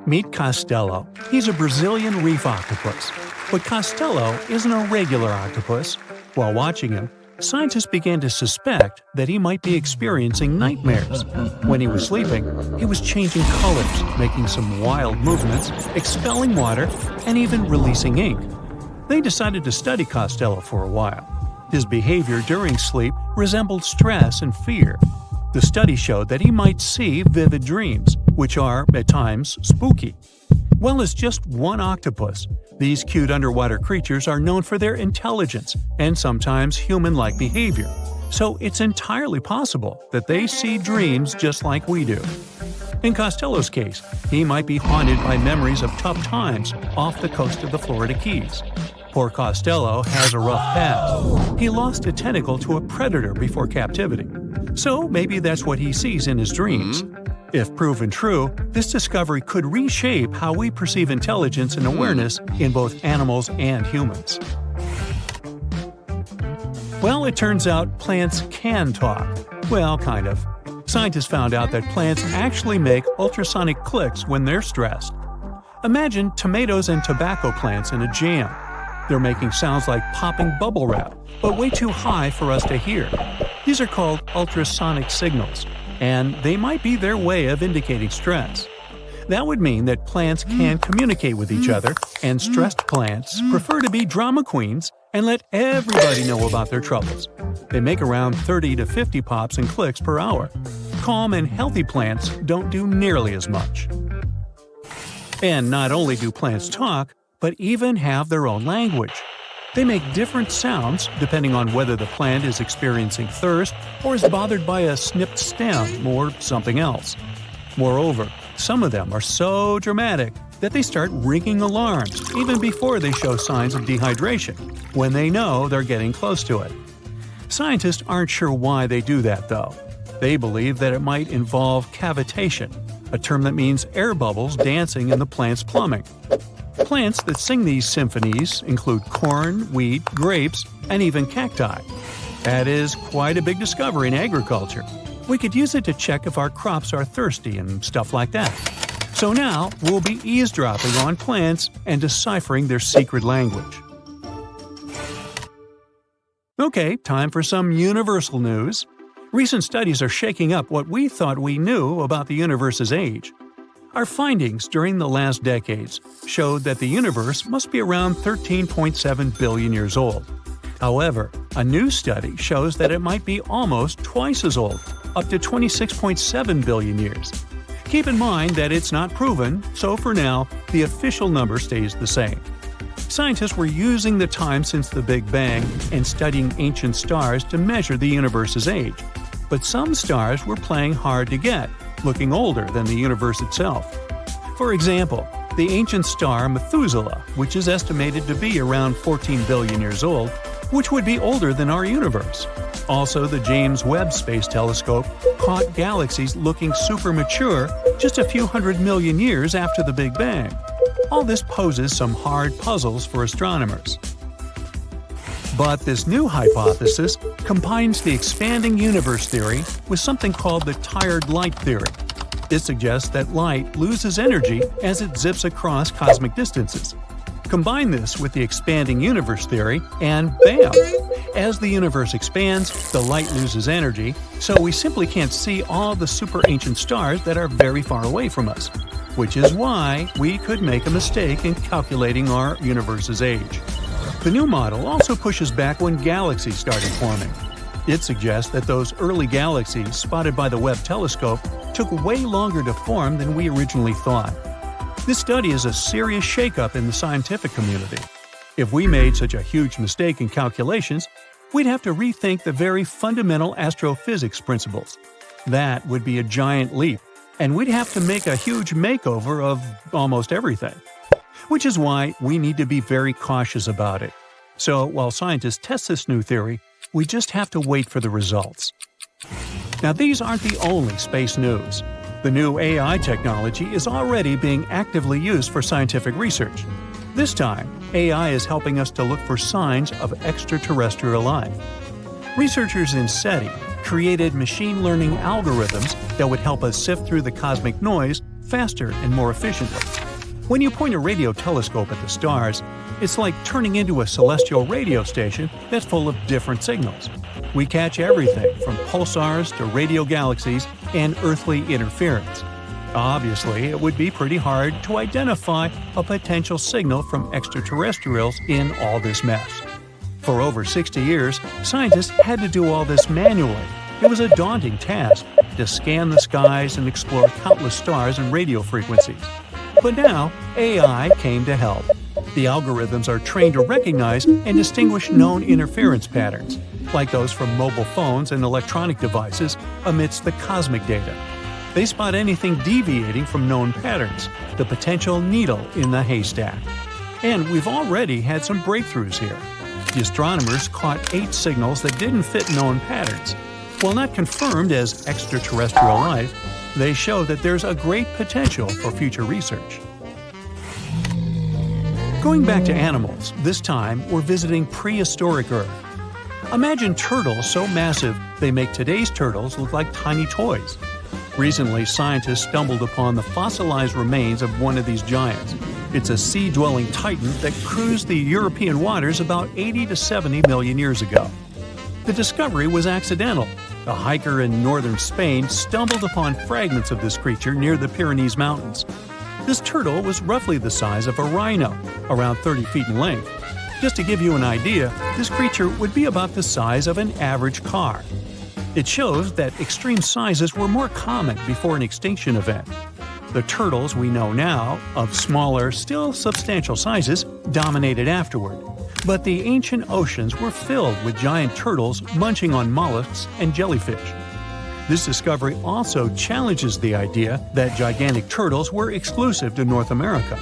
Meet Costello. He's a Brazilian reef octopus. But Costello isn't a regular octopus. While watching him, scientists began to suspect that he might be experiencing nightmares. When he was sleeping, he was changing colors, making some wild movements, expelling water, and even releasing ink. They decided to study Costello for a while. His behavior during sleep resembled stress and fear. The study showed that he might see vivid dreams, which are, at times, spooky. While it's just one octopus, these cute underwater creatures are known for their intelligence and sometimes human-like behavior, so it's entirely possible that they see dreams just like we do. In Costello's case, he might be haunted by memories of tough times off the coast of the Florida Keys. Poor Costello has a rough past. He lost a tentacle to a predator before captivity, so maybe that's what he sees in his dreams. If proven true, this discovery could reshape how we perceive intelligence and awareness in both animals and humans. Well, it turns out plants can talk. Well, kind of. Scientists found out that plants actually make ultrasonic clicks when they're stressed. Imagine tomatoes and tobacco plants in a jam. They're making sounds like popping bubble wrap, but way too high for us to hear. These are called ultrasonic signals, and they might be their way of indicating stress. That would mean that plants can communicate with each other, and stressed plants prefer to be drama queens and let everybody know about their troubles. They make around 30 to 50 pops and clicks per hour. Calm and healthy plants don't do nearly as much. And not only do plants talk, but even have their own language. They make different sounds depending on whether the plant is experiencing thirst or is bothered by a snipped stem or something else. Moreover, some of them are so dramatic that they start ringing alarms even before they show signs of dehydration, when they know they're getting close to it. Scientists aren't sure why they do that, though. They believe that it might involve cavitation, a term that means air bubbles dancing in the plant's plumbing. Plants that sing these symphonies include corn, wheat, grapes, and even cacti. That is quite a big discovery in agriculture. We could use it to check if our crops are thirsty and stuff like that. So now we'll be eavesdropping on plants and deciphering their secret language. Okay, time for some universal news. Recent studies are shaking up what we thought we knew about the universe's age. Our findings during the last decades showed that the universe must be around 13.7 billion years old. However, a new study shows that it might be almost twice as old, up to 26.7 billion years. Keep in mind that it's not proven, so for now, the official number stays the same. Scientists were using the time since the Big Bang and studying ancient stars to measure the universe's age. But some stars were playing hard to get, looking older than the universe itself. For example, the ancient star Methuselah, which is estimated to be around 14 billion years old, which would be older than our universe. Also, the James Webb Space Telescope caught galaxies looking super mature just a few hundred million years after the Big Bang. All this poses some hard puzzles for astronomers. But this new hypothesis combines the expanding universe theory with something called the tired light theory. It suggests that light loses energy as it zips across cosmic distances. Combine this with the expanding universe theory, and bam! As the universe expands, the light loses energy, so we simply can't see all the super ancient stars that are very far away from us, which is why we could make a mistake in calculating our universe's age. The new model also pushes back when galaxies started forming. It suggests that those early galaxies spotted by the Webb telescope took way longer to form than we originally thought. This study is a serious shakeup in the scientific community. If we made such a huge mistake in calculations, we'd have to rethink the very fundamental astrophysics principles. That would be a giant leap, and we'd have to make a huge makeover of almost everything. Which is why we need to be very cautious about it. So while scientists test this new theory, we just have to wait for the results. Now, these aren't the only space news. The new AI technology is already being actively used for scientific research. This time, AI is helping us to look for signs of extraterrestrial life. Researchers in SETI created machine learning algorithms that would help us sift through the cosmic noise faster and more efficiently. When you point a radio telescope at the stars, it's like turning into a celestial radio station that's full of different signals. We catch everything from pulsars to radio galaxies and earthly interference. Obviously, it would be pretty hard to identify a potential signal from extraterrestrials in all this mess. For over 60 years, scientists had to do all this manually. It was a daunting task to scan the skies and explore countless stars and radio frequencies. But now, AI came to help. The algorithms are trained to recognize and distinguish known interference patterns, like those from mobile phones and electronic devices, amidst the cosmic data. They spot anything deviating from known patterns, the potential needle in the haystack. And we've already had some breakthroughs here. The astronomers caught 8 signals that didn't fit known patterns. While not confirmed as extraterrestrial life, they show that there's a great potential for future research. Going back to animals, this time we're visiting prehistoric Earth. Imagine turtles so massive they make today's turtles look like tiny toys. Recently, scientists stumbled upon the fossilized remains of one of these giants. It's a sea-dwelling titan that cruised the European waters about 80 to 70 million years ago. The discovery was accidental. A hiker in northern Spain stumbled upon fragments of this creature near the Pyrenees Mountains. This turtle was roughly the size of a rhino, around 30 feet in length. Just to give you an idea, this creature would be about the size of an average car. It shows that extreme sizes were more common before an extinction event. The turtles we know now, of smaller, still substantial sizes, dominated afterward. But the ancient oceans were filled with giant turtles munching on mollusks and jellyfish. This discovery also challenges the idea that gigantic turtles were exclusive to North America.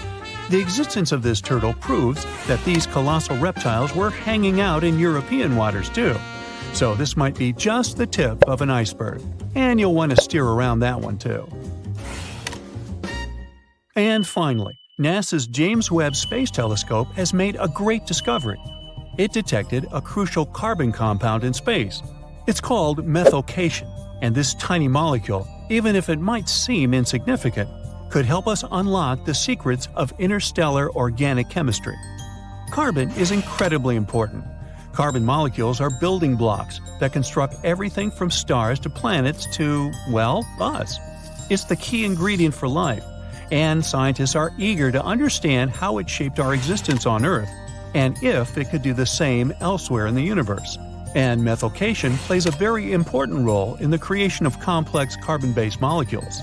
The existence of this turtle proves that these colossal reptiles were hanging out in European waters too. So this might be just the tip of an iceberg, and you'll want to steer around that one too. And finally, NASA's James Webb Space Telescope has made a great discovery. It detected a crucial carbon compound in space. It's called methycation, and this tiny molecule, even if it might seem insignificant, could help us unlock the secrets of interstellar organic chemistry. Carbon is incredibly important. Carbon molecules are building blocks that construct everything from stars to planets to, well, us. It's the key ingredient for life, and scientists are eager to understand how it shaped our existence on Earth, and if it could do the same elsewhere in the universe. And methycation plays a very important role in the creation of complex carbon-based molecules.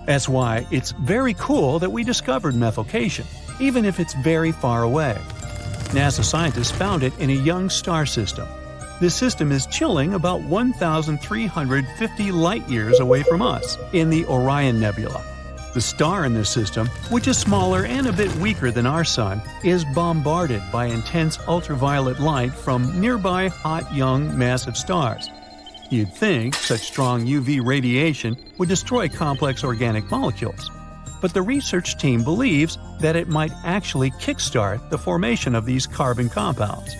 That's why it's very cool that we discovered methycation, even if it's very far away. NASA scientists found it in a young star system. This system is chilling about 1,350 light-years away from us, in the Orion Nebula. The star in this system, which is smaller and a bit weaker than our Sun, is bombarded by intense ultraviolet light from nearby hot, young, massive stars. You'd think such strong UV radiation would destroy complex organic molecules. But the research team believes that it might actually kickstart the formation of these carbon compounds.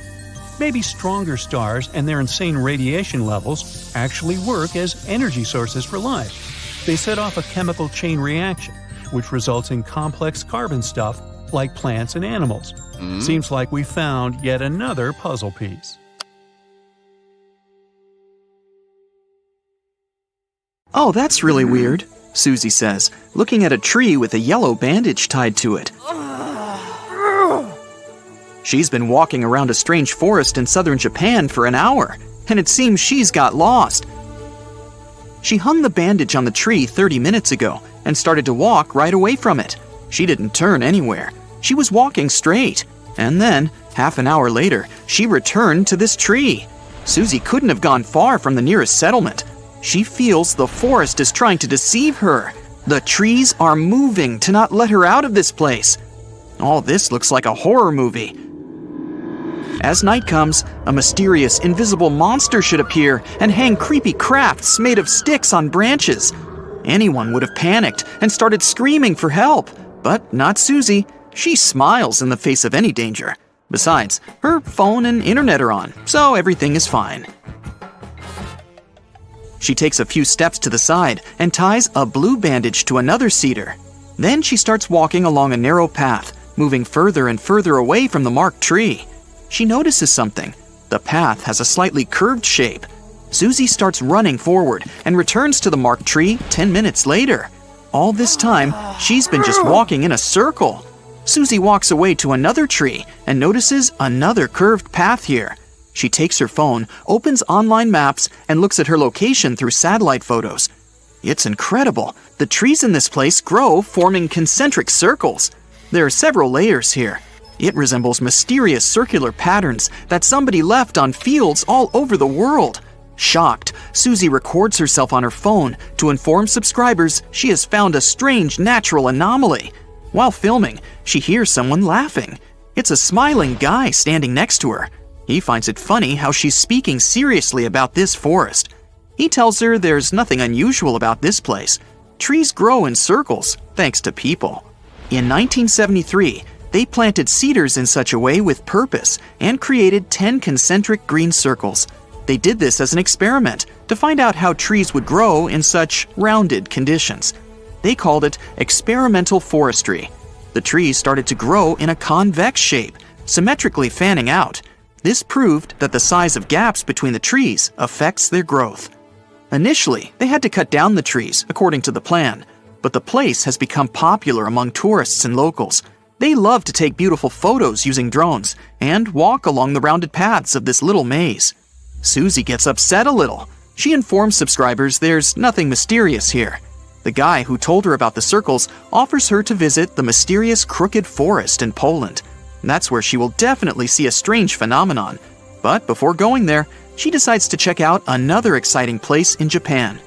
Maybe stronger stars and their insane radiation levels actually work as energy sources for life. They set off a chemical chain reaction, which results in complex carbon stuff like plants and animals. Seems like we found yet another puzzle piece. Oh, that's really weird, Susie says, looking at a tree with a yellow bandage tied to it. She's been walking around a strange forest in southern Japan for an hour, and it seems she's got lost. She hung the bandage on the tree 30 minutes ago and started to walk right away from it. She didn't turn anywhere. She was walking straight. And then, half an hour later, she returned to this tree. Susie couldn't have gone far from the nearest settlement. She feels the forest is trying to deceive her. The trees are moving to not let her out of this place. All this looks like a horror movie. As night comes, a mysterious, invisible monster should appear and hang creepy crafts made of sticks on branches. Anyone would have panicked and started screaming for help, but not Susie. She smiles in the face of any danger. Besides, her phone and internet are on, so everything is fine. She takes a few steps to the side and ties a blue bandage to another cedar. Then she starts walking along a narrow path, moving further and further away from the marked tree. She notices something. The path has a slightly curved shape. Susie starts running forward and returns to the marked tree 10 minutes later. All this time, she's been just walking in a circle. Susie walks away to another tree and notices another curved path here. She takes her phone, opens online maps, and looks at her location through satellite photos. It's incredible. The trees in this place grow, forming concentric circles. There are several layers here. It resembles mysterious circular patterns that somebody left on fields all over the world. Shocked, Susie records herself on her phone to inform subscribers she has found a strange natural anomaly. While filming, she hears someone laughing. It's a smiling guy standing next to her. He finds it funny how she's speaking seriously about this forest. He tells her there's nothing unusual about this place. Trees grow in circles, thanks to people. In 1973, they planted cedars in such a way with purpose and created 10 concentric green circles. They did this as an experiment to find out how trees would grow in such rounded conditions. They called it experimental forestry. The trees started to grow in a convex shape, symmetrically fanning out. This proved that the size of gaps between the trees affects their growth. Initially, they had to cut down the trees according to the plan, but the place has become popular among tourists and locals. They love to take beautiful photos using drones and walk along the rounded paths of this little maze. Susie gets upset a little. She informs subscribers there's nothing mysterious here. The guy who told her about the circles offers her to visit the mysterious Crooked Forest in Poland. That's where she will definitely see a strange phenomenon. But before going there, she decides to check out another exciting place in Japan.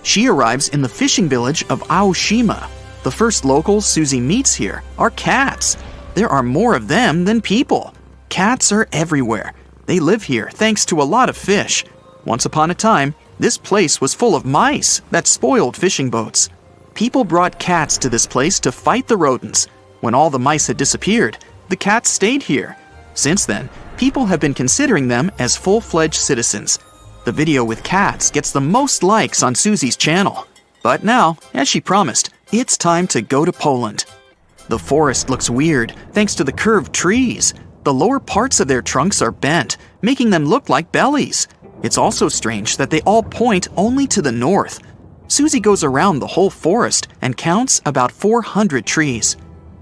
She arrives in the fishing village of Aoshima. The first locals Susie meets here are cats. There are more of them than people. Cats are everywhere. They live here thanks to a lot of fish. Once upon a time, this place was full of mice that spoiled fishing boats. People brought cats to this place to fight the rodents. When all the mice had disappeared, the cats stayed here. Since then, people have been considering them as full-fledged citizens. The video with cats gets the most likes on Susie's channel. But now, as she promised, it's time to go to Poland. The forest looks weird thanks to the curved trees. The lower parts of their trunks are bent, making them look like bellies. It's also strange that they all point only to the north. Susie goes around the whole forest and counts about 400 trees.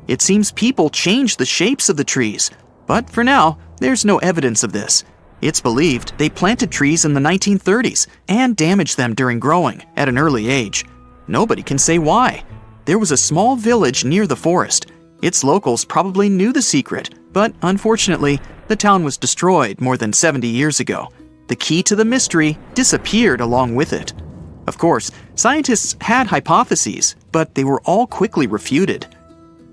It seems people change the shapes of the trees, but for now, there's no evidence of this. It's believed they planted trees in the 1930s and damaged them during growing at an early age. Nobody can say why. There was a small village near the forest. Its locals probably knew the secret, but unfortunately, the town was destroyed more than 70 years ago. The key to the mystery disappeared along with it. Of course, scientists had hypotheses, but they were all quickly refuted.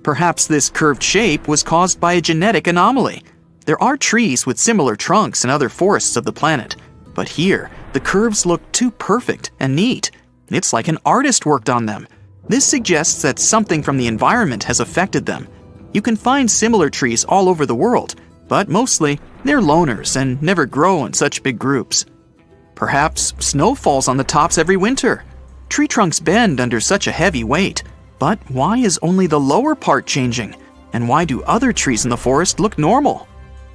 Perhaps this curved shape was caused by a genetic anomaly. There are trees with similar trunks in other forests of the planet, but here, the curves look too perfect and neat. It's like an artist worked on them. This suggests that something from the environment has affected them. You can find similar trees all over the world, but mostly, they're loners and never grow in such big groups. Perhaps snow falls on the tops every winter. Tree trunks bend under such a heavy weight. But why is only the lower part changing? And why do other trees in the forest look normal?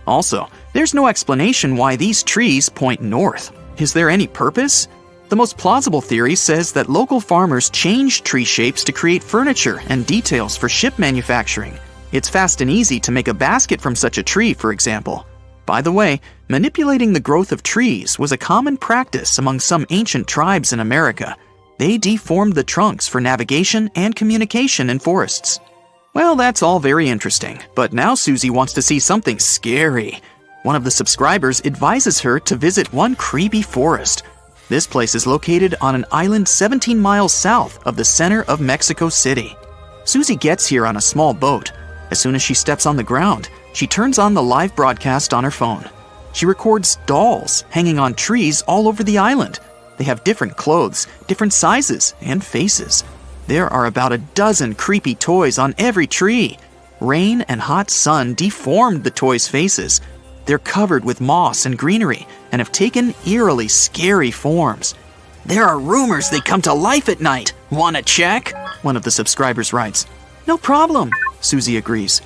Also, there's no explanation why these trees point north. Is there any purpose? The most plausible theory says that local farmers changed tree shapes to create furniture and details for ship manufacturing. It's fast and easy to make a basket from such a tree, for example. By the way, manipulating the growth of trees was a common practice among some ancient tribes in America. They deformed the trunks for navigation and communication in forests. Well, that's all very interesting, but now Susie wants to see something scary. One of the subscribers advises her to visit one creepy forest. This place is located on an island 17 miles south of the center of Mexico City. Susie gets here on a small boat. As soon as she steps on the ground, she turns on the live broadcast on her phone. She records dolls hanging on trees all over the island. They have different clothes, different sizes, and faces. There are about a dozen creepy toys on every tree. Rain and hot sun deformed the toys' faces. They're covered with moss and greenery and have taken eerily scary forms. There are rumors they come to life at night. Wanna check? One of the subscribers writes. No problem, Susie agrees.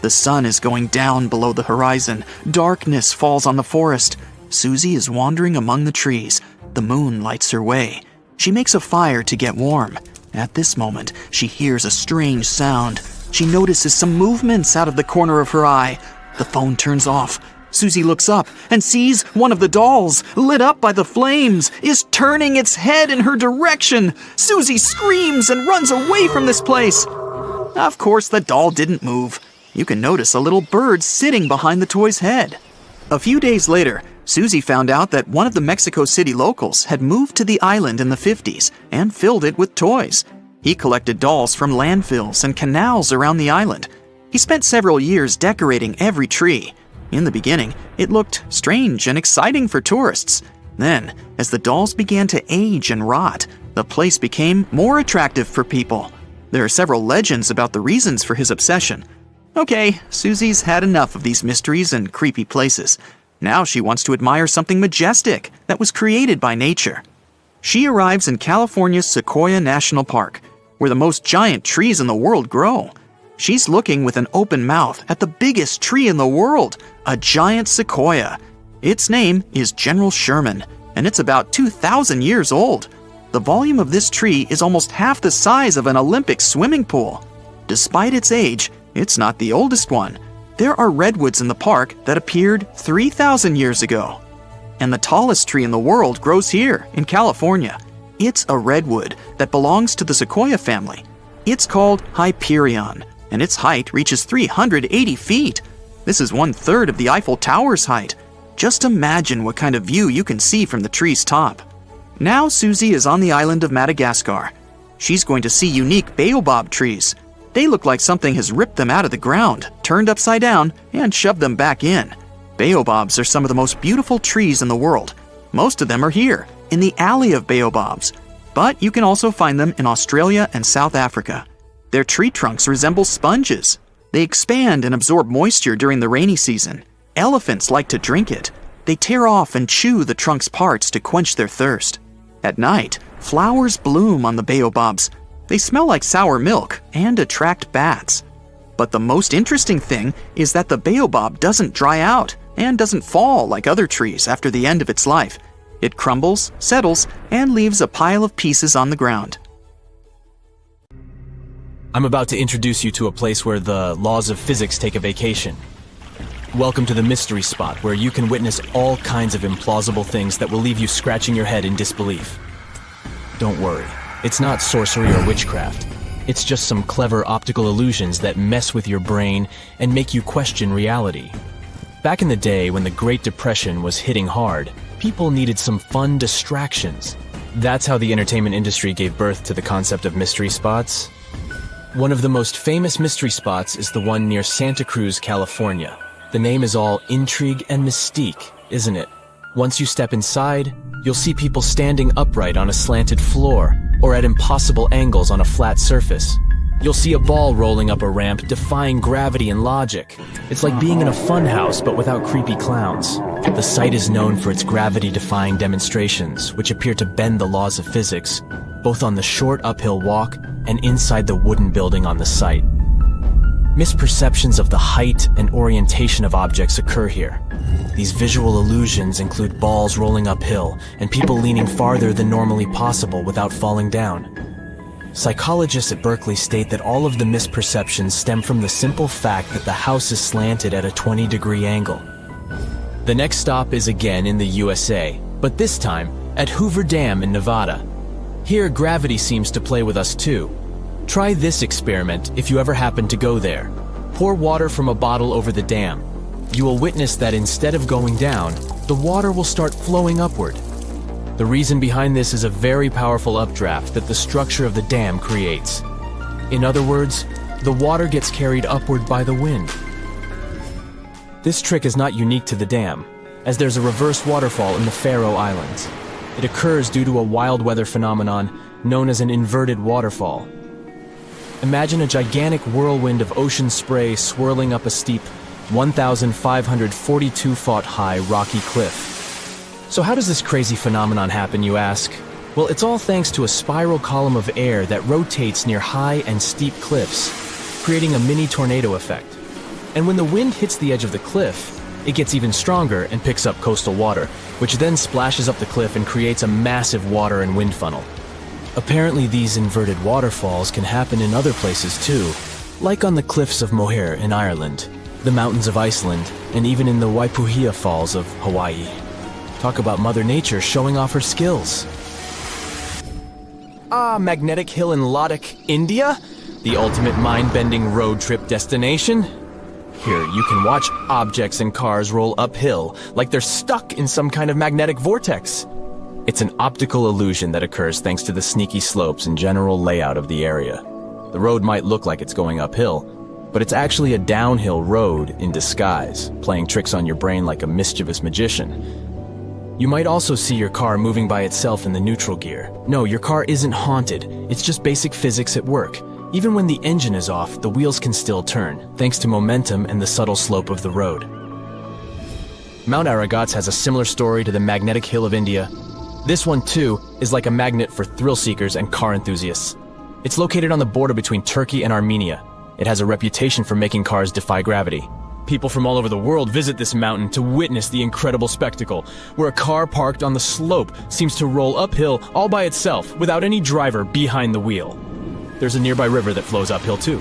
The sun is going down below the horizon. Darkness falls on the forest. Susie is wandering among the trees. The moon lights her way. She makes a fire to get warm. At this moment, she hears a strange sound. She notices some movements out of the corner of her eye. The phone turns off. Susie looks up and sees one of the dolls, lit up by the flames, is turning its head in her direction. Susie screams and runs away from this place. Of course, the doll didn't move. You can notice a little bird sitting behind the toy's head. A few days later, Susie found out that one of the Mexico City locals had moved to the island in the 50s and filled it with toys. He collected dolls from landfills and canals around the island. He spent several years decorating every tree. In the beginning, it looked strange and exciting for tourists. Then, as the dolls began to age and rot, the place became more attractive for people. There are several legends about the reasons for his obsession. Okay, Susie's had enough of these mysteries and creepy places. Now she wants to admire something majestic that was created by nature. She arrives in California's Sequoia National Park, where the most giant trees in the world grow. She's looking with an open mouth at the biggest tree in the world, a giant sequoia. Its name is General Sherman, and it's about 2,000 years old. The volume of this tree is almost half the size of an Olympic swimming pool. Despite its age, it's not the oldest one. There are redwoods in the park that appeared 3,000 years ago. And the tallest tree in the world grows here, in California. It's a redwood that belongs to the sequoia family. It's called Hyperion, and its height reaches 380 feet. This is 1/3 of the Eiffel Tower's height. Just imagine what kind of view you can see from the tree's top. Now Susie is on the island of Madagascar. She's going to see unique baobab trees. They look like something has ripped them out of the ground, turned upside down, and shoved them back in. Baobabs are some of the most beautiful trees in the world. Most of them are here, in the Alley of Baobabs. But you can also find them in Australia and South Africa. Their tree trunks resemble sponges. They expand and absorb moisture during the rainy season. Elephants like to drink it. They tear off and chew the trunk's parts to quench their thirst. At night, flowers bloom on the baobabs. They smell like sour milk and attract bats. But the most interesting thing is that the baobab doesn't dry out and doesn't fall like other trees after the end of its life. It crumbles, settles, and leaves a pile of pieces on the ground. I'm about to introduce you to a place where the laws of physics take a vacation. Welcome to the mystery spot, where you can witness all kinds of implausible things that will leave you scratching your head in disbelief. Don't worry, it's not sorcery or witchcraft. It's just some clever optical illusions that mess with your brain and make you question reality. Back in the day when the Great Depression was hitting hard, people needed some fun distractions. That's how the entertainment industry gave birth to the concept of mystery spots. One of the most famous mystery spots is the one near Santa Cruz, California. The name is all intrigue and mystique, isn't it? Once you step inside, you'll see people standing upright on a slanted floor or at impossible angles on a flat surface. You'll see a ball rolling up a ramp defying gravity and logic. It's like being in a funhouse but without creepy clowns. The site is known for its gravity-defying demonstrations, which appear to bend the laws of physics, both on the short uphill walk and inside the wooden building on the site. Misperceptions of the height and orientation of objects occur here. These visual illusions include balls rolling uphill and people leaning farther than normally possible without falling down. Psychologists at Berkeley state that all of the misperceptions stem from the simple fact that the house is slanted at a 20-degree angle. The next stop is again in the USA, but this time at Hoover Dam in Nevada. Here, gravity seems to play with us too. Try this experiment if you ever happen to go there. Pour water from a bottle over the dam. You will witness that instead of going down, the water will start flowing upward. The reason behind this is a very powerful updraft that the structure of the dam creates. In other words, the water gets carried upward by the wind. This trick is not unique to the dam, as there's a reverse waterfall in the Faroe Islands. It occurs due to a wild weather phenomenon known as an inverted waterfall. Imagine a gigantic whirlwind of ocean spray swirling up a steep, 1,542-foot high rocky cliff. So how does this crazy phenomenon happen, you ask? Well, it's all thanks to a spiral column of air that rotates near high and steep cliffs, creating a mini tornado effect. And when the wind hits the edge of the cliff, it gets even stronger and picks up coastal water, which then splashes up the cliff and creates a massive water and wind funnel. Apparently, these inverted waterfalls can happen in other places too, like on the cliffs of Moher in Ireland, the mountains of Iceland, and even in the Waipuhia Falls of Hawaii. Talk about Mother Nature showing off her skills. Magnetic Hill in Ladakh, India? The ultimate mind-bending road trip destination? Here, you can watch objects and cars roll uphill like they're stuck in some kind of magnetic vortex. It's an optical illusion that occurs thanks to the sneaky slopes and general layout of the area. The road might look like it's going uphill, but it's actually a downhill road in disguise, playing tricks on your brain like a mischievous magician. You might also see your car moving by itself in the neutral gear. No, your car isn't haunted, it's just basic physics at work. Even when the engine is off, the wheels can still turn, thanks to momentum and the subtle slope of the road. Mount Aragats has a similar story to the Magnetic Hill of India. This one, too, is like a magnet for thrill seekers and car enthusiasts. It's located on the border between Turkey and Armenia. It has a reputation for making cars defy gravity. People from all over the world visit this mountain to witness the incredible spectacle, where a car parked on the slope seems to roll uphill all by itself without any driver behind the wheel. There's a nearby river that flows uphill too.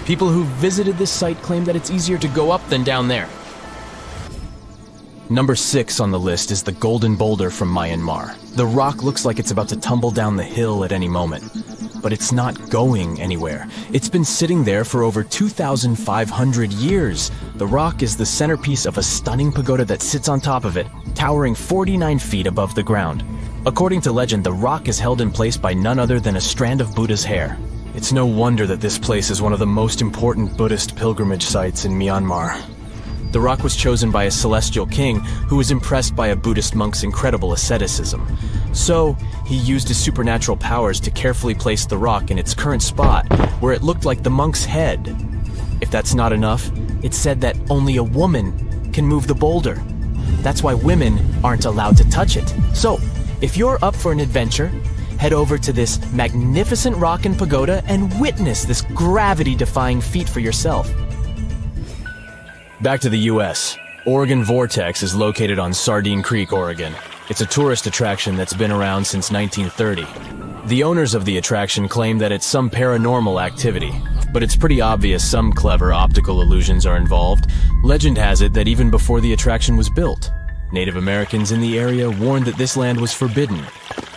People who visited this site claim that it's easier to go up than down there. Number 6 on the list is the Golden Boulder from Myanmar. The rock looks like it's about to tumble down the hill at any moment, but it's not going anywhere. It's been sitting there for over 2,500 years. The rock is the centerpiece of a stunning pagoda that sits on top of it, towering 49 feet above the ground. According to legend, the rock is held in place by none other than a strand of Buddha's hair. It's no wonder that this place is one of the most important Buddhist pilgrimage sites in Myanmar. The rock was chosen by a celestial king who was impressed by a Buddhist monk's incredible asceticism. So, he used his supernatural powers to carefully place the rock in its current spot, where it looked like the monk's head. If that's not enough, it's said that only a woman can move the boulder. That's why women aren't allowed to touch it. So, if you're up for an adventure, head over to this magnificent rock and pagoda and witness this gravity-defying feat for yourself. Back to the US. Oregon Vortex is located on Sardine Creek, Oregon. It's a tourist attraction that's been around since 1930. The owners of the attraction claim that it's some paranormal activity, but it's pretty obvious some clever optical illusions are involved. Legend has it that even before the attraction was built, Native Americans in the area warned that this land was forbidden,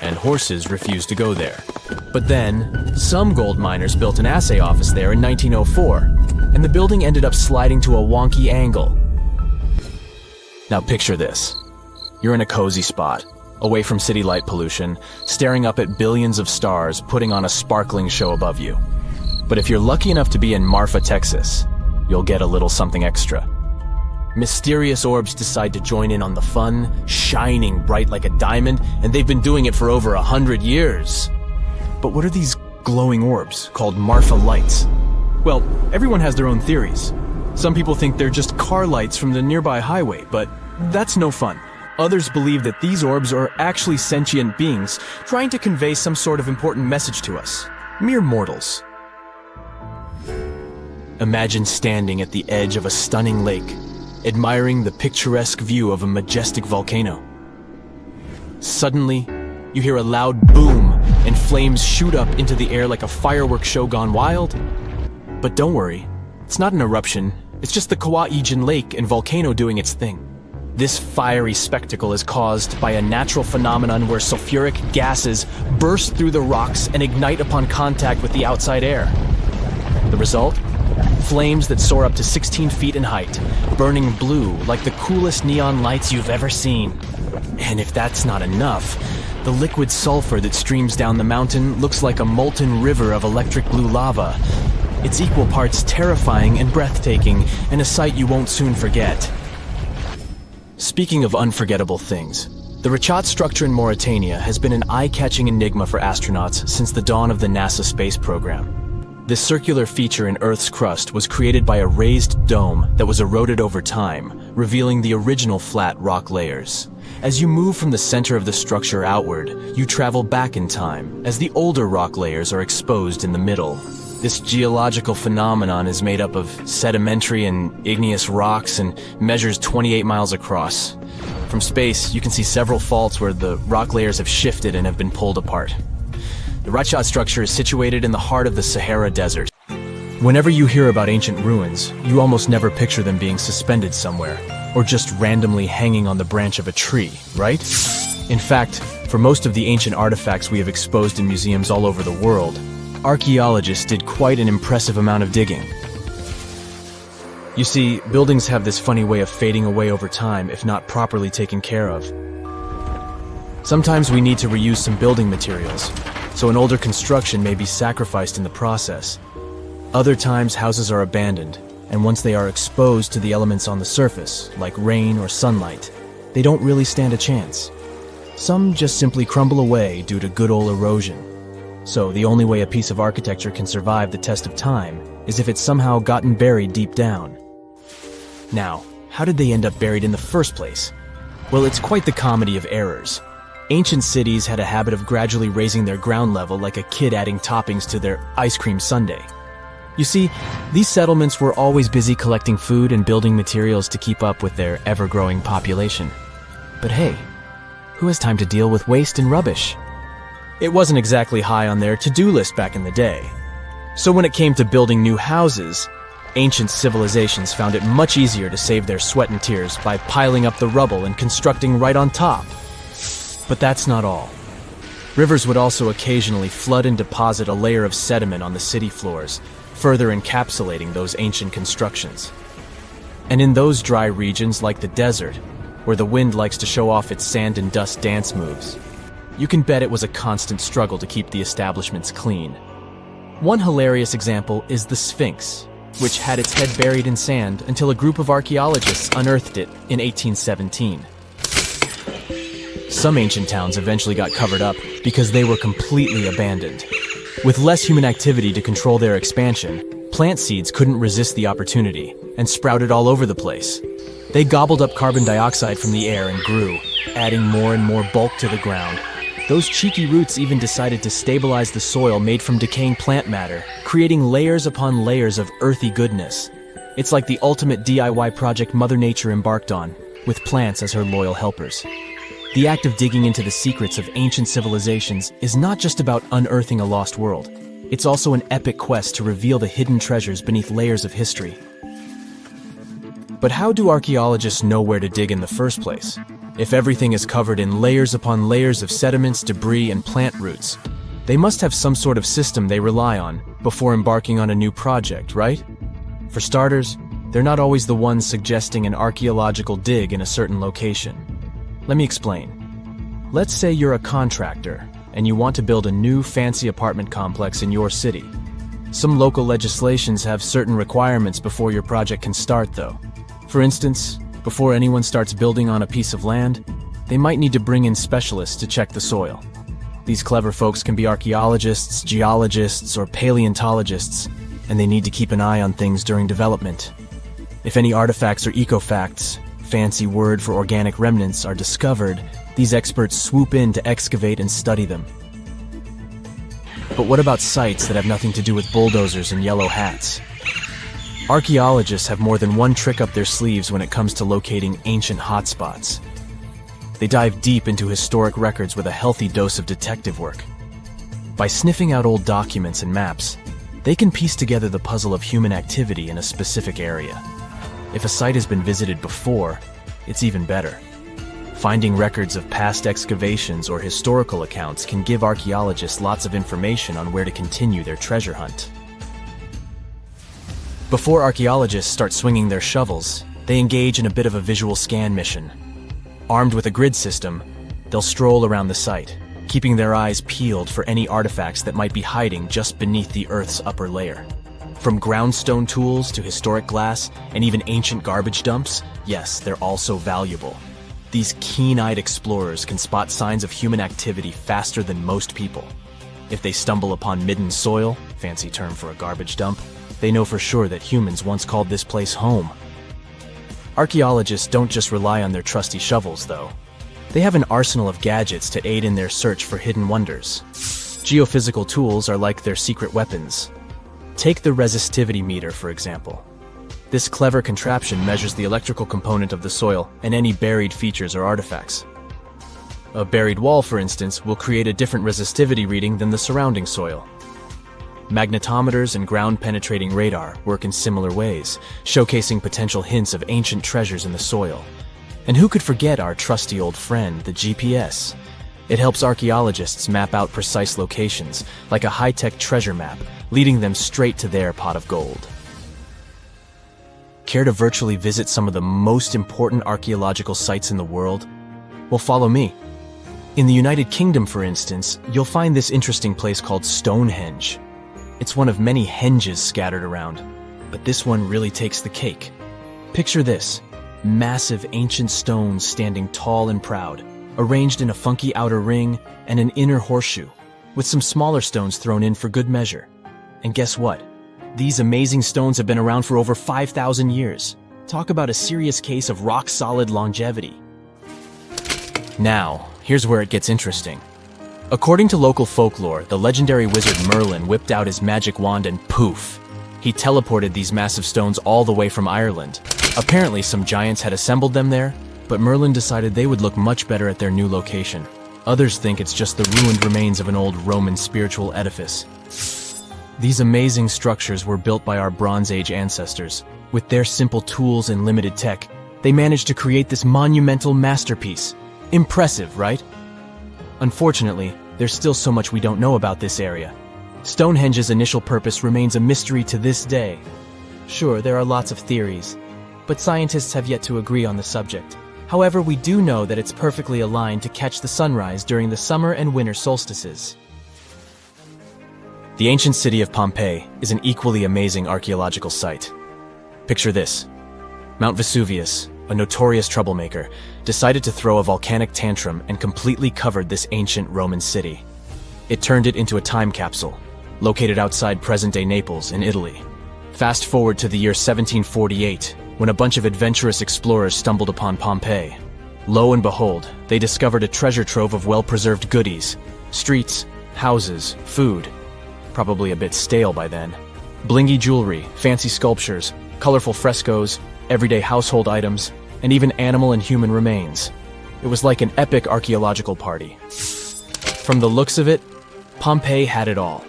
and horses refused to go there. But then, some gold miners built an assay office there in 1904, and the building ended up sliding to a wonky angle. Now picture this. You're in a cozy spot, away from city light pollution, staring up at billions of stars putting on a sparkling show above you. But if you're lucky enough to be in Marfa, Texas, you'll get a little something extra. Mysterious orbs decide to join in on the fun, shining bright like a diamond, and they've been doing it for over 100 years. But what are these glowing orbs called Marfa lights? Well, everyone has their own theories. Some people think they're just car lights from the nearby highway, but that's no fun. Others believe that these orbs are actually sentient beings trying to convey some sort of important message to us, mere mortals. Imagine standing at the edge of a stunning lake, admiring the picturesque view of a majestic volcano. Suddenly, you hear a loud boom and flames shoot up into the air like a fireworks show gone wild. But don't worry, it's not an eruption, it's just the Kauai'jan Lake and volcano doing its thing. This fiery spectacle is caused by a natural phenomenon where sulfuric gases burst through the rocks and ignite upon contact with the outside air. The result? Flames that soar up to 16 feet in height, burning blue like the coolest neon lights you've ever seen. And if that's not enough, the liquid sulfur that streams down the mountain looks like a molten river of electric blue lava. It's equal parts terrifying and breathtaking, and a sight you won't soon forget. Speaking of unforgettable things, the Richat structure in Mauritania has been an eye-catching enigma for astronauts since the dawn of the NASA space program. This circular feature in Earth's crust was created by a raised dome that was eroded over time, revealing the original flat rock layers. As you move from the center of the structure outward, you travel back in time, as the older rock layers are exposed in the middle. This geological phenomenon is made up of sedimentary and igneous rocks and measures 28 miles across. From space, you can see several faults where the rock layers have shifted and have been pulled apart. The Ratchat structure is situated in the heart of the Sahara Desert. Whenever you hear about ancient ruins, you almost never picture them being suspended somewhere, or just randomly hanging on the branch of a tree, right? In fact, for most of the ancient artifacts we have exposed in museums all over the world, archaeologists did quite an impressive amount of digging. You see, buildings have this funny way of fading away over time if not properly taken care of. Sometimes we need to reuse some building materials, so an older construction may be sacrificed in the process. Other times, houses are abandoned, and once they are exposed to the elements on the surface, like rain or sunlight, they don't really stand a chance. Some just simply crumble away due to good old erosion. So the only way a piece of architecture can survive the test of time is if it's somehow gotten buried deep down. Now, how did they end up buried in the first place? Well, it's quite the comedy of errors. Ancient cities had a habit of gradually raising their ground level like a kid adding toppings to their ice cream sundae. You see, these settlements were always busy collecting food and building materials to keep up with their ever-growing population. But hey, who has time to deal with waste and rubbish? It wasn't exactly high on their to-do list back in the day. So when it came to building new houses, ancient civilizations found it much easier to save their sweat and tears by piling up the rubble and constructing right on top. But that's not all. Rivers would also occasionally flood and deposit a layer of sediment on the city floors, further encapsulating those ancient constructions. And in those dry regions like the desert, where the wind likes to show off its sand and dust dance moves, you can bet it was a constant struggle to keep the establishments clean. One hilarious example is the Sphinx, which had its head buried in sand until a group of archaeologists unearthed it in 1817. Some ancient towns eventually got covered up because they were completely abandoned. With less human activity to control their expansion, plant seeds couldn't resist the opportunity and sprouted all over the place. They gobbled up carbon dioxide from the air and grew, adding more and more bulk to the ground. Those cheeky roots even decided to stabilize the soil made from decaying plant matter, creating layers upon layers of earthy goodness. It's like the ultimate DIY project Mother Nature embarked on, with plants as her loyal helpers. The act of digging into the secrets of ancient civilizations is not just about unearthing a lost world. It's also an epic quest to reveal the hidden treasures beneath layers of history. But how do archaeologists know where to dig in the first place? If everything is covered in layers upon layers of sediments, debris, and plant roots, they must have some sort of system they rely on before embarking on a new project, right? For starters, they're not always the ones suggesting an archaeological dig in a certain location. Let me explain. Let's say you're a contractor and you want to build a new fancy apartment complex in your city. Some local legislations have certain requirements before your project can start, though. For instance, before anyone starts building on a piece of land, they might need to bring in specialists to check the soil. These clever folks can be archaeologists, geologists, or paleontologists, and they need to keep an eye on things during development. If any artifacts or ecofacts, fancy word for organic remnants, are discovered, these experts swoop in to excavate and study them. But what about sites that have nothing to do with bulldozers and yellow hats? Archaeologists have more than one trick up their sleeves when it comes to locating ancient hotspots. They dive deep into historic records with a healthy dose of detective work. By sniffing out old documents and maps, they can piece together the puzzle of human activity in a specific area. If a site has been visited before, it's even better. Finding records of past excavations or historical accounts can give archaeologists lots of information on where to continue their treasure hunt. Before archaeologists start swinging their shovels, they engage in a bit of a visual scan mission. Armed with a grid system, they'll stroll around the site, keeping their eyes peeled for any artifacts that might be hiding just beneath the Earth's upper layer. From groundstone tools to historic glass and even ancient garbage dumps, yes, they're also valuable. These keen-eyed explorers can spot signs of human activity faster than most people. If they stumble upon midden soil, fancy term for a garbage dump, they know for sure that humans once called this place home. Archaeologists don't just rely on their trusty shovels, though. They have an arsenal of gadgets to aid in their search for hidden wonders. Geophysical tools are like their secret weapons. Take the resistivity meter, for example. This clever contraption measures the electrical component of the soil and any buried features or artifacts. A buried wall, for instance, will create a different resistivity reading than the surrounding soil. Magnetometers and ground-penetrating radar work in similar ways, showcasing potential hints of ancient treasures in the soil. And who could forget our trusty old friend, the GPS? It helps archaeologists map out precise locations, like a high-tech treasure map, leading them straight to their pot of gold. Care to virtually visit some of the most important archaeological sites in the world? Well, follow me. In the United Kingdom, for instance, you'll find this interesting place called Stonehenge. It's one of many henges scattered around, but this one really takes the cake. Picture this: massive ancient stones standing tall and proud, arranged in a funky outer ring and an inner horseshoe, with some smaller stones thrown in for good measure. And guess what? These amazing stones have been around for over 5,000 years. Talk about a serious case of rock-solid longevity. Now, here's where it gets interesting. According to local folklore, the legendary wizard Merlin whipped out his magic wand and poof! He teleported these massive stones all the way from Ireland. Apparently, some giants had assembled them there, but Merlin decided they would look much better at their new location. Others think it's just the ruined remains of an old Roman spiritual edifice. These amazing structures were built by our Bronze Age ancestors. With their simple tools and limited tech, they managed to create this monumental masterpiece. Impressive, right? Unfortunately, there's still so much we don't know about this area. Stonehenge's initial purpose remains a mystery to this day. Sure, there are lots of theories, but scientists have yet to agree on the subject. However, we do know that it's perfectly aligned to catch the sunrise during the summer and winter solstices. The ancient city of Pompeii is an equally amazing archaeological site. Picture this: Mount Vesuvius, a notorious troublemaker, decided to throw a volcanic tantrum and completely covered this ancient Roman city. It turned it into a time capsule, located outside present-day Naples in Italy. Fast forward to the year 1748, when a bunch of adventurous explorers stumbled upon Pompeii. Lo and behold, they discovered a treasure trove of well-preserved goodies: streets, houses, food. Probably a bit stale by then. Blingy jewelry, fancy sculptures, colorful frescoes, everyday household items, and even animal and human remains. It was like an epic archaeological party. From the looks of it, Pompeii had it all.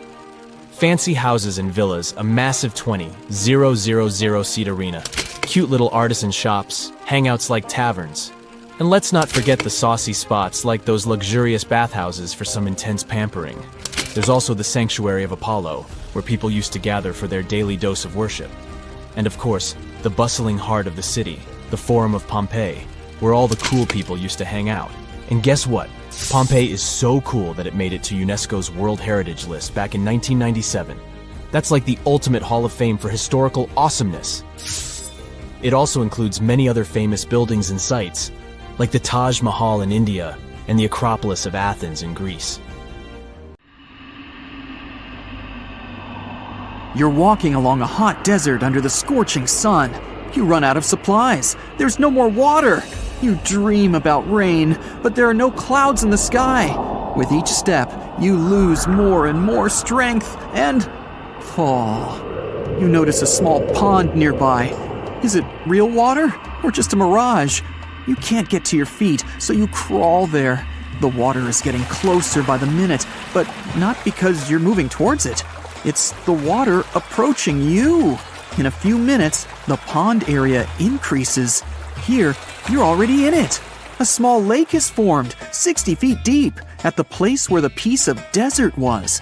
Fancy houses and villas, a massive 20,000-seat arena, cute little artisan shops, hangouts like taverns. And let's not forget the saucy spots like those luxurious bathhouses for some intense pampering. There's also the Sanctuary of Apollo, where people used to gather for their daily dose of worship. And of course, the bustling heart of the city, the Forum of Pompeii, where all the cool people used to hang out. And guess what? Pompeii is so cool that it made it to UNESCO's World Heritage List back in 1997. That's like the ultimate Hall of Fame for historical awesomeness. It also includes many other famous buildings and sites, like the Taj Mahal in India and the Acropolis of Athens in Greece. You're walking along a hot desert under the scorching sun. You run out of supplies. There's no more water. You dream about rain, but there are no clouds in the sky. With each step, you lose more and more strength and fall. You notice a small pond nearby. Is it real water or just a mirage? You can't get to your feet, so you crawl there. The water is getting closer by the minute, but not because you're moving towards it. It's the water approaching you. In a few minutes, the pond area increases. Here, you're already in it. A small lake is formed, 60 feet deep, at the place where the piece of desert was.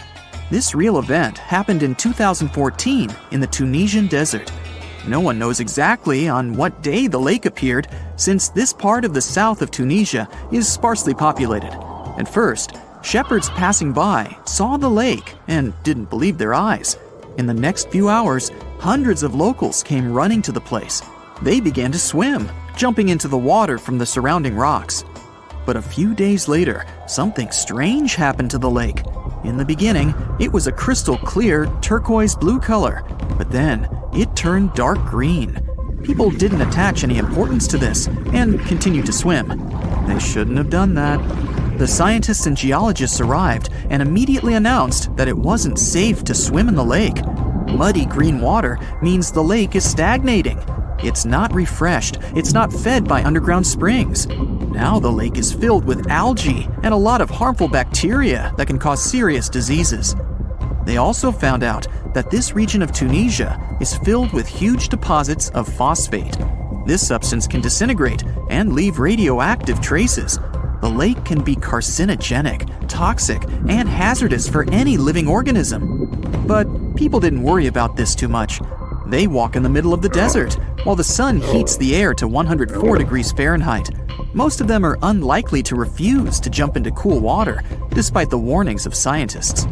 This real event happened in 2014 in the Tunisian desert. No one knows exactly on what day the lake appeared, since this part of the south of Tunisia is sparsely populated. At first, shepherds passing by saw the lake and didn't believe their eyes. In the next few hours, hundreds of locals came running to the place. They began to swim, jumping into the water from the surrounding rocks. But a few days later, something strange happened to the lake. In the beginning, it was a crystal clear turquoise blue color, but then it turned dark green. People didn't attach any importance to this and continued to swim. They shouldn't have done that. The scientists and geologists arrived and immediately announced that it wasn't safe to swim in the lake. Muddy green water means the lake is stagnating. It's not refreshed, it's not fed by underground springs. Now the lake is filled with algae and a lot of harmful bacteria that can cause serious diseases. They also found out that this region of Tunisia is filled with huge deposits of phosphate. This substance can disintegrate and leave radioactive traces. The lake can be carcinogenic, toxic, and hazardous for any living organism. But people didn't worry about this too much. They walk in the middle of the desert, while the sun heats the air to 104 degrees Fahrenheit. Most of them are unlikely to refuse to jump into cool water, despite the warnings of scientists.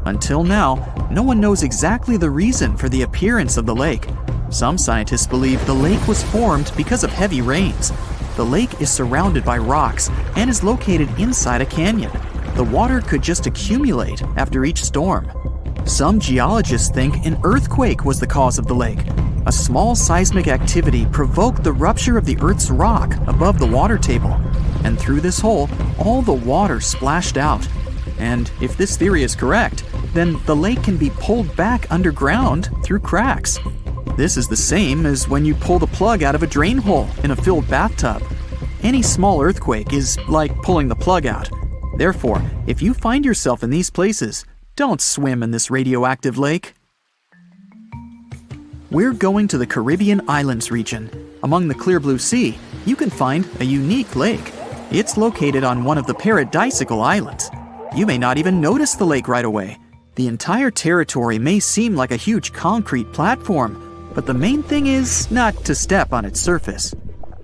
Until now, no one knows exactly the reason for the appearance of the lake. Some scientists believe the lake was formed because of heavy rains. The lake is surrounded by rocks and is located inside a canyon. The water could just accumulate after each storm. Some geologists think an earthquake was the cause of the lake. A small seismic activity provoked the rupture of the Earth's rock above the water table, and through this hole, all the water splashed out. And if this theory is correct, then the lake can be pulled back underground through cracks. This is the same as when you pull the plug out of a drain hole in a filled bathtub. Any small earthquake is like pulling the plug out. Therefore, if you find yourself in these places, don't swim in this radioactive lake. We're going to the Caribbean Islands region. Among the clear blue sea, you can find a unique lake. It's located on one of the Paradisical Islands. You may not even notice the lake right away. The entire territory may seem like a huge concrete platform, but the main thing is not to step on its surface.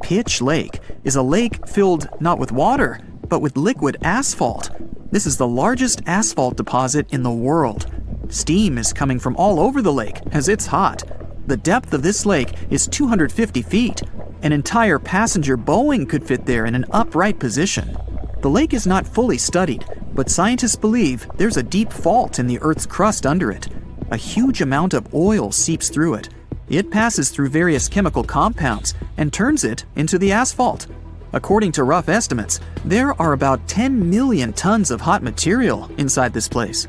Pitch Lake is a lake filled not with water, but with liquid asphalt. This is the largest asphalt deposit in the world. Steam is coming from all over the lake as it's hot. The depth of this lake is 250 feet. An entire passenger Boeing could fit there in an upright position. The lake is not fully studied, but scientists believe there's a deep fault in the Earth's crust under it. A huge amount of oil seeps through it. It passes through various chemical compounds and turns it into the asphalt. According to rough estimates, there are about 10 million tons of hot material inside this place.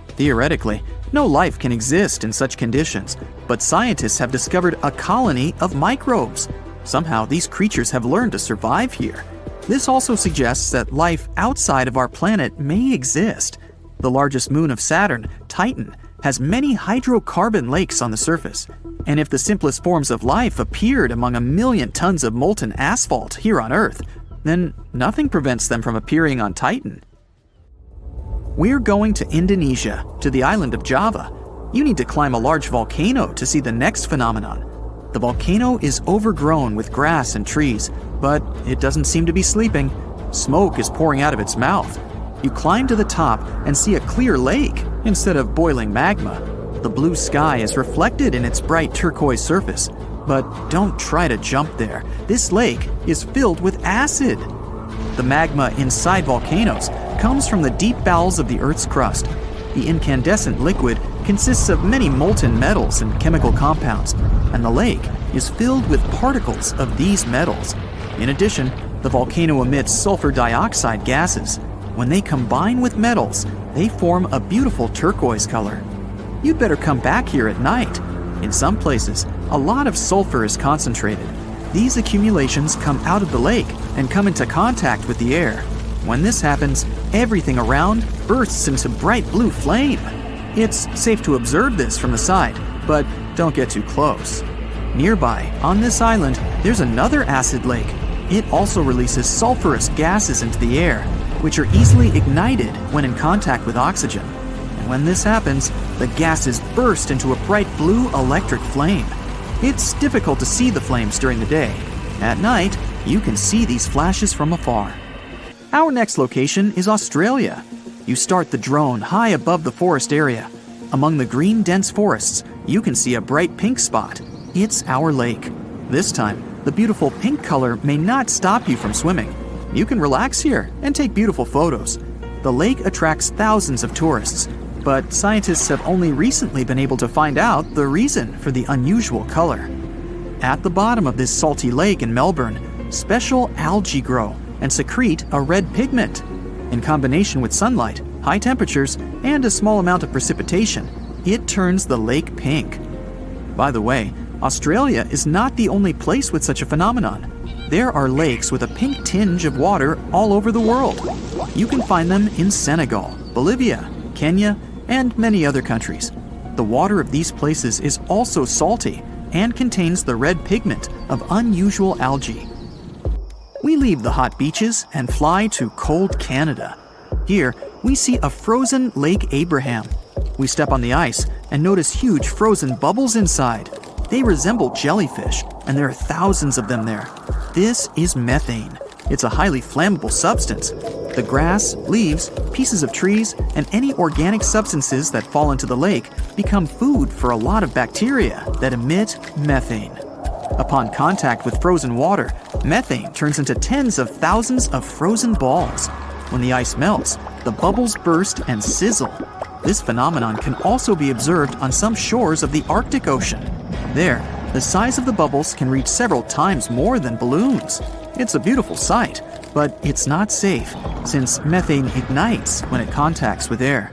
Theoretically, no life can exist in such conditions, but scientists have discovered a colony of microbes. Somehow, these creatures have learned to survive here. This also suggests that life outside of our planet may exist. The largest moon of Saturn, Titan, has many hydrocarbon lakes on the surface. And if the simplest forms of life appeared among a million tons of molten asphalt here on Earth, then nothing prevents them from appearing on Titan. We're going to Indonesia, to the island of Java. You need to climb a large volcano to see the next phenomenon. The volcano is overgrown with grass and trees, but it doesn't seem to be sleeping. Smoke is pouring out of its mouth. You climb to the top and see a clear lake instead of boiling magma. The blue sky is reflected in its bright turquoise surface. But don't try to jump there. This lake is filled with acid. The magma inside volcanoes comes from the deep bowels of the Earth's crust. The incandescent liquid consists of many molten metals and chemical compounds, and the lake is filled with particles of these metals. In addition, the volcano emits sulfur dioxide gases. When they combine with metals, they form a beautiful turquoise color. You'd better come back here at night. In some places, a lot of sulfur is concentrated. These accumulations come out of the lake and come into contact with the air. When this happens, everything around bursts into bright blue flame. It's safe to observe this from the side, but don't get too close. Nearby, on this island, there's another acid lake. It also releases sulfurous gases into the air, which are easily ignited when in contact with oxygen. And when this happens, the gases burst into a bright blue electric flame. It's difficult to see the flames during the day. At night, you can see these flashes from afar. Our next location is Australia. You start the drone high above the forest area. Among the green dense forests, you can see a bright pink spot. It's our lake. This time, the beautiful pink color may not stop you from swimming. You can relax here and take beautiful photos. The lake attracts thousands of tourists, but scientists have only recently been able to find out the reason for the unusual color. At the bottom of this salty lake in Melbourne, special algae grow and secrete a red pigment. In combination with sunlight, high temperatures, and a small amount of precipitation, it turns the lake pink. By the way, Australia is not the only place with such a phenomenon. There are lakes with a pink tinge of water all over the world. You can find them in Senegal, Bolivia, Kenya, and many other countries. The water of these places is also salty and contains the red pigment of unusual algae. We leave the hot beaches and fly to cold Canada. Here, we see a frozen Lake Abraham. We step on the ice and notice huge frozen bubbles inside. They resemble jellyfish, and there are thousands of them there. This is methane. It's a highly flammable substance. The grass, leaves, pieces of trees, and any organic substances that fall into the lake become food for a lot of bacteria that emit methane. Upon contact with frozen water, methane turns into tens of thousands of frozen balls. When the ice melts, the bubbles burst and sizzle. This phenomenon can also be observed on some shores of the Arctic Ocean. There, the size of the bubbles can reach several times more than balloons. It's a beautiful sight, but it's not safe, since methane ignites when it contacts with air.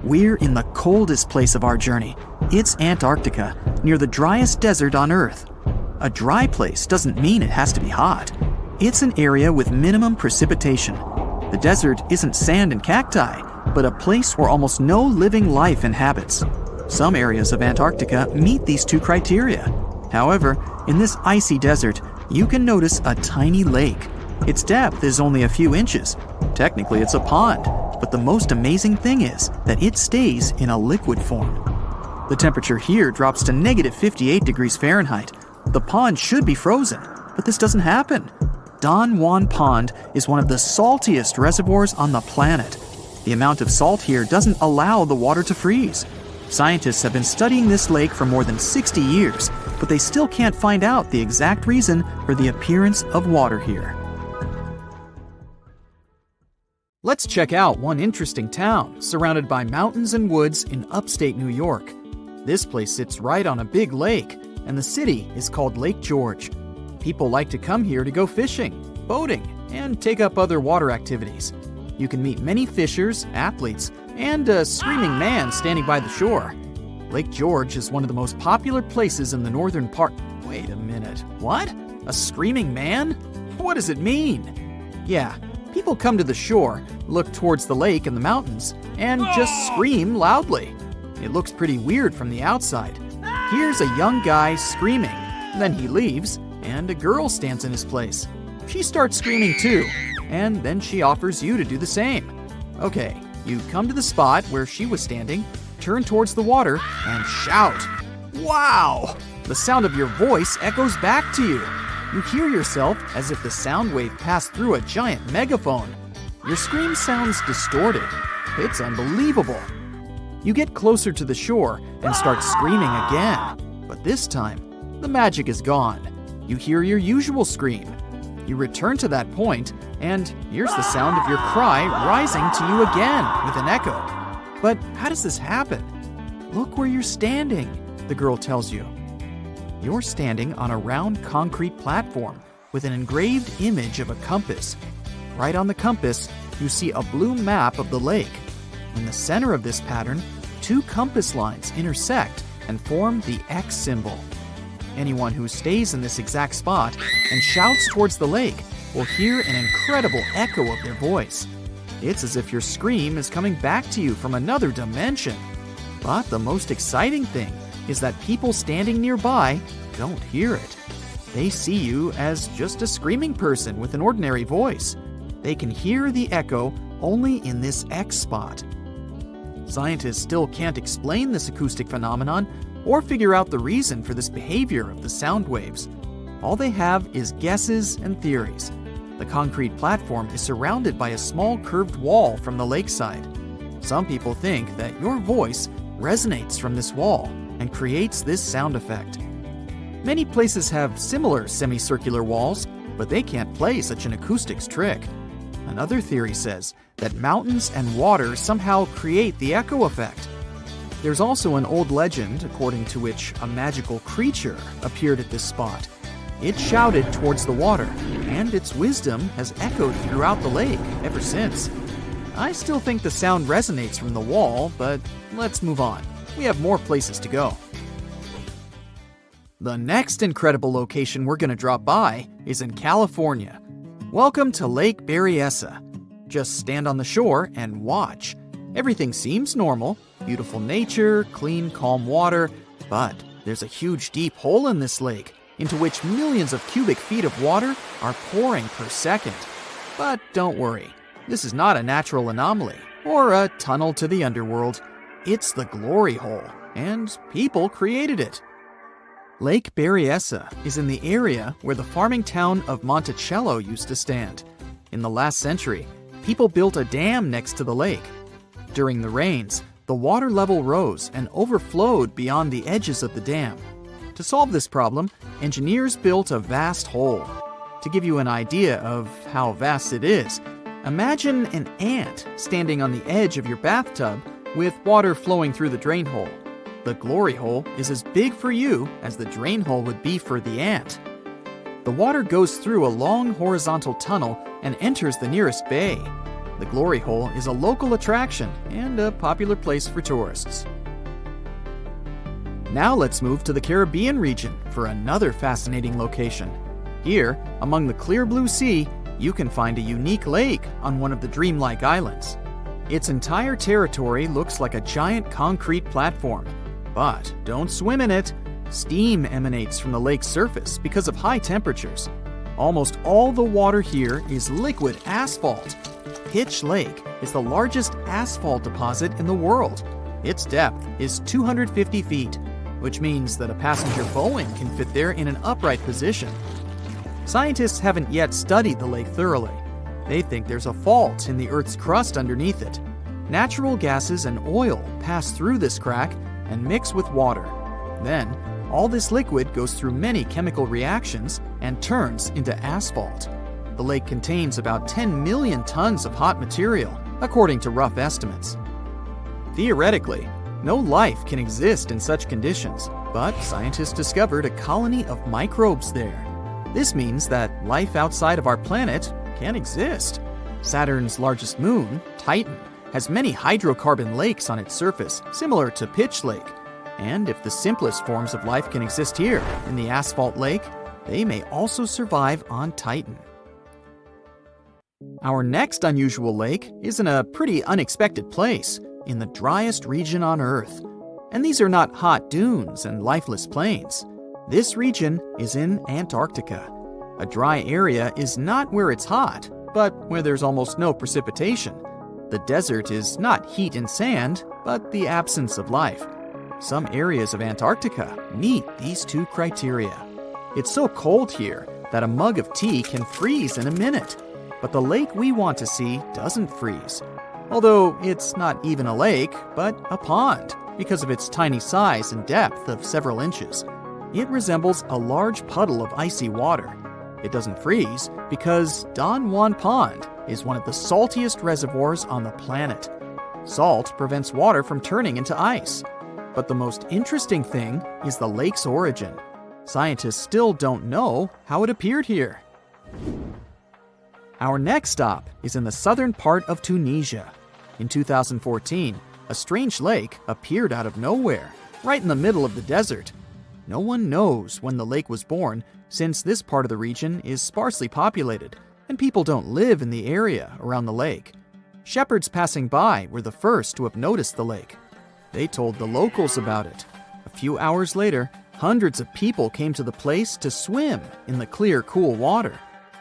We're in the coldest place of our journey. It's Antarctica, near the driest desert on Earth. A dry place doesn't mean it has to be hot. It's an area with minimum precipitation. The desert isn't sand and cacti, but a place where almost no living life inhabits. Some areas of Antarctica meet these two criteria. However, in this icy desert, you can notice a tiny lake. Its depth is only a few inches. Technically, it's a pond, but the most amazing thing is that it stays in a liquid form. The temperature here drops to -58 degrees Fahrenheit. The pond should be frozen, but this doesn't happen. Don Juan Pond is one of the saltiest reservoirs on the planet. The amount of salt here doesn't allow the water to freeze. Scientists have been studying this lake for more than 60 years, but they still can't find out the exact reason for the appearance of water here. Let's check out one interesting town surrounded by mountains and woods in upstate New York. This place sits right on a big lake, and the city is called Lake George. People like to come here to go fishing, boating, and take up other water activities. You can meet many fishers, athletes, and a screaming man standing by the shore. Lake George is one of the most popular places in the northern part. Wait a minute, what? A screaming man? What does it mean? Yeah, people come to the shore, look towards the lake and the mountains, and just scream loudly. It looks pretty weird from the outside. Here's a young guy screaming, then he leaves, and a girl stands in his place. She starts screaming too, and then she offers you to do the same. Okay, you come to the spot where she was standing, turn towards the water, and shout. Wow! The sound of your voice echoes back to you. You hear yourself as if the sound wave passed through a giant megaphone. Your scream sounds distorted. It's unbelievable. You get closer to the shore and start screaming again. But this time, the magic is gone. You hear your usual scream. You return to that point, and here's the sound of your cry rising to you again with an echo. But how does this happen? Look where you're standing, the girl tells you. You're standing on a round concrete platform with an engraved image of a compass. Right on the compass, you see a blue map of the lake. In the center of this pattern, two compass lines intersect and form the X symbol. Anyone who stays in this exact spot and shouts towards the lake will hear an incredible echo of their voice. It's as if your scream is coming back to you from another dimension. But the most exciting thing is that people standing nearby don't hear it. They see you as just a screaming person with an ordinary voice. They can hear the echo only in this X spot. Scientists still can't explain this acoustic phenomenon or figure out the reason for this behavior of the sound waves. All they have is guesses and theories. The concrete platform is surrounded by a small curved wall from the lakeside. Some people think that your voice resonates from this wall and creates this sound effect. Many places have similar semicircular walls, but they can't play such an acoustics trick. Another theory says that mountains and water somehow create the echo effect. There's also an old legend according to which a magical creature appeared at this spot. It shouted towards the water, and its wisdom has echoed throughout the lake ever since. I still think the sound resonates from the wall, but let's move on. We have more places to go. The next incredible location we're going to drop by is in California. Welcome to Lake Berryessa. Just stand on the shore and watch. Everything seems normal, beautiful nature, clean, calm water, but there's a huge deep hole in this lake into which millions of cubic feet of water are pouring per second. But don't worry, this is not a natural anomaly or a tunnel to the underworld. It's the glory hole, and people created it. Lake Berryessa is in the area where the farming town of Monticello used to stand. In the last century, people built a dam next to the lake. During the rains, the water level rose and overflowed beyond the edges of the dam. To solve this problem, engineers built a vast hole. To give you an idea of how vast it is, imagine an ant standing on the edge of your bathtub with water flowing through the drain hole. The glory hole is as big for you as the drain hole would be for the ant. The water goes through a long horizontal tunnel and enters the nearest bay. The glory hole is a local attraction and a popular place for tourists. Now let's move to the Caribbean region for another fascinating location. Here, among the clear blue sea, you can find a unique lake on one of the dreamlike islands. Its entire territory looks like a giant concrete platform. But don't swim in it. Steam emanates from the lake's surface because of high temperatures. Almost all the water here is liquid asphalt. Pitch Lake is the largest asphalt deposit in the world. Its depth is 250 feet, which means that a passenger Boeing can fit there in an upright position. Scientists haven't yet studied the lake thoroughly. They think there's a fault in the Earth's crust underneath it. Natural gases and oil pass through this crack and mix with water. Then, all this liquid goes through many chemical reactions and turns into asphalt. The lake contains about 10 million tons of hot material, according to rough estimates. Theoretically, no life can exist in such conditions, but scientists discovered a colony of microbes there. This means that life outside of our planet can exist. Saturn's largest moon, Titan, has many hydrocarbon lakes on its surface, similar to Pitch Lake. And if the simplest forms of life can exist here, in the asphalt lake, they may also survive on Titan. Our next unusual lake is in a pretty unexpected place, in the driest region on Earth. And these are not hot dunes and lifeless plains. This region is in Antarctica. A dry area is not where it's hot, but where there's almost no precipitation. The desert is not heat and sand, but the absence of life. Some areas of Antarctica meet these two criteria. It's so cold here that a mug of tea can freeze in a minute. But the lake we want to see doesn't freeze. Although it's not even a lake, but a pond, because of its tiny size and depth of several inches. It resembles a large puddle of icy water. It doesn't freeze because Don Juan Pond is one of the saltiest reservoirs on the planet. Salt prevents water from turning into ice. But the most interesting thing is the lake's origin. Scientists still don't know how it appeared here. Our next stop is in the southern part of Tunisia. In 2014, a strange lake appeared out of nowhere, right in the middle of the desert. No one knows when the lake was born, since this part of the region is sparsely populated, and people don't live in the area around the lake. Shepherds passing by were the first to have noticed the lake. They told the locals about it. A few hours later, hundreds of people came to the place to swim in the clear, cool water.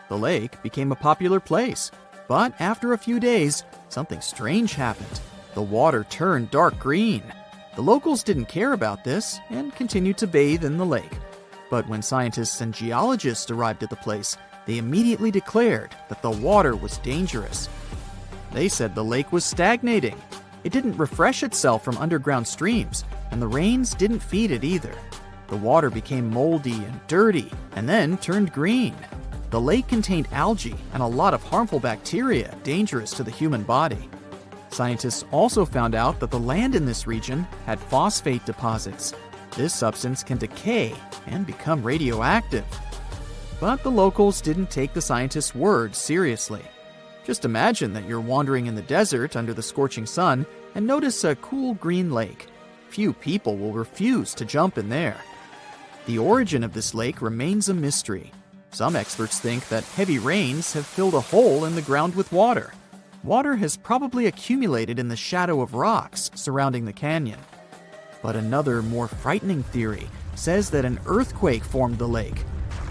The lake became a popular place, but after a few days, something strange happened. The water turned dark green. The locals didn't care about this and continued to bathe in the lake. But when scientists and geologists arrived at the place, they immediately declared that the water was dangerous. They said the lake was stagnating. It didn't refresh itself from underground streams, and the rains didn't feed it either. The water became moldy and dirty, and then turned green. The lake contained algae and a lot of harmful bacteria dangerous to the human body. Scientists also found out that the land in this region had phosphate deposits. This substance can decay and become radioactive. But the locals didn't take the scientists' words seriously. Just imagine that you're wandering in the desert under the scorching sun and notice a cool green lake. Few people will refuse to jump in there. The origin of this lake remains a mystery. Some experts think that heavy rains have filled a hole in the ground with water. Water has probably accumulated in the shadow of rocks surrounding the canyon. But another, more frightening theory says that an earthquake formed the lake.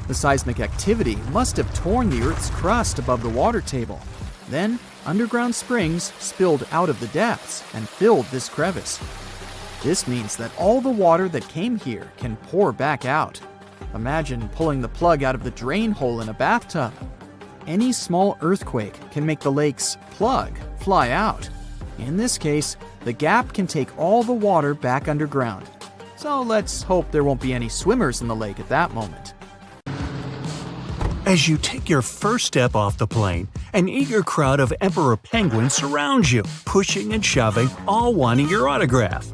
The seismic activity must have torn the Earth's crust above the water table. Then, underground springs spilled out of the depths and filled this crevice. This means that all the water that came here can pour back out. Imagine pulling the plug out of the drain hole in a bathtub. Any small earthquake can make the lake's plug fly out. In this case, the gap can take all the water back underground. So let's hope there won't be any swimmers in the lake at that moment. As you take your first step off the plane, an eager crowd of emperor penguins surrounds you, pushing and shoving, all wanting your autograph.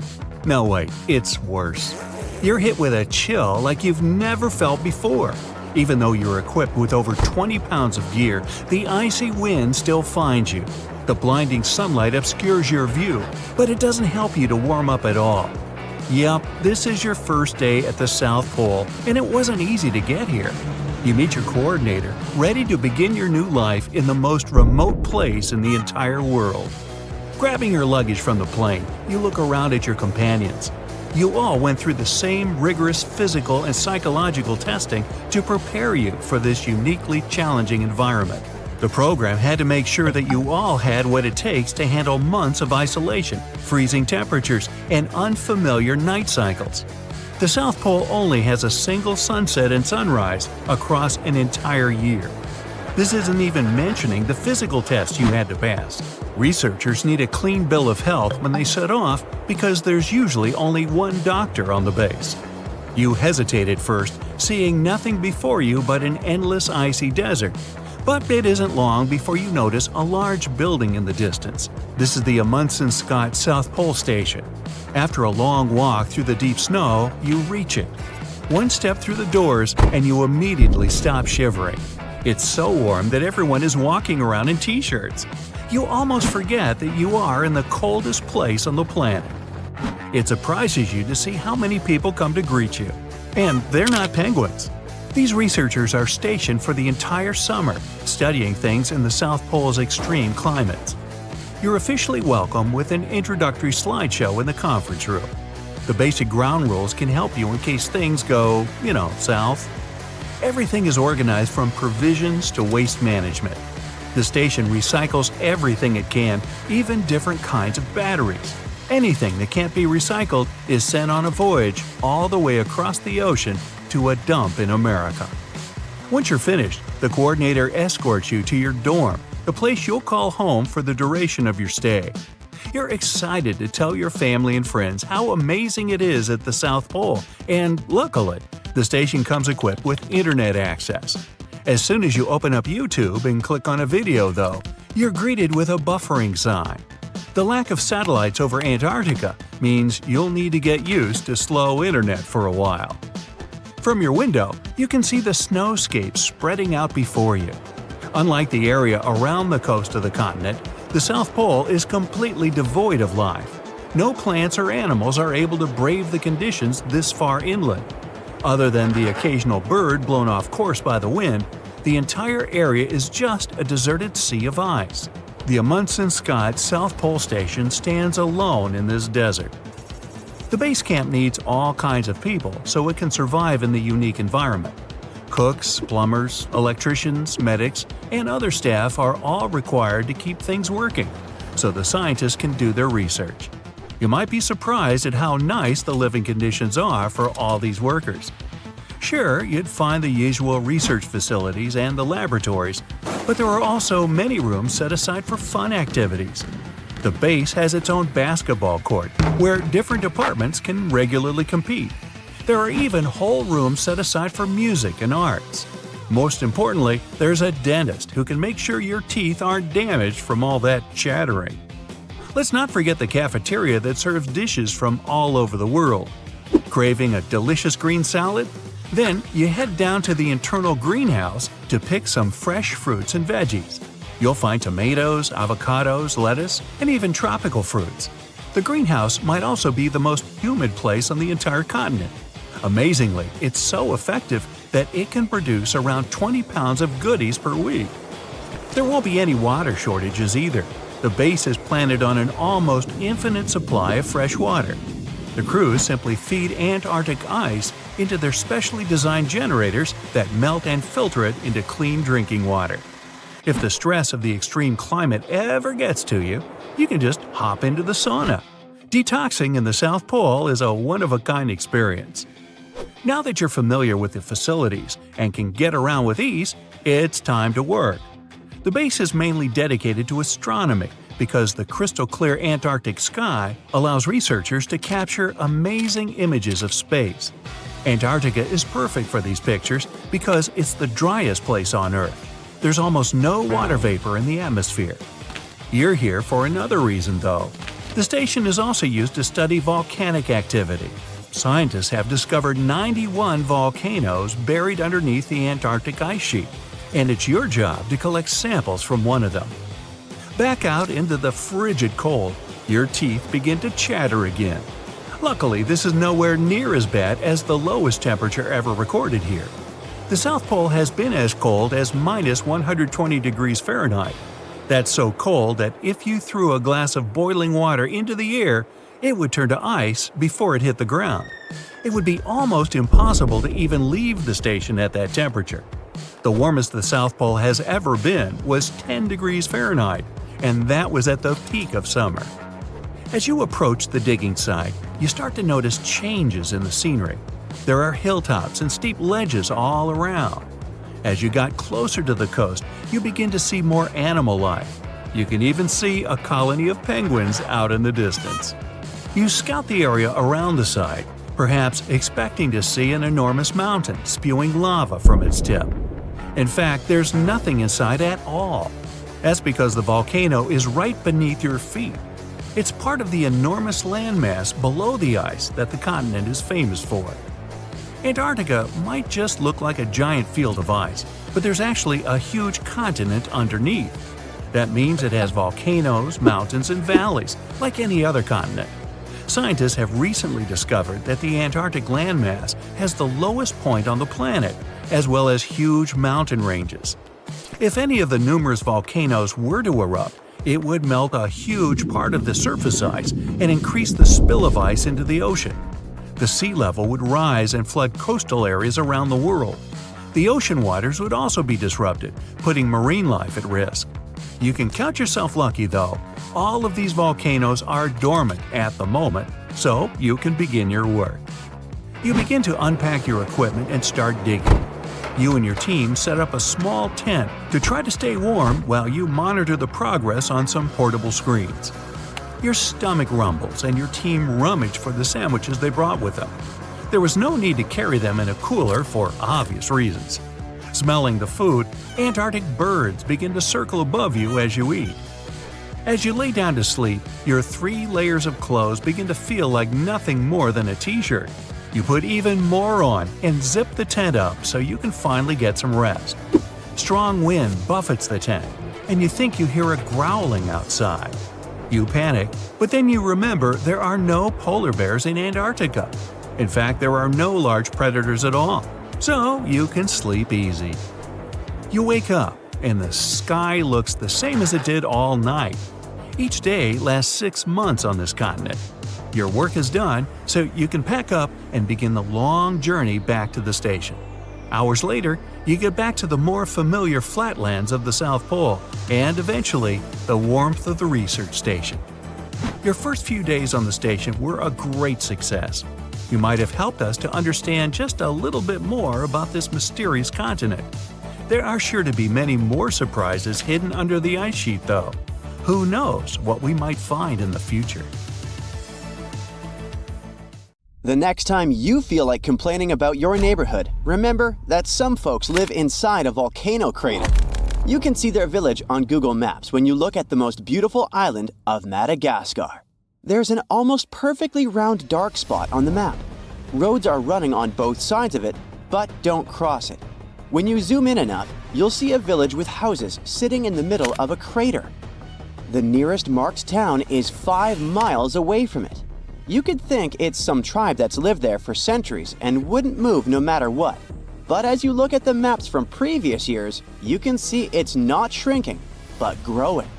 No, wait, it's worse. You're hit with a chill like you've never felt before. Even though you're equipped with over 20 pounds of gear, the icy wind still finds you. The blinding sunlight obscures your view, but it doesn't help you to warm up at all. Yep, this is your first day at the South Pole, and it wasn't easy to get here. You meet your coordinator, ready to begin your new life in the most remote place in the entire world. Grabbing your luggage from the plane, you look around at your companions. You all went through the same rigorous physical and psychological testing to prepare you for this uniquely challenging environment. The program had to make sure that you all had what it takes to handle months of isolation, freezing temperatures, and unfamiliar night cycles. The South Pole only has a single sunset and sunrise across an entire year. This isn't even mentioning the physical tests you had to pass. Researchers need a clean bill of health when they set off because there's usually only one doctor on the base. You hesitate at first, seeing nothing before you but an endless icy desert. But it isn't long before you notice a large building in the distance. This is the Amundsen Scott South Pole Station. After a long walk through the deep snow, you reach it. One step through the doors and you immediately stop shivering. It's so warm that everyone is walking around in t-shirts. You almost forget that you are in the coldest place on the planet. It surprises you to see how many people come to greet you. And they're not penguins. These researchers are stationed for the entire summer, studying things in the South Pole's extreme climates. You're officially welcome with an introductory slideshow in the conference room. The basic ground rules can help you in case things go, south. Everything is organized from provisions to waste management. The station recycles everything it can, even different kinds of batteries. Anything that can't be recycled is sent on a voyage all the way across the ocean to a dump in America. Once you're finished, the coordinator escorts you to your dorm, the place you'll call home for the duration of your stay. You're excited to tell your family and friends how amazing it is at the South Pole, and luckily, the station comes equipped with internet access. As soon as you open up YouTube and click on a video, though, you're greeted with a buffering sign. The lack of satellites over Antarctica means you'll need to get used to slow internet for a while. From your window, you can see the snowscape spreading out before you. Unlike the area around the coast of the continent, the South Pole is completely devoid of life. No plants or animals are able to brave the conditions this far inland. Other than the occasional bird blown off course by the wind, the entire area is just a deserted sea of ice. The Amundsen Scott South Pole Station stands alone in this desert. The base camp needs all kinds of people so it can survive in the unique environment. Cooks, plumbers, electricians, medics, and other staff are all required to keep things working, so the scientists can do their research. You might be surprised at how nice the living conditions are for all these workers. Sure, you'd find the usual research facilities and the laboratories, but there are also many rooms set aside for fun activities. The base has its own basketball court, where different departments can regularly compete. There are even whole rooms set aside for music and arts. Most importantly, there's a dentist who can make sure your teeth aren't damaged from all that chattering. Let's not forget the cafeteria that serves dishes from all over the world. Craving a delicious green salad? Then you head down to the internal greenhouse to pick some fresh fruits and veggies. You'll find tomatoes, avocados, lettuce, and even tropical fruits. The greenhouse might also be the most humid place on the entire continent. Amazingly, it's so effective that it can produce around 20 pounds of goodies per week. There won't be any water shortages either. The base is planted on an almost infinite supply of fresh water. The crews simply feed Antarctic ice into their specially designed generators that melt and filter it into clean drinking water. If the stress of the extreme climate ever gets to you, you can just hop into the sauna. Detoxing in the South Pole is a one-of-a-kind experience. Now that you're familiar with the facilities and can get around with ease, it's time to work. The base is mainly dedicated to astronomy because the crystal-clear Antarctic sky allows researchers to capture amazing images of space. Antarctica is perfect for these pictures because it's the driest place on Earth. There's almost no water vapor in the atmosphere. You're here for another reason, though. The station is also used to study volcanic activity. Scientists have discovered 91 volcanoes buried underneath the Antarctic ice sheet, and it's your job to collect samples from one of them. Back out into the frigid cold, your teeth begin to chatter again. Luckily, this is nowhere near as bad as the lowest temperature ever recorded here. The South Pole has been as cold as minus 120 degrees Fahrenheit. That's so cold that if you threw a glass of boiling water into the air, it would turn to ice before it hit the ground. It would be almost impossible to even leave the station at that temperature. The warmest the South Pole has ever been was 10 degrees Fahrenheit, and that was at the peak of summer. As you approach the digging site, you start to notice changes in the scenery. There are hilltops and steep ledges all around. As you got closer to the coast, you begin to see more animal life. You can even see a colony of penguins out in the distance. You scout the area around the site, perhaps expecting to see an enormous mountain spewing lava from its tip. In fact, there's nothing inside at all. That's because the volcano is right beneath your feet. It's part of the enormous landmass below the ice that the continent is famous for. Antarctica might just look like a giant field of ice, but there's actually a huge continent underneath. That means it has volcanoes, mountains, and valleys, like any other continent. Scientists have recently discovered that the Antarctic landmass has the lowest point on the planet, as well as huge mountain ranges. If any of the numerous volcanoes were to erupt, it would melt a huge part of the surface ice and increase the spill of ice into the ocean. The sea level would rise and flood coastal areas around the world. The ocean waters would also be disrupted, putting marine life at risk. You can count yourself lucky, though. All of these volcanoes are dormant at the moment, so you can begin your work. You begin to unpack your equipment and start digging. You and your team set up a small tent to try to stay warm while you monitor the progress on some portable screens. Your stomach rumbles and your team rummage for the sandwiches they brought with them. There was no need to carry them in a cooler for obvious reasons. Smelling the food, Antarctic birds begin to circle above you as you eat. As you lay down to sleep, your 3 layers of clothes begin to feel like nothing more than a t-shirt. You put even more on and zip the tent up so you can finally get some rest. Strong wind buffets the tent, and you think you hear a growling outside. You panic, but then you remember there are no polar bears in Antarctica. In fact, there are no large predators at all, so you can sleep easy. You wake up, and the sky looks the same as it did all night. Each day lasts 6 months on this continent. Your work is done, so you can pack up and begin the long journey back to the station. Hours later, you get back to the more familiar flatlands of the South Pole and, eventually, the warmth of the research station. Your first few days on the station were a great success. You might have helped us to understand just a little bit more about this mysterious continent. There are sure to be many more surprises hidden under the ice sheet, though. Who knows what we might find in the future? The next time you feel like complaining about your neighborhood, remember that some folks live inside a volcano crater. You can see their village on Google Maps when you look at the most beautiful island of Madagascar. There's an almost perfectly round dark spot on the map. Roads are running on both sides of it, but don't cross it. When you zoom in enough, you'll see a village with houses sitting in the middle of a crater. The nearest marked town is 5 miles away from it. You could think it's some tribe that's lived there for centuries and wouldn't move no matter what. But as you look at the maps from previous years, you can see it's not shrinking, but growing.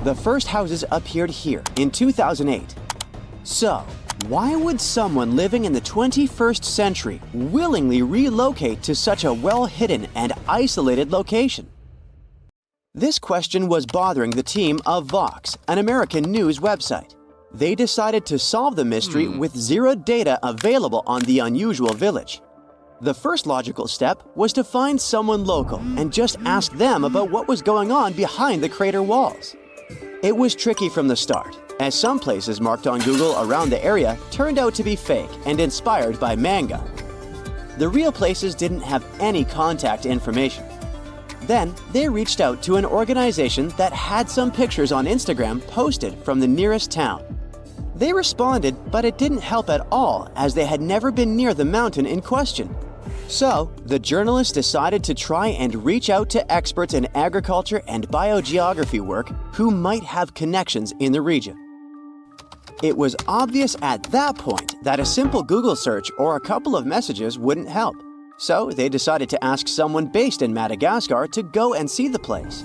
The first houses appeared here in 2008. So, why would someone living in the 21st century willingly relocate to such a well-hidden and isolated location? This question was bothering the team of Vox, an American news website. They decided to solve the mystery with zero data available on the unusual village. The first logical step was to find someone local and just ask them about what was going on behind the crater walls. It was tricky from the start, as some places marked on Google around the area turned out to be fake and inspired by manga. The real places didn't have any contact information. Then, they reached out to an organization that had some pictures on Instagram posted from the nearest town. They responded, but it didn't help at all as they had never been near the mountain in question. So, the journalists decided to try and reach out to experts in agriculture and biogeography work who might have connections in the region. It was obvious at that point that a simple Google search or a couple of messages wouldn't help. So, they decided to ask someone based in Madagascar to go and see the place.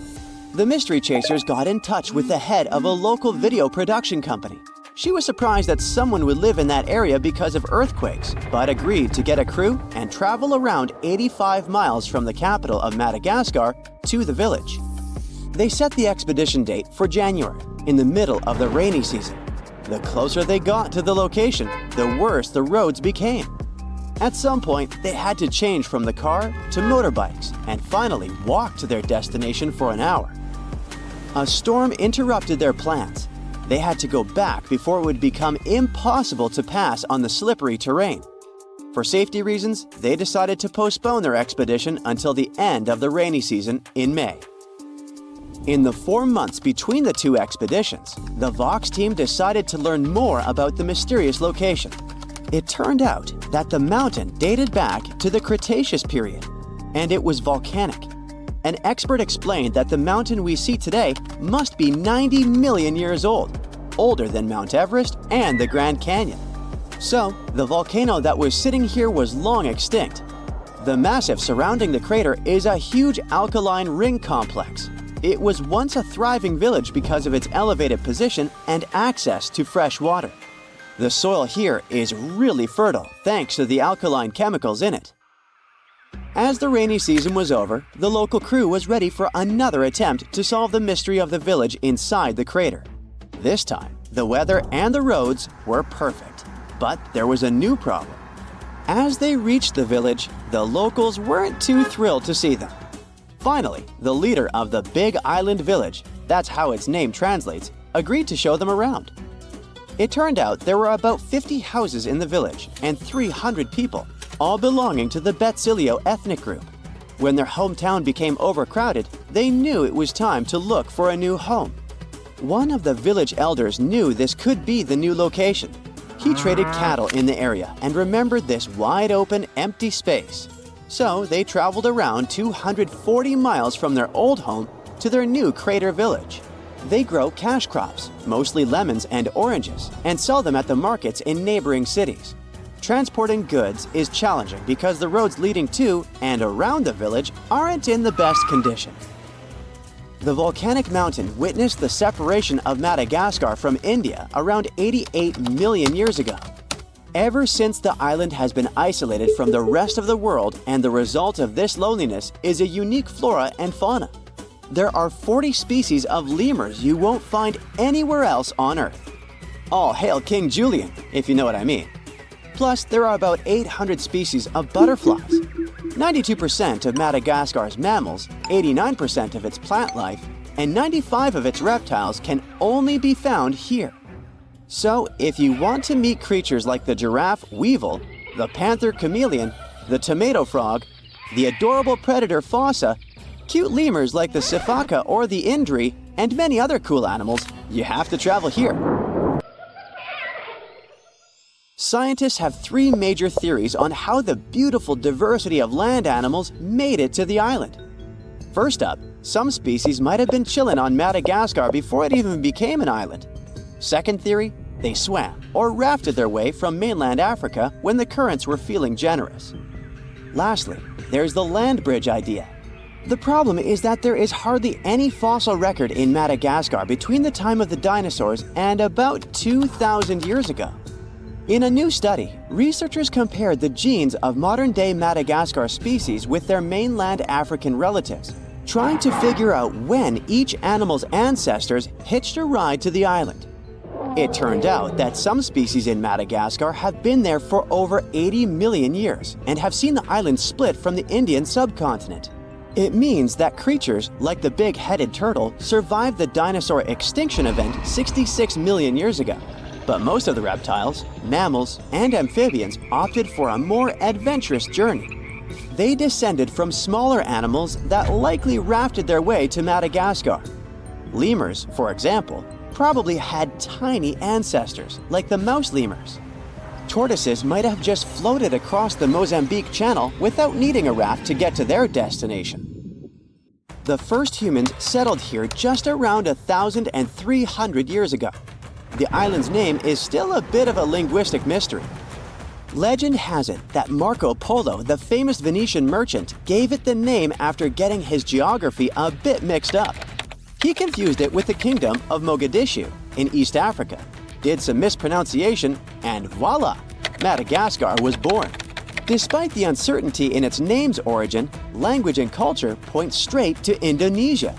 The mystery chasers got in touch with the head of a local video production company. She was surprised that someone would live in that area because of earthquakes, but agreed to get a crew and travel around 85 miles from the capital of Madagascar to the village. They set the expedition date for January, in the middle of the rainy season. The closer they got to the location, the worse the roads became. At some point, they had to change from the car to motorbikes and finally walk to their destination for an hour. A storm interrupted their plans. They had to go back before it would become impossible to pass on the slippery terrain. For safety reasons, they decided to postpone their expedition until the end of the rainy season in May. In the 4 months between the two expeditions, the Vox team decided to learn more about the mysterious location. It turned out that the mountain dated back to the Cretaceous period, and it was volcanic. An expert explained that the mountain we see today must be 90 million years old, older than Mount Everest and the Grand Canyon. So, the volcano that was sitting here was long extinct. The massif surrounding the crater is a huge alkaline ring complex. It was once a thriving village because of its elevated position and access to fresh water. The soil here is really fertile thanks to the alkaline chemicals in it. As the rainy season was over, the local crew was ready for another attempt to solve the mystery of the village inside the crater. This time, the weather and the roads were perfect, but there was a new problem. As they reached the village, the locals weren't too thrilled to see them. Finally, the leader of the Big Island Village, that's how its name translates, agreed to show them around. It turned out there were about 50 houses in the village and 300 people, all belonging to the Betsilio ethnic group. When their hometown became overcrowded, they knew it was time to look for a new home. One of the village elders knew this could be the new location. He traded cattle in the area and remembered this wide-open, empty space. So they traveled around 240 miles from their old home to their new crater village. They grow cash crops, mostly lemons and oranges, and sell them at the markets in neighboring cities. Transporting goods is challenging because the roads leading to and around the village aren't in the best condition. The volcanic mountain witnessed the separation of Madagascar from India around 88 million years ago. Ever since, the island has been isolated from the rest of the world, and the result of this loneliness is a unique flora and fauna. There are 40 species of lemurs you won't find anywhere else on Earth. All hail King Julian, if you know what I mean. Plus, there are about 800 species of butterflies. 92% of Madagascar's mammals, 89% of its plant life, and 95% of its reptiles can only be found here. So, if you want to meet creatures like the giraffe weevil, the panther chameleon, the tomato frog, the adorable predator fossa, Cute lemurs like the sifaka or the indri, and many other cool animals, you have to travel here. Scientists have three major theories on how the beautiful diversity of land animals made it to the island. First up, some species might have been chilling on Madagascar before it even became an island. Second theory, they swam or rafted their way from mainland Africa when the currents were feeling generous. Lastly, there's the land bridge idea. The problem is that there is hardly any fossil record in Madagascar between the time of the dinosaurs and about 2,000 years ago. In a new study, researchers compared the genes of modern-day Madagascar species with their mainland African relatives, trying to figure out when each animal's ancestors hitched a ride to the island. It turned out that some species in Madagascar have been there for over 80 million years and have seen the island split from the Indian subcontinent. It means that creatures like the big-headed turtle survived the dinosaur extinction event 66 million years ago. But most of the reptiles, mammals, and amphibians opted for a more adventurous journey. They descended from smaller animals that likely rafted their way to Madagascar. Lemurs, for example, probably had tiny ancestors, like the mouse lemurs. Tortoises might have just floated across the Mozambique Channel without needing a raft to get to their destination. The first humans settled here just around 1,300 years ago. The island's name is still a bit of a linguistic mystery. Legend has it that Marco Polo, the famous Venetian merchant, gave it the name after getting his geography a bit mixed up. He confused it with the kingdom of Mogadishu in East Africa, did some mispronunciation, and voila, Madagascar was born. Despite the uncertainty in its name's origin, language and culture point straight to Indonesia.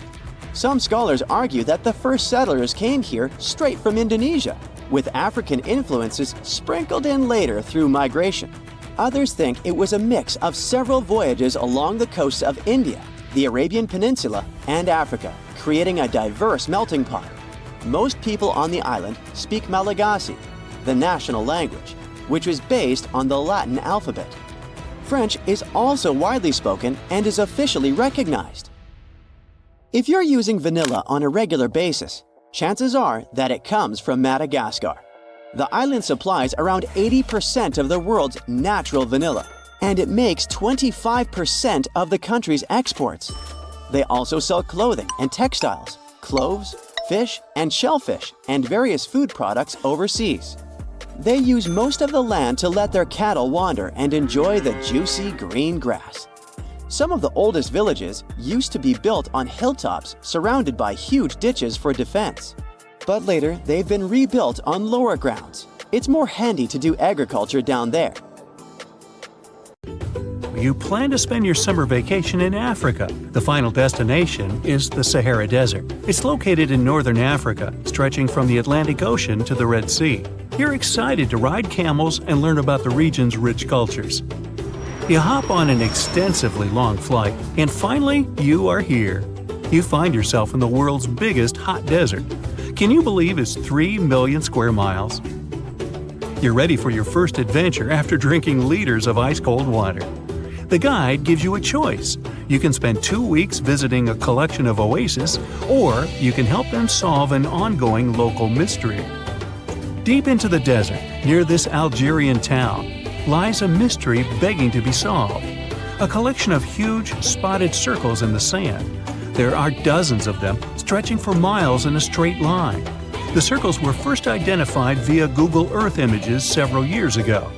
Some scholars argue that the first settlers came here straight from Indonesia, with African influences sprinkled in later through migration. Others think it was a mix of several voyages along the coasts of India, the Arabian Peninsula, and Africa, creating a diverse melting pot. Most people on the island speak Malagasy, the national language, which is based on the Latin alphabet. French is also widely spoken and is officially recognized. If you're using vanilla on a regular basis, chances are that it comes from Madagascar. The island supplies around 80% of the world's natural vanilla, and it makes 25% of the country's exports. They also sell clothing and textiles, cloves, fish and shellfish, and various food products overseas. They use most of the land to let their cattle wander and enjoy the juicy green grass. Some of the oldest villages used to be built on hilltops surrounded by huge ditches for defense. But later, they've been rebuilt on lower grounds. It's more handy to do agriculture down there. You plan to spend your summer vacation in Africa. The final destination is the Sahara Desert. It's located in northern Africa, stretching from the Atlantic Ocean to the Red Sea. You're excited to ride camels and learn about the region's rich cultures. You hop on an extensively long flight, and finally, you are here. You find yourself in the world's biggest hot desert. Can you believe it's 3 million square miles? You're ready for your first adventure after drinking liters of ice-cold water. The guide gives you a choice. You can spend 2 weeks visiting a collection of oases, or you can help them solve an ongoing local mystery. Deep into the desert, near this Algerian town, lies a mystery begging to be solved. A collection of huge, spotted circles in the sand. There are dozens of them, stretching for miles in a straight line. The circles were first identified via Google Earth images several years ago.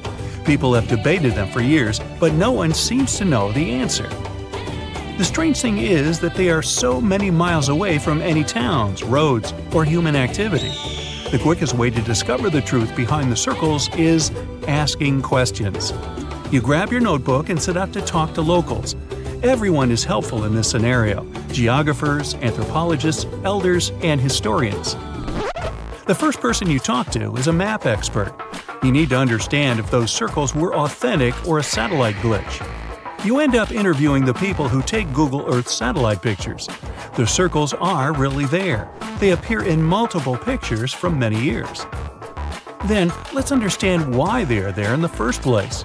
People have debated them for years, but no one seems to know the answer. The strange thing is that they are so many miles away from any towns, roads, or human activity. The quickest way to discover the truth behind the circles is asking questions. You grab your notebook and set out to talk to locals. Everyone is helpful in this scenario: geographers, anthropologists, elders, and historians. The first person you talk to is a map expert. You need to understand if those circles were authentic or a satellite glitch. You end up interviewing the people who take Google Earth satellite pictures. The circles are really there. They appear in multiple pictures from many years. Then, let's understand why they are there in the first place.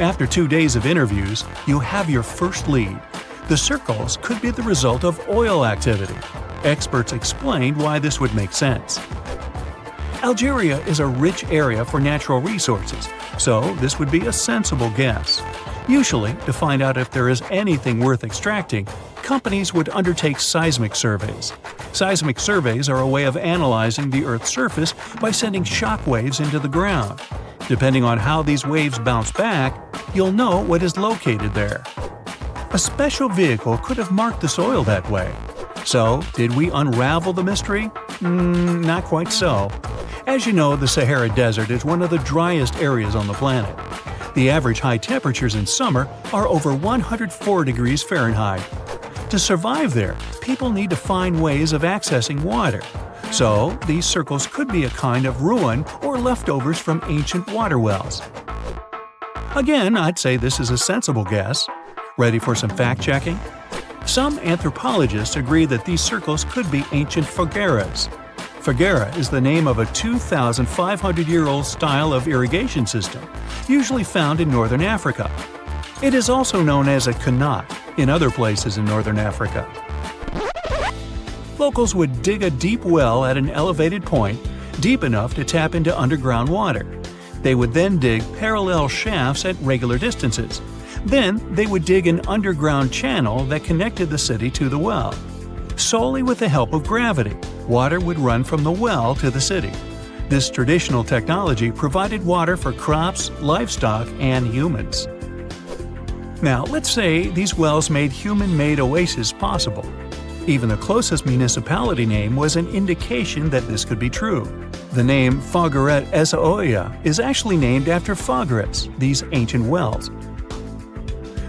After 2 days of interviews, you have your first lead. The circles could be the result of oil activity. Experts explained why this would make sense. Algeria is a rich area for natural resources, so this would be a sensible guess. Usually, to find out if there is anything worth extracting, companies would undertake seismic surveys. Seismic surveys are a way of analyzing the Earth's surface by sending shock waves into the ground. Depending on how these waves bounce back, you'll know what is located there. A special vehicle could have marked the soil that way. So, did we unravel the mystery? Not quite so. As you know, the Sahara Desert is one of the driest areas on the planet. The average high temperatures in summer are over 104 degrees Fahrenheit. To survive there, people need to find ways of accessing water. So, these circles could be a kind of ruin or leftovers from ancient water wells. Again, I'd say this is a sensible guess. Ready for some fact-checking? Some anthropologists agree that these circles could be ancient fogueras. Foguera is the name of a 2,500-year-old style of irrigation system, usually found in northern Africa. It is also known as a qanat in other places in northern Africa. Locals would dig a deep well at an elevated point, deep enough to tap into underground water. They would then dig parallel shafts at regular distances. Then they would dig an underground channel that connected the city to the well. Solely with the help of gravity, water would run from the well to the city. This traditional technology provided water for crops, livestock, and humans. Now, let's say these wells made human-made oases possible. Even the closest municipality name was an indication that this could be true. The name Fogueret Essaouira is actually named after Fogueras, these ancient wells.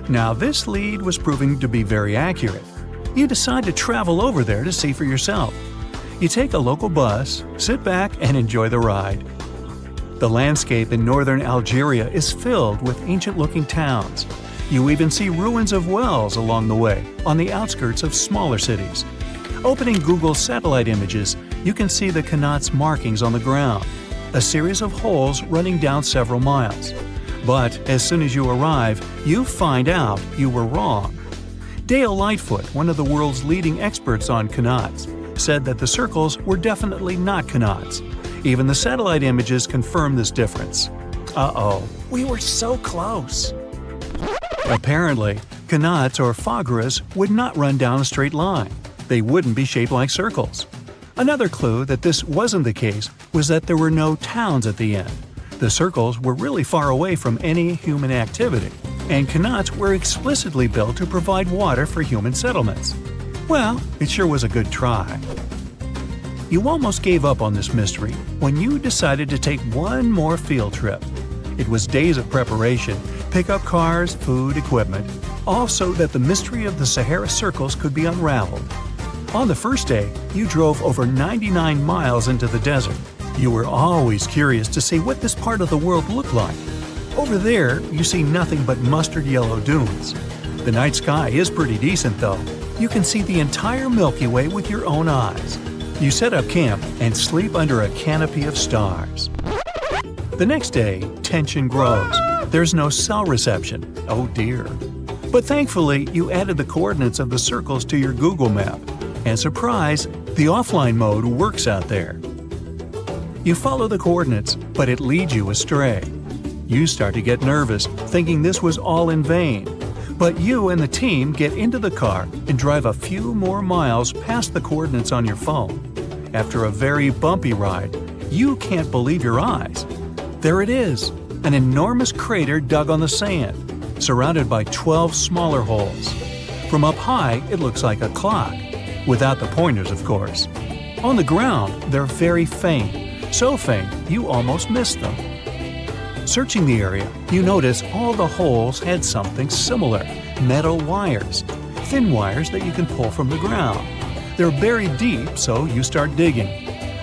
Now, this lead was proving to be very accurate. You decide to travel over there to see for yourself. You take a local bus, sit back, and enjoy the ride. The landscape in northern Algeria is filled with ancient-looking towns. You even see ruins of wells along the way, on the outskirts of smaller cities. Opening Google satellite images, you can see the qanat's markings on the ground, a series of holes running down several miles. But as soon as you arrive, you find out you were wrong. Dale Lightfoot, one of the world's leading experts on qanats, said that the circles were definitely not qanats. Even the satellite images confirm this difference. Uh-oh, we were so close. Apparently, qanats or fogueras would not run down a straight line. They wouldn't be shaped like circles. Another clue that this wasn't the case was that there were no towns at the end. The circles were really far away from any human activity, and qanats were explicitly built to provide water for human settlements. Well, it sure was a good try. You almost gave up on this mystery when you decided to take one more field trip. It was days of preparation, pick up cars, food, equipment, all so that the mystery of the Sahara circles could be unraveled. On the first day, you drove over 99 miles into the desert. You were always curious to see what this part of the world looked like. Over there, you see nothing but mustard yellow dunes. The night sky is pretty decent, though. You can see the entire Milky Way with your own eyes. You set up camp and sleep under a canopy of stars. The next day, tension grows. There's no cell reception. Oh dear. But thankfully, you added the coordinates of the circles to your Google map. And surprise, the offline mode works out there. You follow the coordinates, but it leads you astray. You start to get nervous, thinking this was all in vain. But you and the team get into the car and drive a few more miles past the coordinates on your phone. After a very bumpy ride, you can't believe your eyes. There it is, an enormous crater dug on the sand, surrounded by 12 smaller holes. From up high, it looks like a clock, without the pointers, of course. On the ground, they're very faint. So faint, you almost missed them. Searching the area, you notice all the holes had something similar: metal wires. Thin wires that you can pull from the ground. They're buried deep, so you start digging.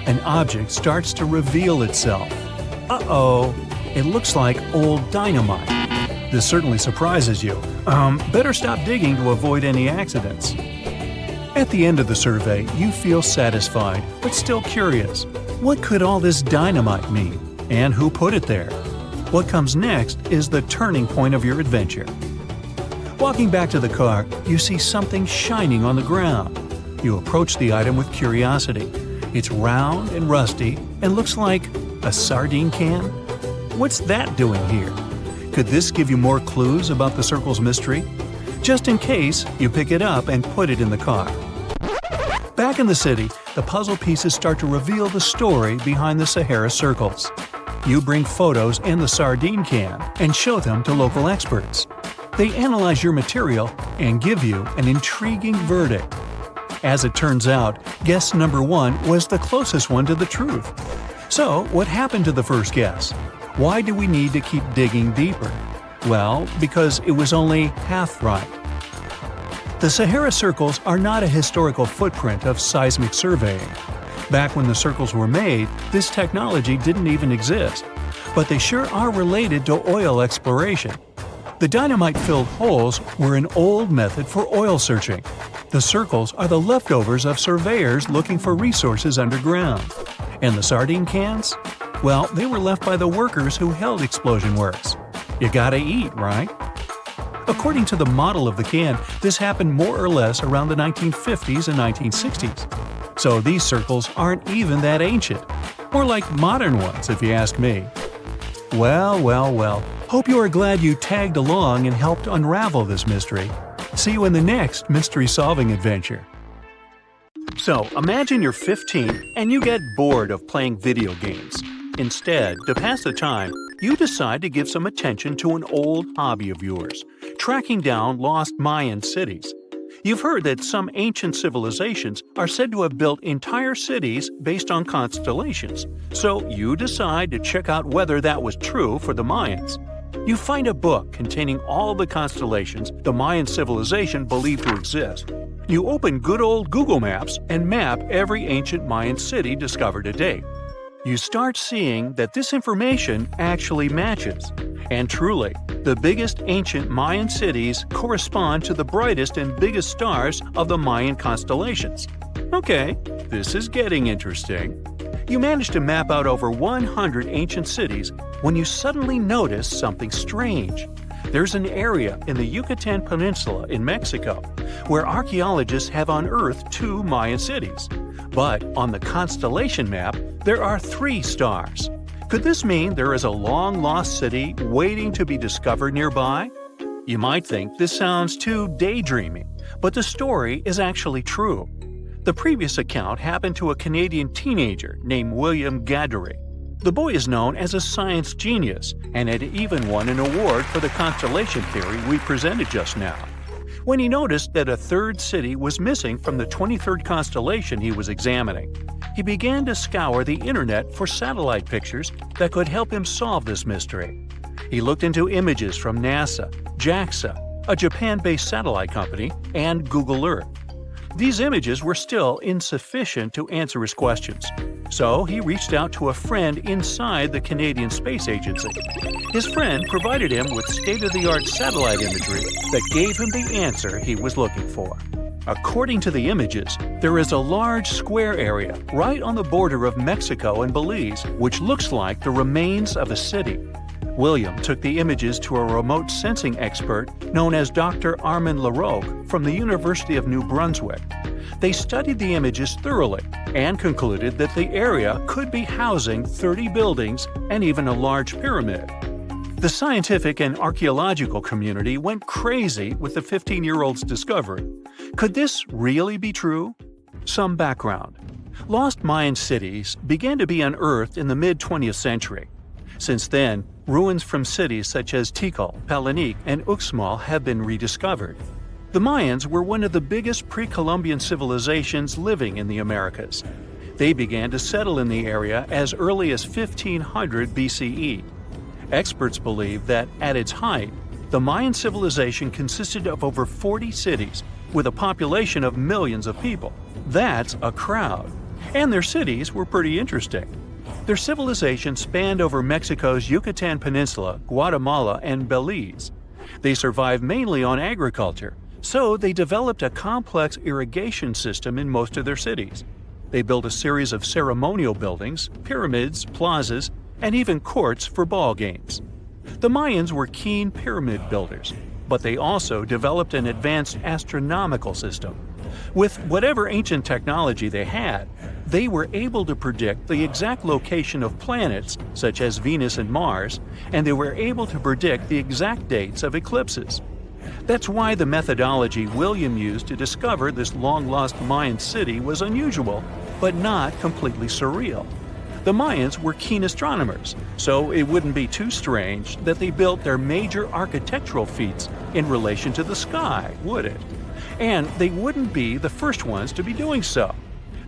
An object starts to reveal itself. Uh-oh, it looks like old dynamite. This certainly surprises you. Better stop digging to avoid any accidents. At the end of the survey, you feel satisfied, but still curious. What could all this dynamite mean? And who put it there? What comes next is the turning point of your adventure. Walking back to the car, you see something shining on the ground. You approach the item with curiosity. It's round and rusty and looks like a sardine can. What's that doing here? Could this give you more clues about the circle's mystery? Just in case, you pick it up and put it in the car. Back in the city, the puzzle pieces start to reveal the story behind the Sahara circles. You bring photos and the sardine can and show them to local experts. They analyze your material and give you an intriguing verdict. As it turns out, guess number 1 was the closest one to the truth. So, what happened to the first guess? Why do we need to keep digging deeper? Well, because it was only half right. The Sahara circles are not a historical footprint of seismic surveying. Back when the circles were made, this technology didn't even exist. But they sure are related to oil exploration. The dynamite-filled holes were an old method for oil searching. The circles are the leftovers of surveyors looking for resources underground. And the sardine cans? Well, they were left by the workers who held explosion works. You gotta eat, right? According to the model of the can, this happened more or less around the 1950s and 1960s. So these circles aren't even that ancient. More like modern ones, if you ask me. Well. Hope you are glad you tagged along and helped unravel this mystery. See you in the next mystery-solving adventure. So, imagine you're 15 and you get bored of playing video games. Instead, to pass the time, you decide to give some attention to an old hobby of yours, tracking down lost Mayan cities. You've heard that some ancient civilizations are said to have built entire cities based on constellations, so you decide to check out whether that was true for the Mayans. You find a book containing all the constellations the Mayan civilization believed to exist. You open good old Google Maps and map every ancient Mayan city discovered to date. You start seeing that this information actually matches. And truly, the biggest ancient Mayan cities correspond to the brightest and biggest stars of the Mayan constellations. Okay, this is getting interesting. You manage to map out over 100 ancient cities when you suddenly notice something strange. There's an area in the Yucatan Peninsula in Mexico where archaeologists have unearthed 2 Mayan cities. But on the constellation map, there are 3 stars. Could this mean there is a long-lost city waiting to be discovered nearby? You might think this sounds too daydreaming, but the story is actually true. The previous account happened to a Canadian teenager named William Gaddery. The boy is known as a science genius and had even won an award for the constellation theory we presented just now. When he noticed that a 3rd city was missing from the 23rd constellation he was examining, he began to scour the internet for satellite pictures that could help him solve this mystery. He looked into images from NASA, JAXA, a Japan-based satellite company, and Google Earth. These images were still insufficient to answer his questions, so he reached out to a friend inside the Canadian Space Agency. His friend provided him with state-of-the-art satellite imagery that gave him the answer he was looking for. According to the images, there is a large square area right on the border of Mexico and Belize, which looks like the remains of a city. William took the images to a remote sensing expert known as Dr. Armand Larocque from the University of New Brunswick. They studied the images thoroughly and concluded that the area could be housing 30 buildings and even a large pyramid. The scientific and archaeological community went crazy with the 15-year-old's discovery. Could this really be true? Some background. Lost Mayan cities began to be unearthed in the mid-20th century. Since then, ruins from cities such as Tikal, Palenque, and Uxmal have been rediscovered. The Mayans were one of the biggest pre-Columbian civilizations living in the Americas. They began to settle in the area as early as 1500 BCE. Experts believe that, at its height, the Mayan civilization consisted of over 40 cities, with a population of millions of people. That's a crowd. And their cities were pretty interesting. Their civilization spanned over Mexico's Yucatan Peninsula, Guatemala, and Belize. They survived mainly on agriculture, so they developed a complex irrigation system in most of their cities. They built a series of ceremonial buildings, pyramids, plazas, and even courts for ball games. The Mayans were keen pyramid builders. but they also developed an advanced astronomical system. With whatever ancient technology they had, they were able to predict the exact location of planets, such as Venus and Mars, and they were able to predict the exact dates of eclipses. That's why the methodology William used to discover this long-lost Mayan city was unusual, but not completely surreal. The Mayans were keen astronomers, so it wouldn't be too strange that they built their major architectural feats in relation to the sky, would it? And they wouldn't be the first ones to be doing so.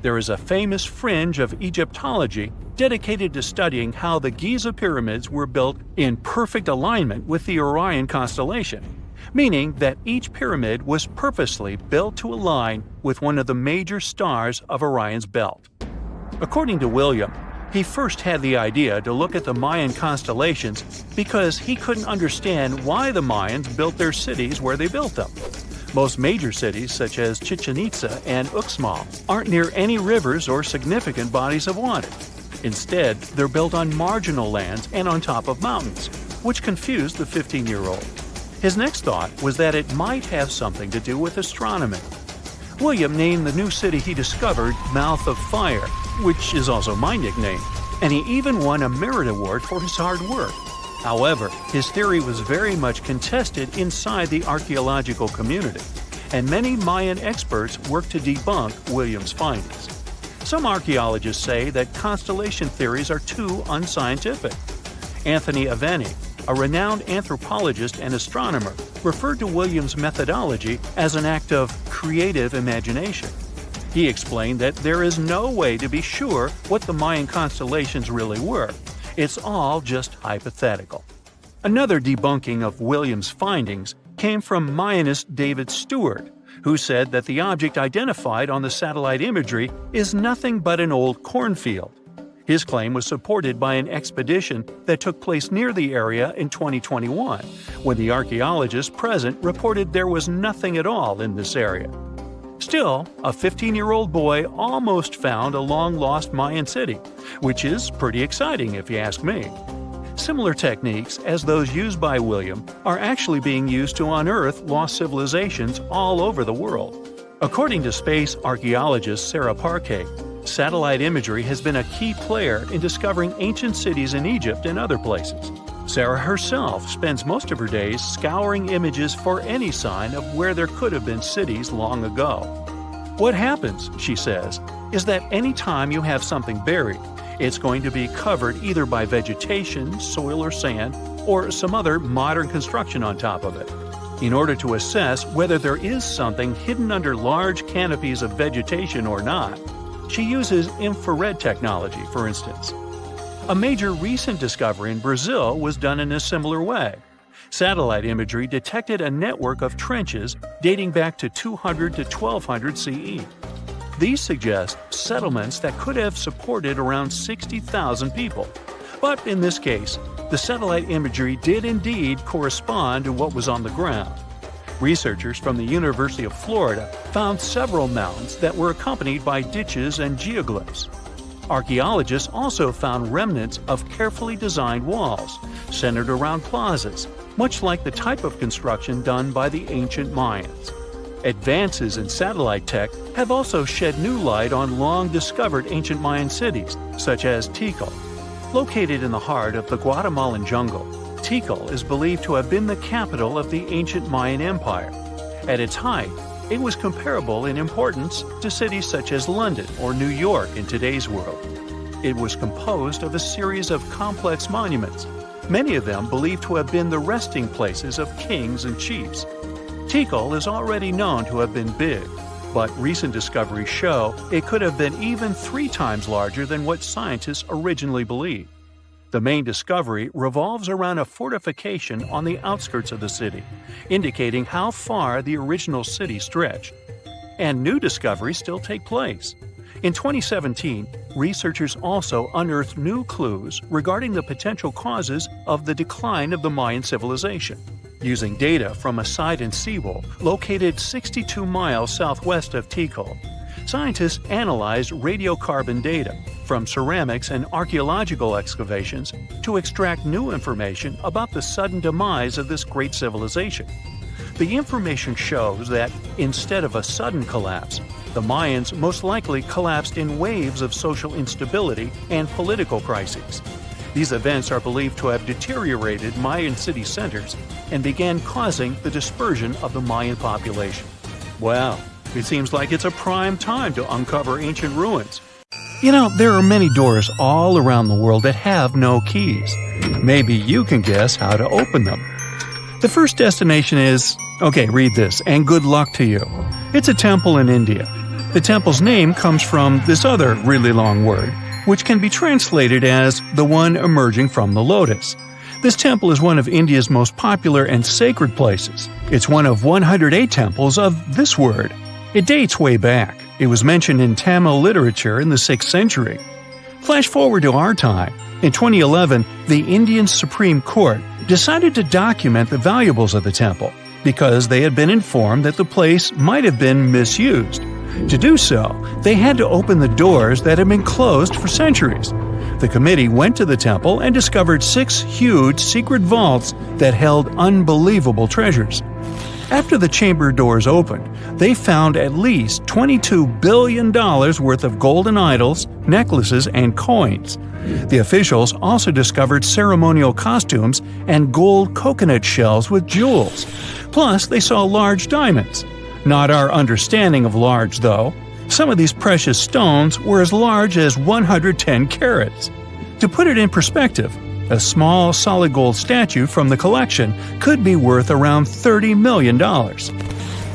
There is a famous fringe of Egyptology dedicated to studying how the Giza pyramids were built in perfect alignment with the Orion constellation, meaning that each pyramid was purposely built to align with one of the major stars of Orion's belt. According to William, he first had the idea to look at the Mayan constellations because he couldn't understand why the Mayans built their cities where they built them. Most major cities, such as Chichen Itza and Uxmal, aren't near any rivers or significant bodies of water. Instead, they're built on marginal lands and on top of mountains, which confused the 15-year-old. His next thought was that it might have something to do with astronomy. William named the new city he discovered Mouth of Fire, which is also my nickname, and he even won a merit award for his hard work. However, his theory was very much contested inside the archaeological community, and many Mayan experts worked to debunk William's findings. Some archaeologists say that constellation theories are too unscientific. Anthony Aveni, a renowned anthropologist and astronomer, referred to William's methodology as an act of creative imagination. He explained that there is no way to be sure what the Mayan constellations really were. It's all just hypothetical. Another debunking of William's findings came from Mayanist David Stewart, who said that the object identified on the satellite imagery is nothing but an old cornfield. His claim was supported by an expedition that took place near the area in 2021, when the archaeologists present reported there was nothing at all in this area. Still, a 15-year-old boy almost found a long-lost Mayan city, which is pretty exciting if you ask me. Similar techniques as those used by William are actually being used to unearth lost civilizations all over the world. According to space archaeologist Sarah Parquet, satellite imagery has been a key player in discovering ancient cities in Egypt and other places. Sarah herself spends most of her days scouring images for any sign of where there could have been cities long ago. What happens, she says, is that any time you have something buried, it's going to be covered either by vegetation, soil or sand, or some other modern construction on top of it. In order to assess whether there is something hidden under large canopies of vegetation or not, she uses infrared technology, for instance. A major recent discovery in Brazil was done in a similar way. Satellite imagery detected a network of trenches dating back to 200 to 1200 CE. These suggest settlements that could have supported around 60,000 people. But in this case, the satellite imagery did indeed correspond to what was on the ground. Researchers from the University of Florida found several mounds that were accompanied by ditches and geoglyphs. Archaeologists also found remnants of carefully designed walls, centered around plazas, much like the type of construction done by the ancient Mayans. Advances in satellite tech have also shed new light on long-discovered ancient Mayan cities, such as Tikal. Located in the heart of the Guatemalan jungle, Tikal is believed to have been the capital of the ancient Mayan Empire. At its height, it was comparable in importance to cities such as London or New York in today's world. It was composed of a series of complex monuments, many of them believed to have been the resting places of kings and chiefs. Tikal is already known to have been big, but recent discoveries show it could have been even 3 times larger than what scientists originally believed. The main discovery revolves around a fortification on the outskirts of the city, indicating how far the original city stretched. And new discoveries still take place. In 2017, researchers also unearthed new clues regarding the potential causes of the decline of the Mayan civilization. Using data from a site in Cebu, located 62 miles southwest of Tikal, scientists analyzed radiocarbon data from ceramics and archaeological excavations to extract new information about the sudden demise of this great civilization. The information shows that, instead of a sudden collapse, the Mayans most likely collapsed in waves of social instability and political crises. These events are believed to have deteriorated Mayan city centers and began causing the dispersion of the Mayan population. Wow, it seems like it's a prime time to uncover ancient ruins. There are many doors all around the world that have no keys. Maybe you can guess how to open them. The first destination is, read this, and good luck to you. It's a temple in India. The temple's name comes from this other really long word, which can be translated as the one emerging from the lotus. This temple is one of India's most popular and sacred places. It's one of 108 temples of this word. It dates way back. It was mentioned in Tamil literature in the 6th century. Flash forward to our time. In 2011, the Indian Supreme Court decided to document the valuables of the temple because they had been informed that the place might have been misused. To do so, they had to open the doors that had been closed for centuries. The committee went to the temple and discovered 6 huge secret vaults that held unbelievable treasures. After the chamber doors opened, they found at least $22 billion worth of golden idols, necklaces, and coins. The officials also discovered ceremonial costumes and gold coconut shells with jewels. Plus, they saw large diamonds. Not our understanding of large, though. Some of these precious stones were as large as 110 carats. To put it in perspective, a small solid gold statue from the collection could be worth around $30 million.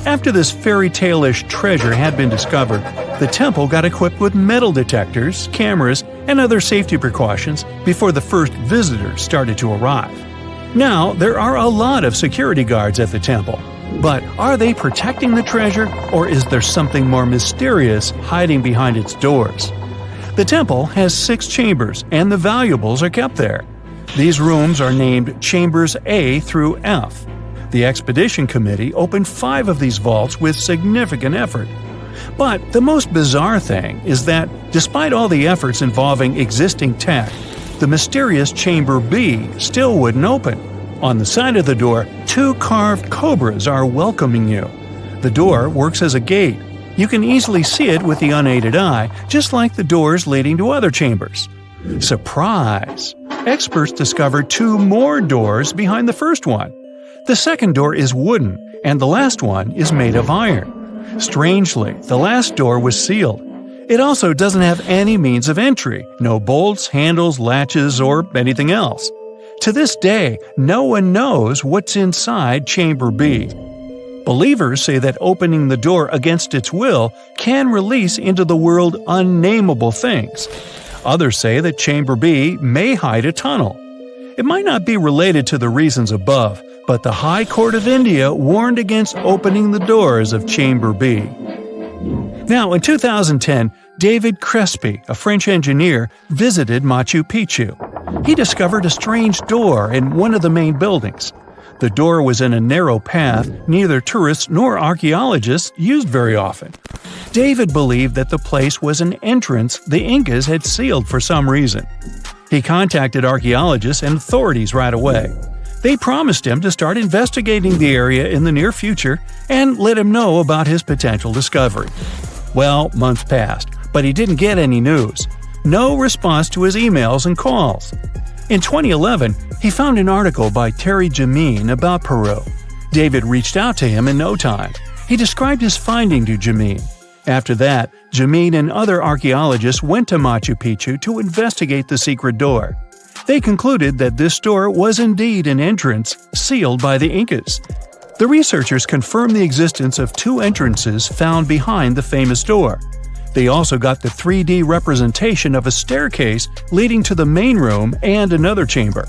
After this fairy tale-ish treasure had been discovered, the temple got equipped with metal detectors, cameras, and other safety precautions before the first visitors started to arrive. Now, there are a lot of security guards at the temple. But are they protecting the treasure, or is there something more mysterious hiding behind its doors? The temple has 6 chambers, and the valuables are kept there. These rooms are named Chambers A through F. The expedition committee opened 5 of these vaults with significant effort. But the most bizarre thing is that, despite all the efforts involving existing tech, the mysterious Chamber B still wouldn't open. On the side of the door, 2 carved cobras are welcoming you. The door works as a gate. You can easily see it with the unaided eye, just like the doors leading to other chambers. Surprise! Experts discovered 2 more doors behind the first one. The second door is wooden, and the last one is made of iron. Strangely, the last door was sealed. It also doesn't have any means of entry, no bolts, handles, latches, or anything else. To this day, no one knows what's inside Chamber B. Believers say that opening the door against its will can release into the world unnameable things. Others say that Chamber B may hide a tunnel. It might not be related to the reasons above, but the High Court of India warned against opening the doors of Chamber B. Now, in 2010, David Crespi, a French engineer, visited Machu Picchu. He discovered a strange door in one of the main buildings. The door was in a narrow path neither tourists nor archaeologists used very often. David believed that the place was an entrance the Incas had sealed for some reason. He contacted archaeologists and authorities right away. They promised him to start investigating the area in the near future and let him know about his potential discovery. Well, months passed, but he didn't get any news. No response to his emails and calls. In 2011, he found an article by Terry Jameen about Peru. David reached out to him in no time. He described his finding to Jameen. After that, Jameen and other archaeologists went to Machu Picchu to investigate the secret door. They concluded that this door was indeed an entrance sealed by the Incas. The researchers confirmed the existence of 2 entrances found behind the famous door. They also got the 3D representation of a staircase leading to the main room and another chamber.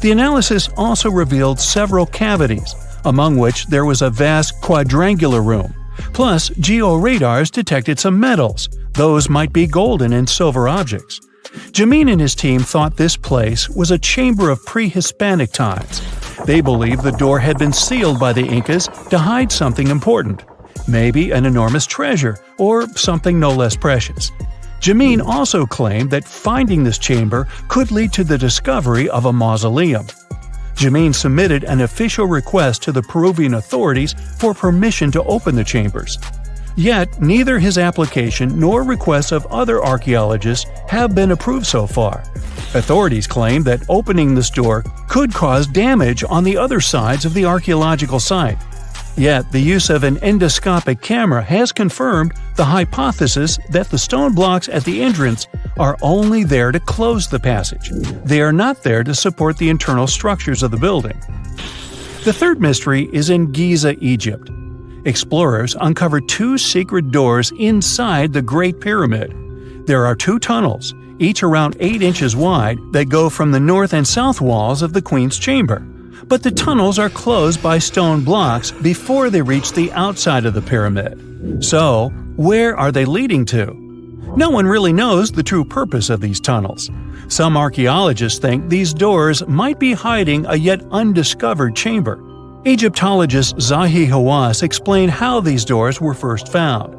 The analysis also revealed several cavities, among which there was a vast quadrangular room. Plus, georadars detected some metals. Those might be golden and silver objects. Jameen and his team thought this place was a chamber of pre-Hispanic times. They believed the door had been sealed by the Incas to hide something important. Maybe an enormous treasure, or something no less precious. Jameen also claimed that finding this chamber could lead to the discovery of a mausoleum. Jermaine submitted an official request to the Peruvian authorities for permission to open the chambers. Yet, neither his application nor requests of other archaeologists have been approved so far. Authorities claim that opening this door could cause damage on the other sides of the archaeological site. Yet, the use of an endoscopic camera has confirmed the hypothesis that the stone blocks at the entrance are only there to close the passage. They are not there to support the internal structures of the building. The third mystery is in Giza, Egypt. Explorers uncovered two secret doors inside the Great Pyramid. There are two tunnels, each around 8 inches wide, that go from the north and south walls of the Queen's Chamber. But the tunnels are closed by stone blocks before they reach the outside of the pyramid. So, where are they leading to? No one really knows the true purpose of these tunnels. Some archaeologists think these doors might be hiding a yet undiscovered chamber. Egyptologist Zahi Hawass explained how these doors were first found.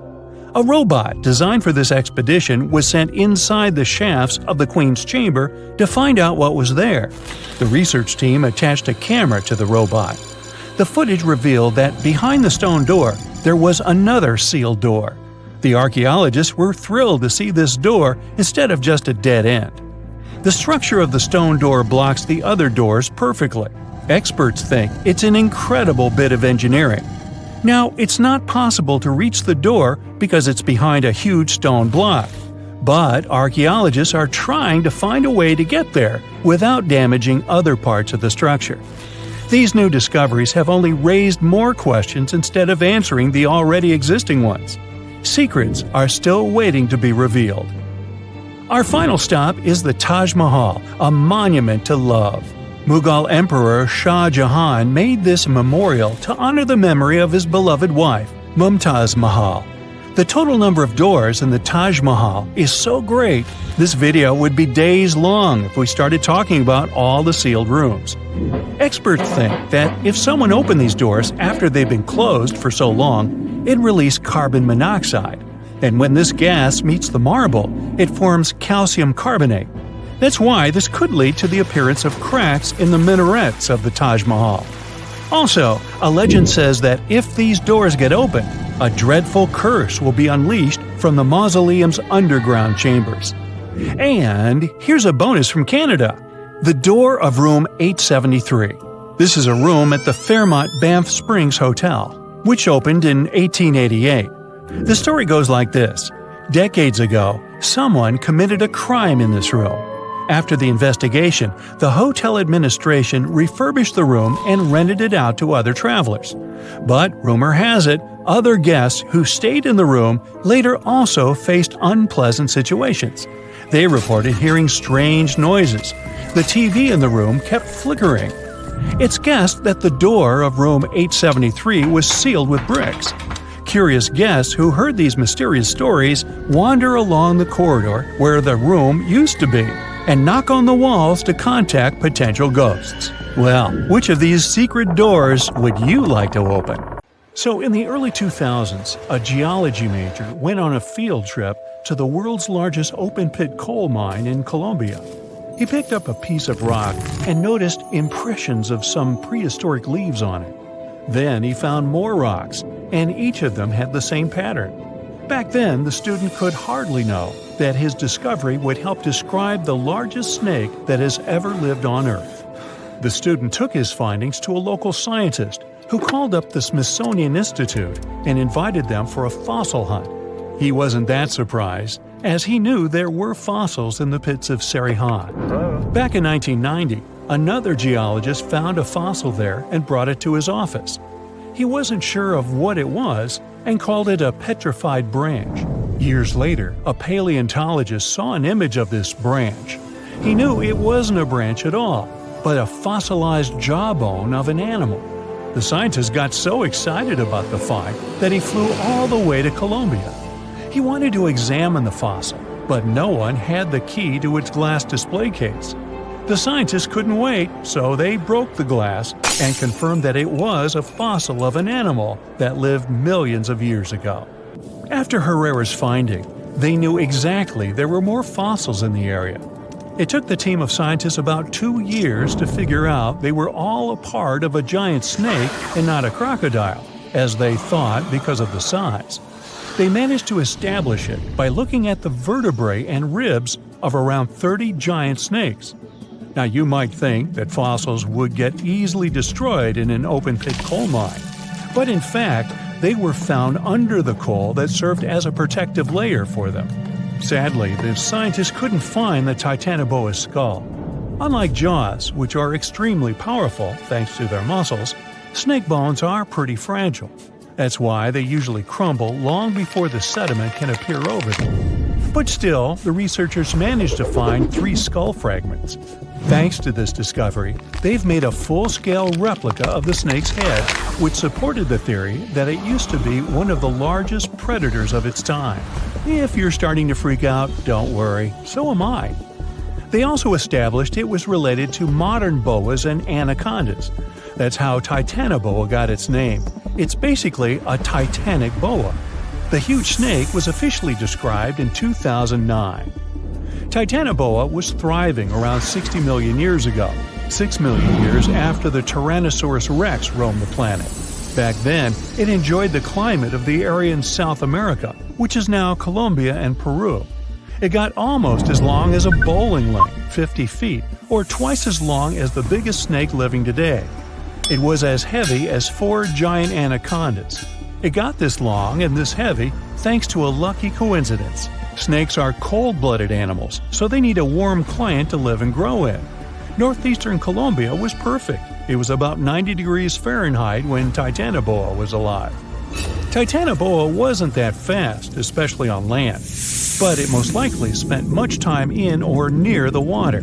A robot designed for this expedition was sent inside the shafts of the Queen's Chamber to find out what was there. The research team attached a camera to the robot. The footage revealed that behind the stone door, there was another sealed door. The archaeologists were thrilled to see this door instead of just a dead end. The structure of the stone door blocks the other doors perfectly. Experts think it's an incredible bit of engineering. Now, it's not possible to reach the door because it's behind a huge stone block, but archaeologists are trying to find a way to get there without damaging other parts of the structure. These new discoveries have only raised more questions instead of answering the already existing ones. Secrets are still waiting to be revealed. Our final stop is the Taj Mahal, a monument to love. Mughal Emperor Shah Jahan made this memorial to honor the memory of his beloved wife, Mumtaz Mahal. The total number of doors in the Taj Mahal is so great, this video would be days long if we started talking about all the sealed rooms. Experts think that if someone opened these doors after they've been closed for so long, it released carbon monoxide. And when this gas meets the marble, it forms calcium carbonate. That's why this could lead to the appearance of cracks in the minarets of the Taj Mahal. Also, a legend says that if these doors get open, a dreadful curse will be unleashed from the mausoleum's underground chambers. And here's a bonus from Canada: the door of room 873. This is a room at the Fairmont Banff Springs Hotel, which opened in 1888. The story goes like this. Decades ago, someone committed a crime in this room. After the investigation, the hotel administration refurbished the room and rented it out to other travelers. But rumor has it, other guests who stayed in the room later also faced unpleasant situations. They reported hearing strange noises. The TV in the room kept flickering. It's guessed that the door of room 873 was sealed with bricks. Curious guests who heard these mysterious stories wander along the corridor where the room used to be and knock on the walls to contact potential ghosts. Well, which of these secret doors would you like to open? So in the early 2000s, a geology major went on a field trip to the world's largest open-pit coal mine in Colombia. He picked up a piece of rock and noticed impressions of some prehistoric leaves on it. Then he found more rocks, and each of them had the same pattern. Back then, the student could hardly know that his discovery would help describe the largest snake that has ever lived on Earth. The student took his findings to a local scientist who called up the Smithsonian Institute and invited them for a fossil hunt. He wasn't that surprised, as he knew there were fossils in the pits of Sarihan. Back in 1990, another geologist found a fossil there and brought it to his office. He wasn't sure of what it was and called it a petrified branch. Years later, a paleontologist saw an image of this branch. He knew it wasn't a branch at all, but a fossilized jawbone of an animal. The scientist got so excited about the find that he flew all the way to Colombia. He wanted to examine the fossil, but no one had the key to its glass display case. The scientists couldn't wait, so they broke the glass and confirmed that it was a fossil of an animal that lived millions of years ago. After Herrera's finding, they knew exactly there were more fossils in the area. It took the team of scientists about 2 years to figure out they were all a part of a giant snake and not a crocodile, as they thought because of the size. They managed to establish it by looking at the vertebrae and ribs of around 30 giant snakes. Now you might think that fossils would get easily destroyed in an open-pit coal mine, but in fact, they were found under the coal that served as a protective layer for them. Sadly, the scientists couldn't find the Titanoboa's skull. Unlike jaws, which are extremely powerful thanks to their muscles, snake bones are pretty fragile. That's why they usually crumble long before the sediment can appear over them. But still, the researchers managed to find 3 skull fragments. Thanks to this discovery, they've made a full-scale replica of the snake's head, which supported the theory that it used to be one of the largest predators of its time. If you're starting to freak out, don't worry, so am I. They also established it was related to modern boas and anacondas. That's how Titanoboa got its name. It's basically a titanic boa. The huge snake was officially described in 2009. Titanoboa was thriving around 60 million years ago, 6 million years after the Tyrannosaurus rex roamed the planet. Back then, it enjoyed the climate of the area in South America, which is now Colombia and Peru. It got almost as long as a bowling lane, 50 feet, or twice as long as the biggest snake living today. It was as heavy as 4 giant anacondas. It got this long and this heavy thanks to a lucky coincidence. Snakes are cold-blooded animals, so they need a warm climate to live and grow in. Northeastern Colombia was perfect. It was about 90 degrees Fahrenheit when Titanoboa was alive. Titanoboa wasn't that fast, especially on land, but it most likely spent much time in or near the water.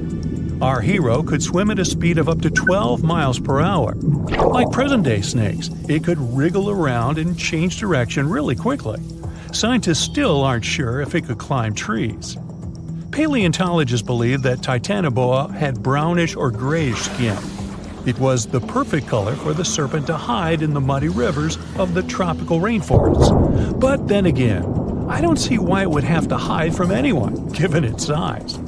Our hero could swim at a speed of up to 12 miles per hour. Like present-day snakes, it could wriggle around and change direction really quickly. Scientists still aren't sure if it could climb trees. Paleontologists believe that Titanoboa had brownish or grayish skin. It was the perfect color for the serpent to hide in the muddy rivers of the tropical rainforests. But then again, I don't see why it would have to hide from anyone, given its size.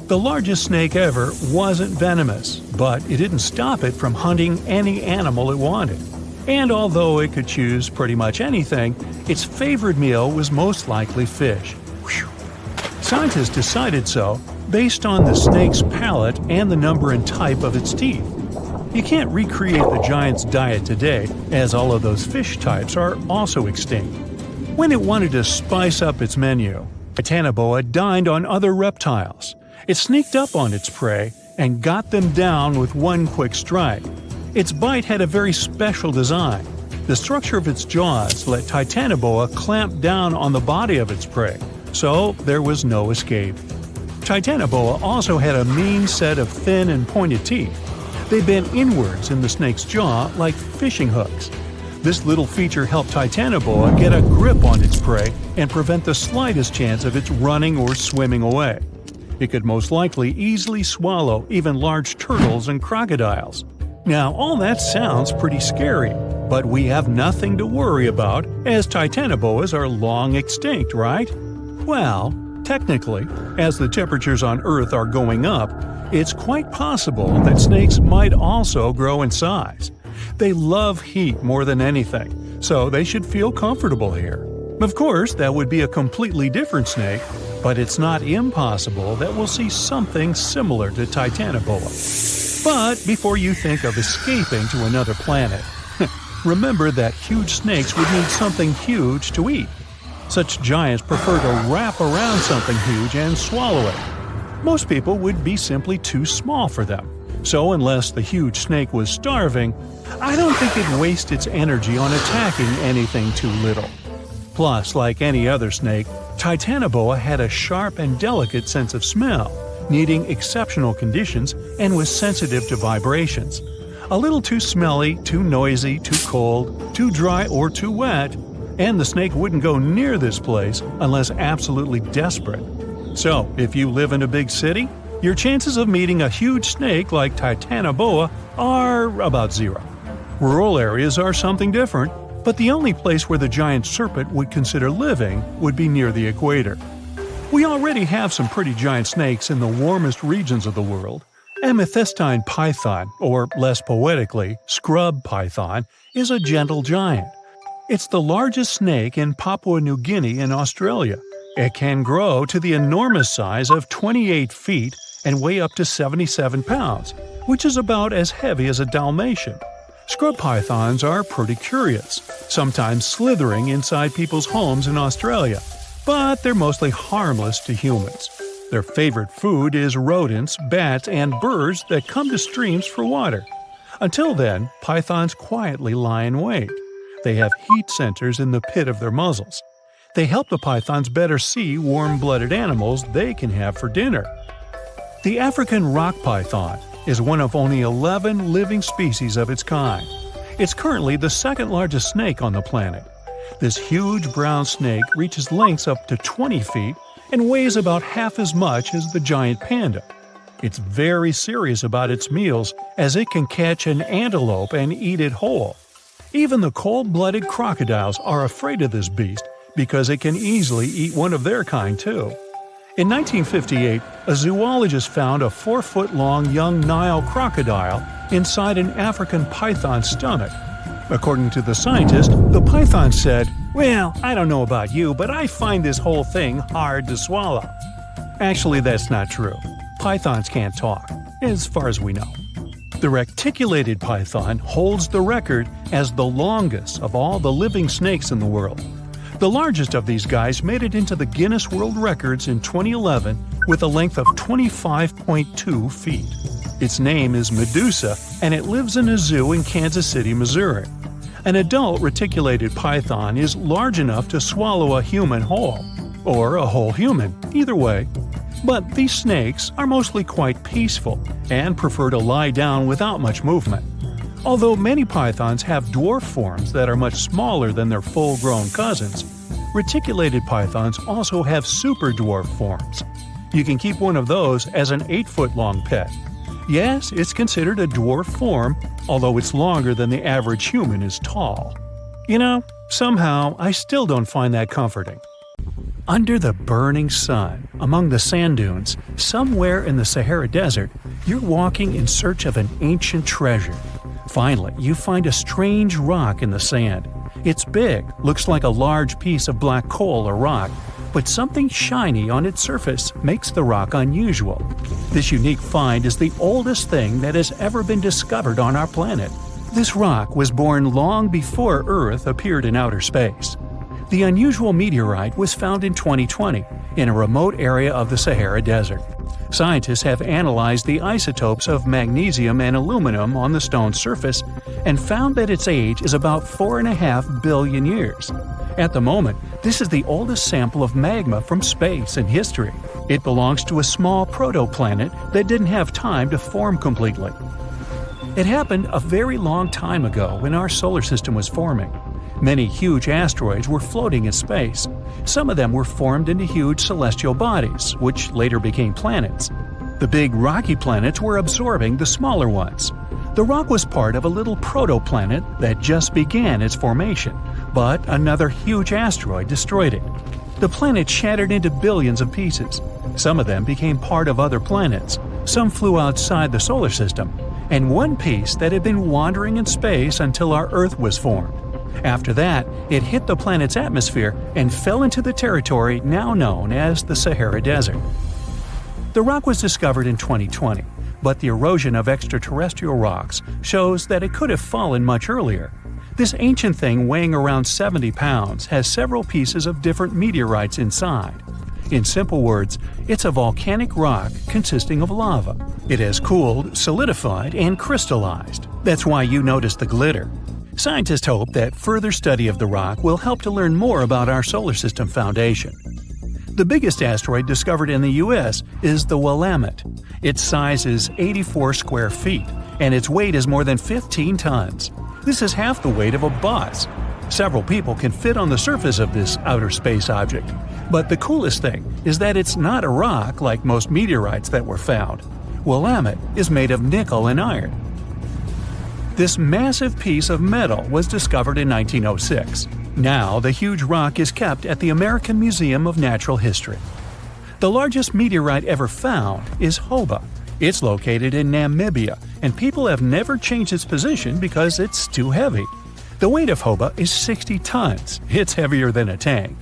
The largest snake ever wasn't venomous, but it didn't stop it from hunting any animal it wanted. And although it could choose pretty much anything, its favorite meal was most likely fish. Whew. Scientists decided so based on the snake's palate and the number and type of its teeth. You can't recreate the giant's diet today, as all of those fish types are also extinct. When it wanted to spice up its menu, Titanoboa dined on other reptiles. It sneaked up on its prey and got them down with one quick strike. Its bite had a very special design. The structure of its jaws let Titanoboa clamp down on the body of its prey, so there was no escape. Titanoboa also had a mean set of thin and pointed teeth. They bent inwards in the snake's jaw like fishing hooks. This little feature helped Titanoboa get a grip on its prey and prevent the slightest chance of its running or swimming away. It could most likely easily swallow even large turtles and crocodiles. Now, all that sounds pretty scary, but we have nothing to worry about as Titanoboas are long extinct, right? Well, technically, as the temperatures on Earth are going up, it's quite possible that snakes might also grow in size. They love heat more than anything, so they should feel comfortable here. Of course, that would be a completely different snake, but it's not impossible that we'll see something similar to Titanoboa. But before you think of escaping to another planet, remember that huge snakes would need something huge to eat. Such giants prefer to wrap around something huge and swallow it. Most people would be simply too small for them. So unless the huge snake was starving, I don't think it'd waste its energy on attacking anything too little. Plus, like any other snake, Titanoboa had a sharp and delicate sense of smell, needing exceptional conditions, and was sensitive to vibrations. A little too smelly, too noisy, too cold, too dry, or too wet, and the snake wouldn't go near this place unless absolutely desperate. So, if you live in a big city, your chances of meeting a huge snake like Titanoboa are about zero. Rural areas are something different, but the only place where the giant serpent would consider living would be near the equator. We already have some pretty giant snakes in the warmest regions of the world. Amethystine python, or less poetically, scrub python, is a gentle giant. It's the largest snake in Papua New Guinea and Australia. It can grow to the enormous size of 28 feet and weigh up to 77 pounds, which is about as heavy as a Dalmatian. Scrub pythons are pretty curious, sometimes slithering inside people's homes in Australia, but they're mostly harmless to humans. Their favorite food is rodents, bats, and birds that come to streams for water. Until then, pythons quietly lie in wait. They have heat sensors in the pit of their muzzles. They help the pythons better see warm-blooded animals they can have for dinner. The African rock python is one of only 11 living species of its kind. It's currently the second largest snake on the planet. This huge brown snake reaches lengths up to 20 feet and weighs about half as much as the giant panda. It's very serious about its meals, as it can catch an antelope and eat it whole. Even the cold-blooded crocodiles are afraid of this beast because it can easily eat one of their kind too. In 1958, a zoologist found a 4-foot-long young Nile crocodile inside an African python's stomach. According to the scientist, the python said, "Well, I don't know about you, but I find this whole thing hard to swallow." Actually, that's not true. Pythons can't talk, as far as we know. The reticulated python holds the record as the longest of all the living snakes in the world. The largest of these guys made it into the Guinness World Records in 2011 with a length of 25.2 feet. Its name is Medusa, and it lives in a zoo in Kansas City, Missouri. An adult reticulated python is large enough to swallow a human whole, or a whole human, either way. But these snakes are mostly quite peaceful and prefer to lie down without much movement. Although many pythons have dwarf forms that are much smaller than their full-grown cousins, reticulated pythons also have super dwarf forms. You can keep one of those as an 8-foot-long pet. Yes, it's considered a dwarf form, although it's longer than the average human is tall. You know, somehow I still don't find that comforting. Under the burning sun, among the sand dunes, somewhere in the Sahara Desert, you're walking in search of an ancient treasure. Finally, you find a strange rock in the sand. It's big, looks like a large piece of black coal or rock, but something shiny on its surface makes the rock unusual. This unique find is the oldest thing that has ever been discovered on our planet. This rock was born long before Earth appeared in outer space. The unusual meteorite was found in 2020 in a remote area of the Sahara Desert. Scientists have analyzed the isotopes of magnesium and aluminum on the stone's surface and found that its age is about 4.5 billion years. At the moment, this is the oldest sample of magma from space in history. It belongs to a small protoplanet that didn't have time to form completely. It happened a very long time ago when our solar system was forming. Many huge asteroids were floating in space. Some of them were formed into huge celestial bodies, which later became planets. The big rocky planets were absorbing the smaller ones. The rock was part of a little protoplanet that just began its formation, but another huge asteroid destroyed it. The planet shattered into billions of pieces. Some of them became part of other planets. Some flew outside the solar system, and one piece that had been wandering in space until our Earth was formed. After that, it hit the planet's atmosphere and fell into the territory now known as the Sahara Desert. The rock was discovered in 2020, but the erosion of extraterrestrial rocks shows that it could have fallen much earlier. This ancient thing weighing around 70 pounds has several pieces of different meteorites inside. In simple words, it's a volcanic rock consisting of lava. It has cooled, solidified, and crystallized. That's why you notice the glitter. Scientists hope that further study of the rock will help to learn more about our solar system foundation. The biggest asteroid discovered in the U.S. is the Willamette. Its size is 84 square feet, and its weight is more than 15 tons. This is half the weight of a bus. Several people can fit on the surface of this outer space object. But the coolest thing is that it's not a rock like most meteorites that were found. Willamette is made of nickel and iron. This massive piece of metal was discovered in 1906. Now, the huge rock is kept at the American Museum of Natural History. The largest meteorite ever found is Hoba. It's located in Namibia, and people have never changed its position because it's too heavy. The weight of Hoba is 60 tons. It's heavier than a tank.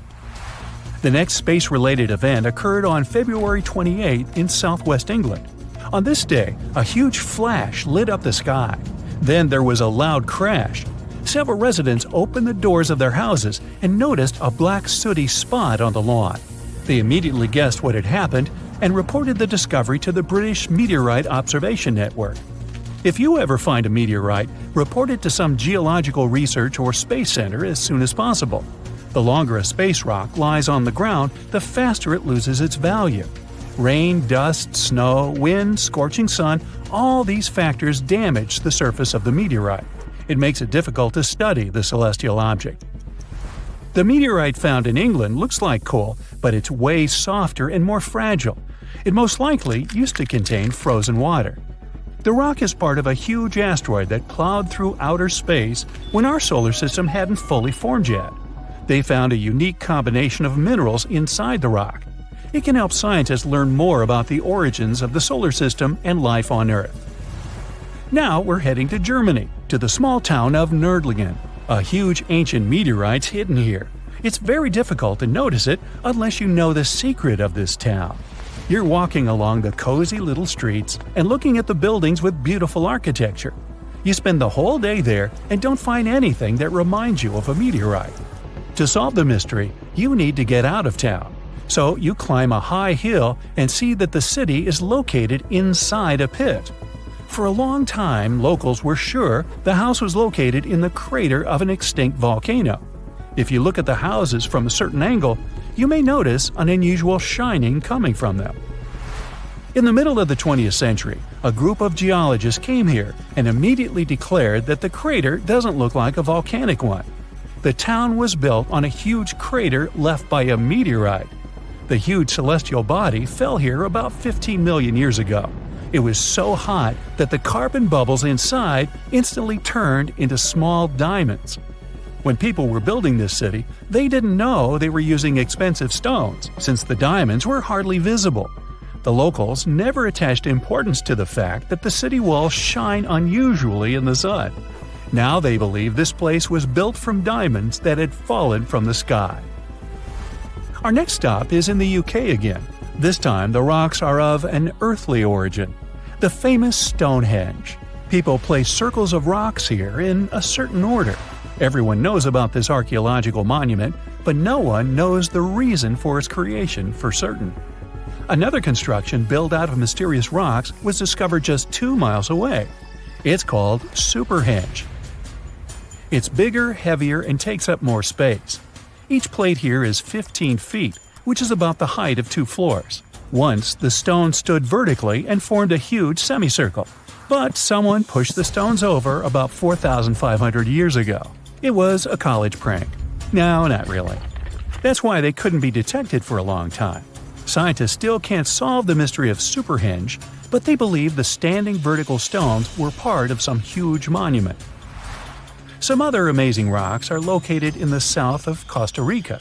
The next space-related event occurred on February 28 in southwest England. On this day, a huge flash lit up the sky. Then there was a loud crash. Several residents opened the doors of their houses and noticed a black sooty spot on the lawn. They immediately guessed what had happened and reported the discovery to the British Meteorite Observation Network. If you ever find a meteorite, report it to some geological research or space center as soon as possible. The longer a space rock lies on the ground, the faster it loses its value. Rain, dust, snow, wind, scorching sun, all these factors damage the surface of the meteorite. It makes it difficult to study the celestial object. The meteorite found in England looks like coal, but it's way softer and more fragile. It most likely used to contain frozen water. The rock is part of a huge asteroid that plowed through outer space when our solar system hadn't fully formed yet. They found a unique combination of minerals inside the rock. It can help scientists learn more about the origins of the solar system and life on Earth. Now we're heading to Germany, to the small town of Nördlingen. A huge ancient meteorite's hidden here. It's very difficult to notice it unless you know the secret of this town. You're walking along the cozy little streets and looking at the buildings with beautiful architecture. You spend the whole day there and don't find anything that reminds you of a meteorite. To solve the mystery, you need to get out of town. So you climb a high hill and see that the city is located inside a pit. For a long time, locals were sure the house was located in the crater of an extinct volcano. If you look at the houses from a certain angle, you may notice an unusual shining coming from them. In the middle of the 20th century, a group of geologists came here and immediately declared that the crater doesn't look like a volcanic one. The town was built on a huge crater left by a meteorite. The huge celestial body fell here about 15 million years ago. It was so hot that the carbon bubbles inside instantly turned into small diamonds. When people were building this city, they didn't know they were using expensive stones, since the diamonds were hardly visible. The locals never attached importance to the fact that the city walls shine unusually in the sun. Now they believe this place was built from diamonds that had fallen from the sky. Our next stop is in the UK again. This time the rocks are of an earthly origin. The famous Stonehenge. People place circles of rocks here in a certain order. Everyone knows about this archaeological monument, but no one knows the reason for its creation for certain. Another construction built out of mysterious rocks was discovered just 2 miles away. It's called Superhenge. It's bigger, heavier, and takes up more space. Each plate here is 15 feet, which is about the height of 2 floors. Once, the stone stood vertically and formed a huge semicircle. But someone pushed the stones over about 4,500 years ago. It was a college prank. No, not really. That's why they couldn't be detected for a long time. Scientists still can't solve the mystery of Superhenge, but they believe the standing vertical stones were part of some huge monument. Some other amazing rocks are located in the south of Costa Rica.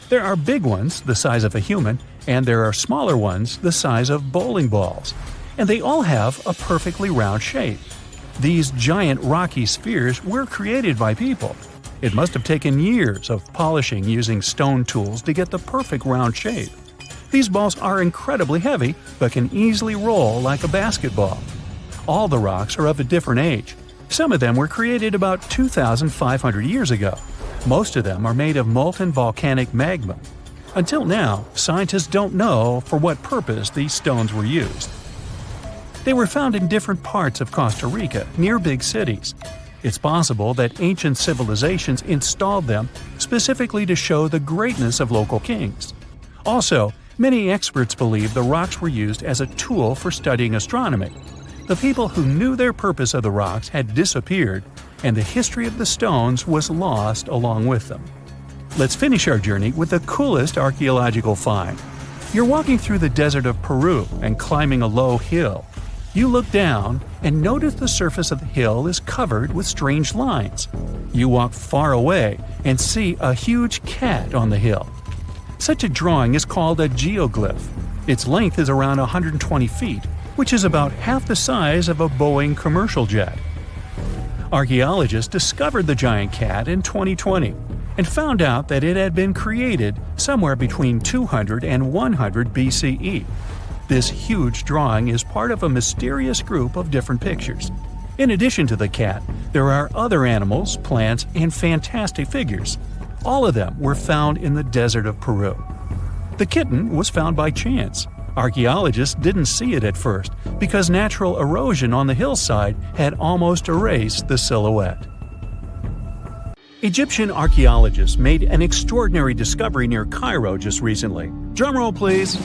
There are big ones, the size of a human, and there are smaller ones, the size of bowling balls. And they all have a perfectly round shape. These giant rocky spheres were created by people. It must have taken years of polishing using stone tools to get the perfect round shape. These balls are incredibly heavy, but can easily roll like a basketball. All the rocks are of a different age. Some of them were created about 2,500 years ago. Most of them are made of molten volcanic magma. Until now, scientists don't know for what purpose these stones were used. They were found in different parts of Costa Rica, near big cities. It's possible that ancient civilizations installed them specifically to show the greatness of local kings. Also, many experts believe the rocks were used as a tool for studying astronomy. The people who knew their purpose of the rocks had disappeared, and the history of the stones was lost along with them. Let's finish our journey with the coolest archaeological find. You're walking through the desert of Peru and climbing a low hill. You look down and notice the surface of the hill is covered with strange lines. You walk far away and see a huge cat on the hill. Such a drawing is called a geoglyph. Its length is around 120 feet, which is about half the size of a Boeing commercial jet. Archaeologists discovered the giant cat in 2020 and found out that it had been created somewhere between 200 and 100 BCE. This huge drawing is part of a mysterious group of different pictures. In addition to the cat, there are other animals, plants, and fantastic figures. All of them were found in the desert of Peru. The kitten was found by chance. Archaeologists didn't see it at first because natural erosion on the hillside had almost erased the silhouette. Egyptian archaeologists made an extraordinary discovery near Cairo just recently. Drumroll, please.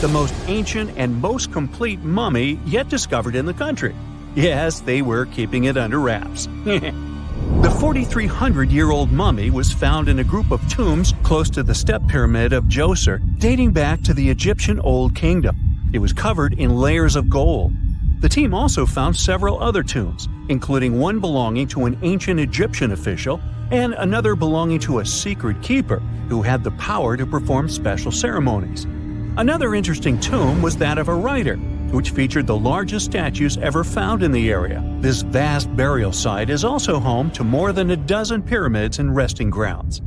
The most ancient and most complete mummy yet discovered in the country. Yes, they were keeping it under wraps. The 4,300-year-old mummy was found in a group of tombs close to the step pyramid of Djoser, dating back to the Egyptian Old Kingdom. It was covered in layers of gold. The team also found several other tombs, including one belonging to an ancient Egyptian official and another belonging to a secret keeper who had the power to perform special ceremonies. Another interesting tomb was that of a writer, which featured the largest statues ever found in the area. This vast burial site is also home to more than a dozen pyramids and resting grounds.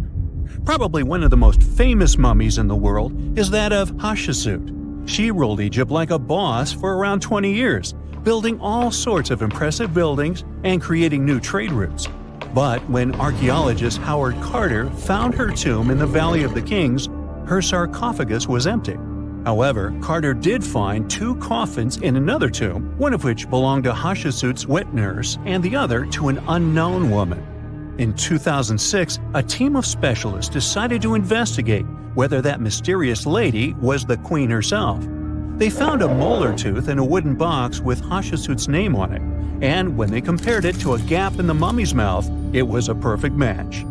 Probably one of the most famous mummies in the world is that of Hatshepsut. She ruled Egypt like a boss for around 20 years, building all sorts of impressive buildings and creating new trade routes. But when archaeologist Howard Carter found her tomb in the Valley of the Kings, her sarcophagus was empty. However, Carter did find 2 coffins in another tomb, one of which belonged to Hatshepsut's wet nurse and the other to an unknown woman. In 2006, a team of specialists decided to investigate whether that mysterious lady was the queen herself. They found a molar tooth in a wooden box with Hatshepsut's name on it, and when they compared it to a gap in the mummy's mouth, it was a perfect match.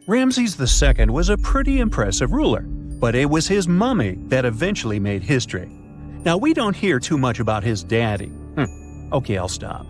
Ramses II was a pretty impressive ruler, but it was his mummy that eventually made history. Now, we don't hear too much about his daddy. Okay, I'll stop.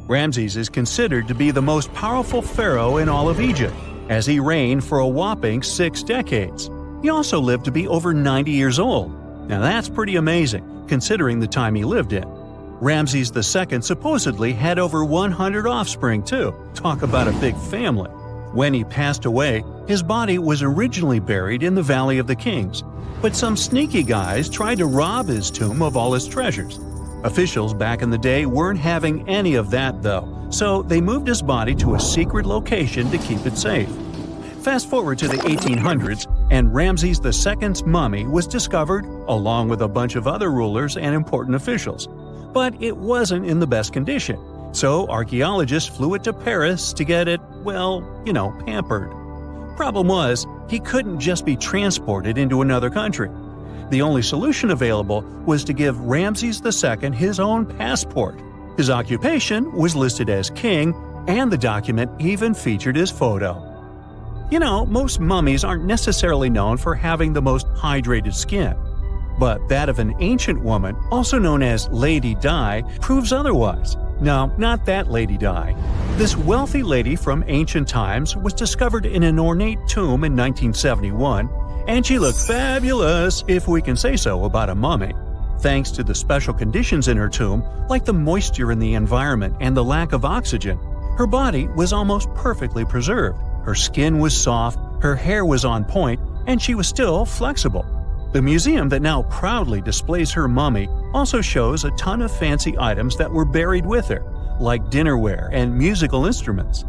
Ramses is considered to be the most powerful pharaoh in all of Egypt, as he reigned for a whopping 6 decades. He also lived to be over 90 years old. Now that's pretty amazing, considering the time he lived in. Ramses II supposedly had over 100 offspring too. Talk about a big family. When he passed away, his body was originally buried in the Valley of the Kings, but some sneaky guys tried to rob his tomb of all his treasures. Officials back in the day weren't having any of that though, so they moved his body to a secret location to keep it safe. Fast forward to the 1800s, and Ramses II's mummy was discovered along with a bunch of other rulers and important officials. But it wasn't in the best condition. So archaeologists flew it to Paris to get it, pampered. Problem was, he couldn't just be transported into another country. The only solution available was to give Ramses II his own passport. His occupation was listed as king, and the document even featured his photo. Most mummies aren't necessarily known for having the most hydrated skin. But that of an ancient woman, also known as Lady Di, proves otherwise. No, not that Lady Di. This wealthy lady from ancient times was discovered in an ornate tomb in 1971, and she looked fabulous, if we can say so about a mummy. Thanks to the special conditions in her tomb, like the moisture in the environment and the lack of oxygen, her body was almost perfectly preserved. Her skin was soft, her hair was on point, and she was still flexible. The museum that now proudly displays her mummy also shows a ton of fancy items that were buried with her, like dinnerware and musical instruments.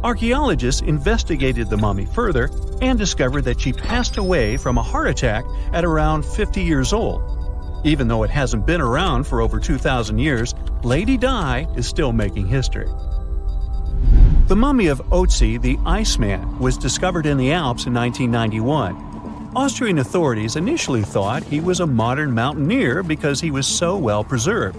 Archaeologists investigated the mummy further and discovered that she passed away from a heart attack at around 50 years old. Even though it hasn't been around for over 2,000 years, Lady Di is still making history. The mummy of Otzi the Iceman was discovered in the Alps in 1991. Austrian authorities initially thought he was a modern mountaineer because he was so well preserved.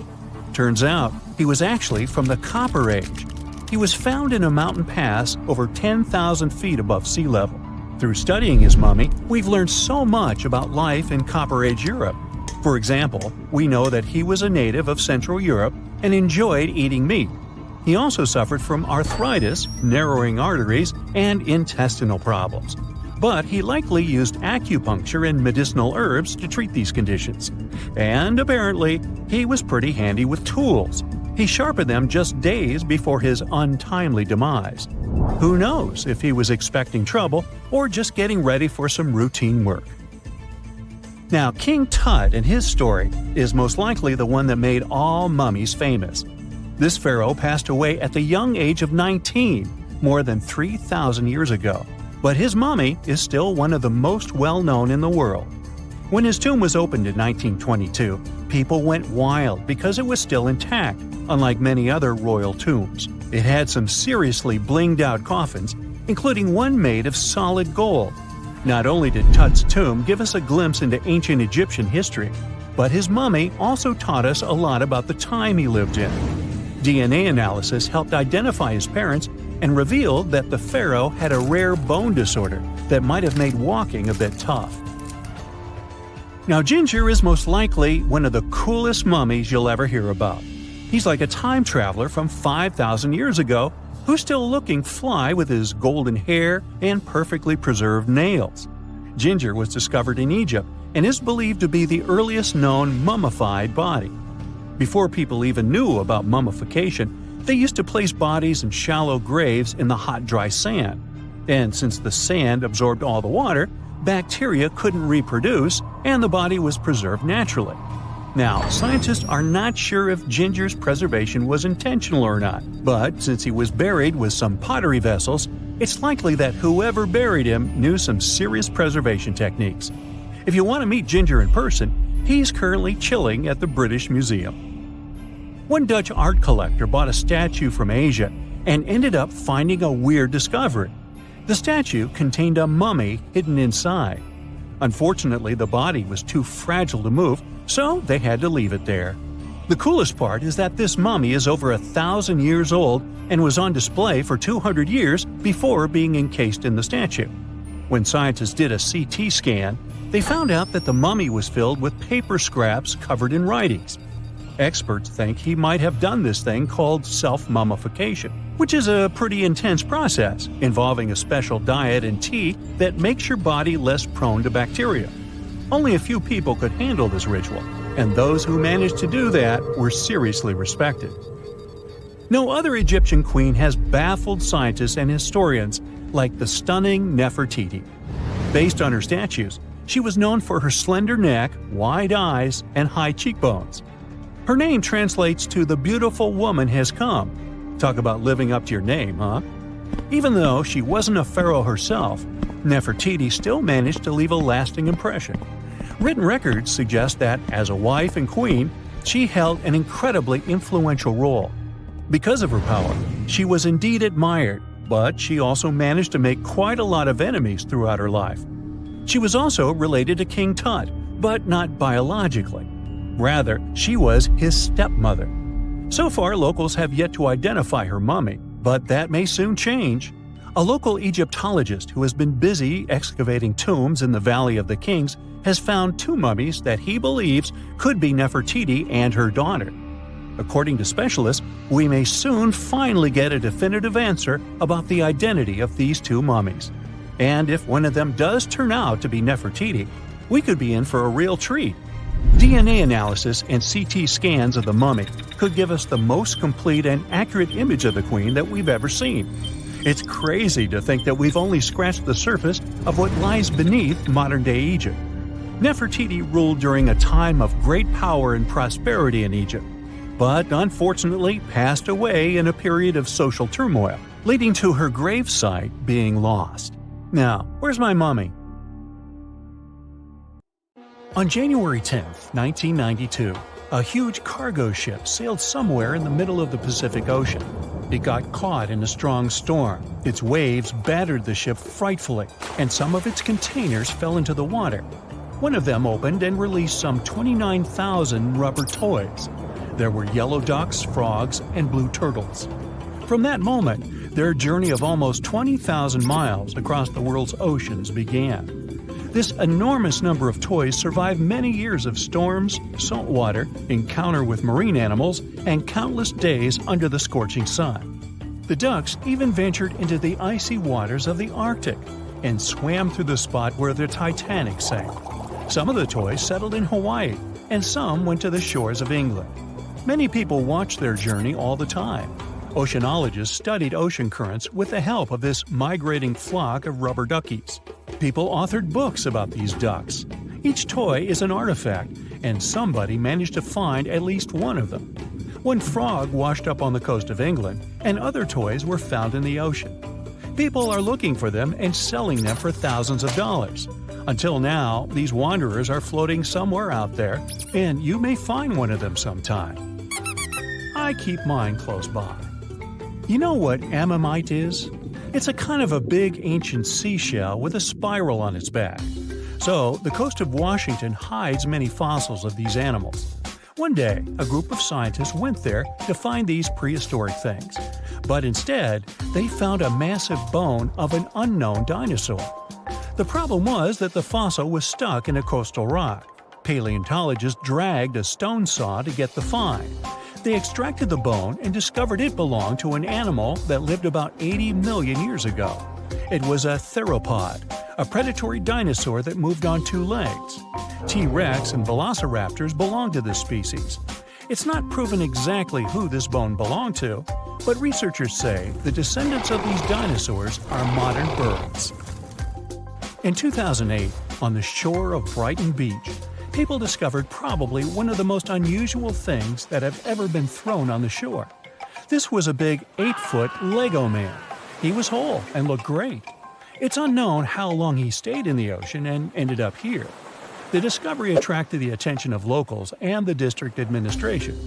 Turns out, he was actually from the Copper Age. He was found in a mountain pass over 10,000 feet above sea level. Through studying his mummy, we've learned so much about life in Copper Age Europe. For example, we know that he was a native of Central Europe and enjoyed eating meat. He also suffered from arthritis, narrowing arteries, and intestinal problems. but he likely used acupuncture and medicinal herbs to treat these conditions. And apparently, he was pretty handy with tools. He sharpened them just days before his untimely demise. Who knows if he was expecting trouble or just getting ready for some routine work. Now, King Tut and his story is most likely the one that made all mummies famous. This pharaoh passed away at the young age of 19, more than 3,000 years ago, but his mummy is still one of the most well-known in the world. When his tomb was opened in 1922, people went wild because it was still intact, unlike many other royal tombs. It had some seriously blinged-out coffins, including one made of solid gold. Not only did Tut's tomb give us a glimpse into ancient Egyptian history, but his mummy also taught us a lot about the time he lived in. DNA analysis helped identify his parents and revealed that the pharaoh had a rare bone disorder that might have made walking a bit tough. Now, Ginger is most likely one of the coolest mummies you'll ever hear about. He's like a time traveler from 5,000 years ago who's still looking fly with his golden hair and perfectly preserved nails. Ginger was discovered in Egypt and is believed to be the earliest known mummified body. Before people even knew about mummification, they used to place bodies in shallow graves in the hot, dry sand. And since the sand absorbed all the water, bacteria couldn't reproduce and the body was preserved naturally. Now, scientists are not sure if Ginger's preservation was intentional or not, but since he was buried with some pottery vessels, it's likely that whoever buried him knew some serious preservation techniques. If you want to meet Ginger in person, he's currently chilling at the British Museum. One Dutch art collector bought a statue from Asia and ended up finding a weird discovery. The statue contained a mummy hidden inside. Unfortunately, the body was too fragile to move, so they had to leave it there. The coolest part is that this mummy is over 1,000 years old and was on display for 200 years before being encased in the statue. When scientists did a CT scan, they found out that the mummy was filled with paper scraps covered in writings. Experts think he might have done this thing called self-mummification, which is a pretty intense process involving a special diet and tea that makes your body less prone to bacteria. Only a few people could handle this ritual, and those who managed to do that were seriously respected. No other Egyptian queen has baffled scientists and historians like the stunning Nefertiti. Based on her statues, she was known for her slender neck, wide eyes, and high cheekbones. Her name translates to "the beautiful woman has come." Talk about living up to your name, huh? Even though she wasn't a pharaoh herself, Nefertiti still managed to leave a lasting impression. Written records suggest that, as a wife and queen, she held an incredibly influential role. Because of her power, she was indeed admired, but she also managed to make quite a lot of enemies throughout her life. She was also related to King Tut, but not biologically. Rather, she was his stepmother. So far, locals have yet to identify her mummy, but that may soon change. A local Egyptologist who has been busy excavating tombs in the Valley of the Kings has found two mummies that he believes could be Nefertiti and her daughter. According to specialists, we may soon finally get a definitive answer about the identity of these two mummies. And if one of them does turn out to be Nefertiti, we could be in for a real treat. DNA analysis and CT scans of the mummy could give us the most complete and accurate image of the queen that we've ever seen. It's crazy to think that we've only scratched the surface of what lies beneath modern-day Egypt. Nefertiti ruled during a time of great power and prosperity in Egypt, but unfortunately passed away in a period of social turmoil, leading to her gravesite being lost. Now, where's my mummy? On January 10, 1992, a huge cargo ship sailed somewhere in the middle of the Pacific Ocean. It got caught in a strong storm. Its waves battered the ship frightfully, and some of its containers fell into the water. One of them opened and released some 29,000 rubber toys. There were yellow ducks, frogs, and blue turtles. From that moment, their journey of almost 20,000 miles across the world's oceans began. This enormous number of toys survived many years of storms, salt water, encounter with marine animals, and countless days under the scorching sun. The ducks even ventured into the icy waters of the Arctic, and swam through the spot where the Titanic sank. Some of the toys settled in Hawaii, and some went to the shores of England. Many people watched their journey all the time. Oceanologists studied ocean currents with the help of this migrating flock of rubber duckies. People authored books about these ducks. Each toy is an artifact, and somebody managed to find at least one of them. One frog washed up on the coast of England, and other toys were found in the ocean. People are looking for them and selling them for thousands of dollars. Until now, these wanderers are floating somewhere out there, and you may find one of them sometime. I keep mine close by. You know what ammonite is? It's a kind of a big ancient seashell with a spiral on its back. So, the coast of Washington hides many fossils of these animals. One day, a group of scientists went there to find these prehistoric things. But instead, they found a massive bone of an unknown dinosaur. The problem was that the fossil was stuck in a coastal rock. Paleontologists dragged a stone saw to get the find. They extracted the bone and discovered it belonged to an animal that lived about 80 million years ago. It was a theropod, a predatory dinosaur that moved on two legs. T-Rex and velociraptors belonged to this species. It's not proven exactly who this bone belonged to, but researchers say the descendants of these dinosaurs are modern birds. In 2008, on the shore of Brighton Beach, people discovered probably one of the most unusual things that have ever been thrown on the shore. This was a big 8-foot Lego man. He was whole and looked great. It's unknown how long he stayed in the ocean and ended up here. The discovery attracted the attention of locals and the district administration.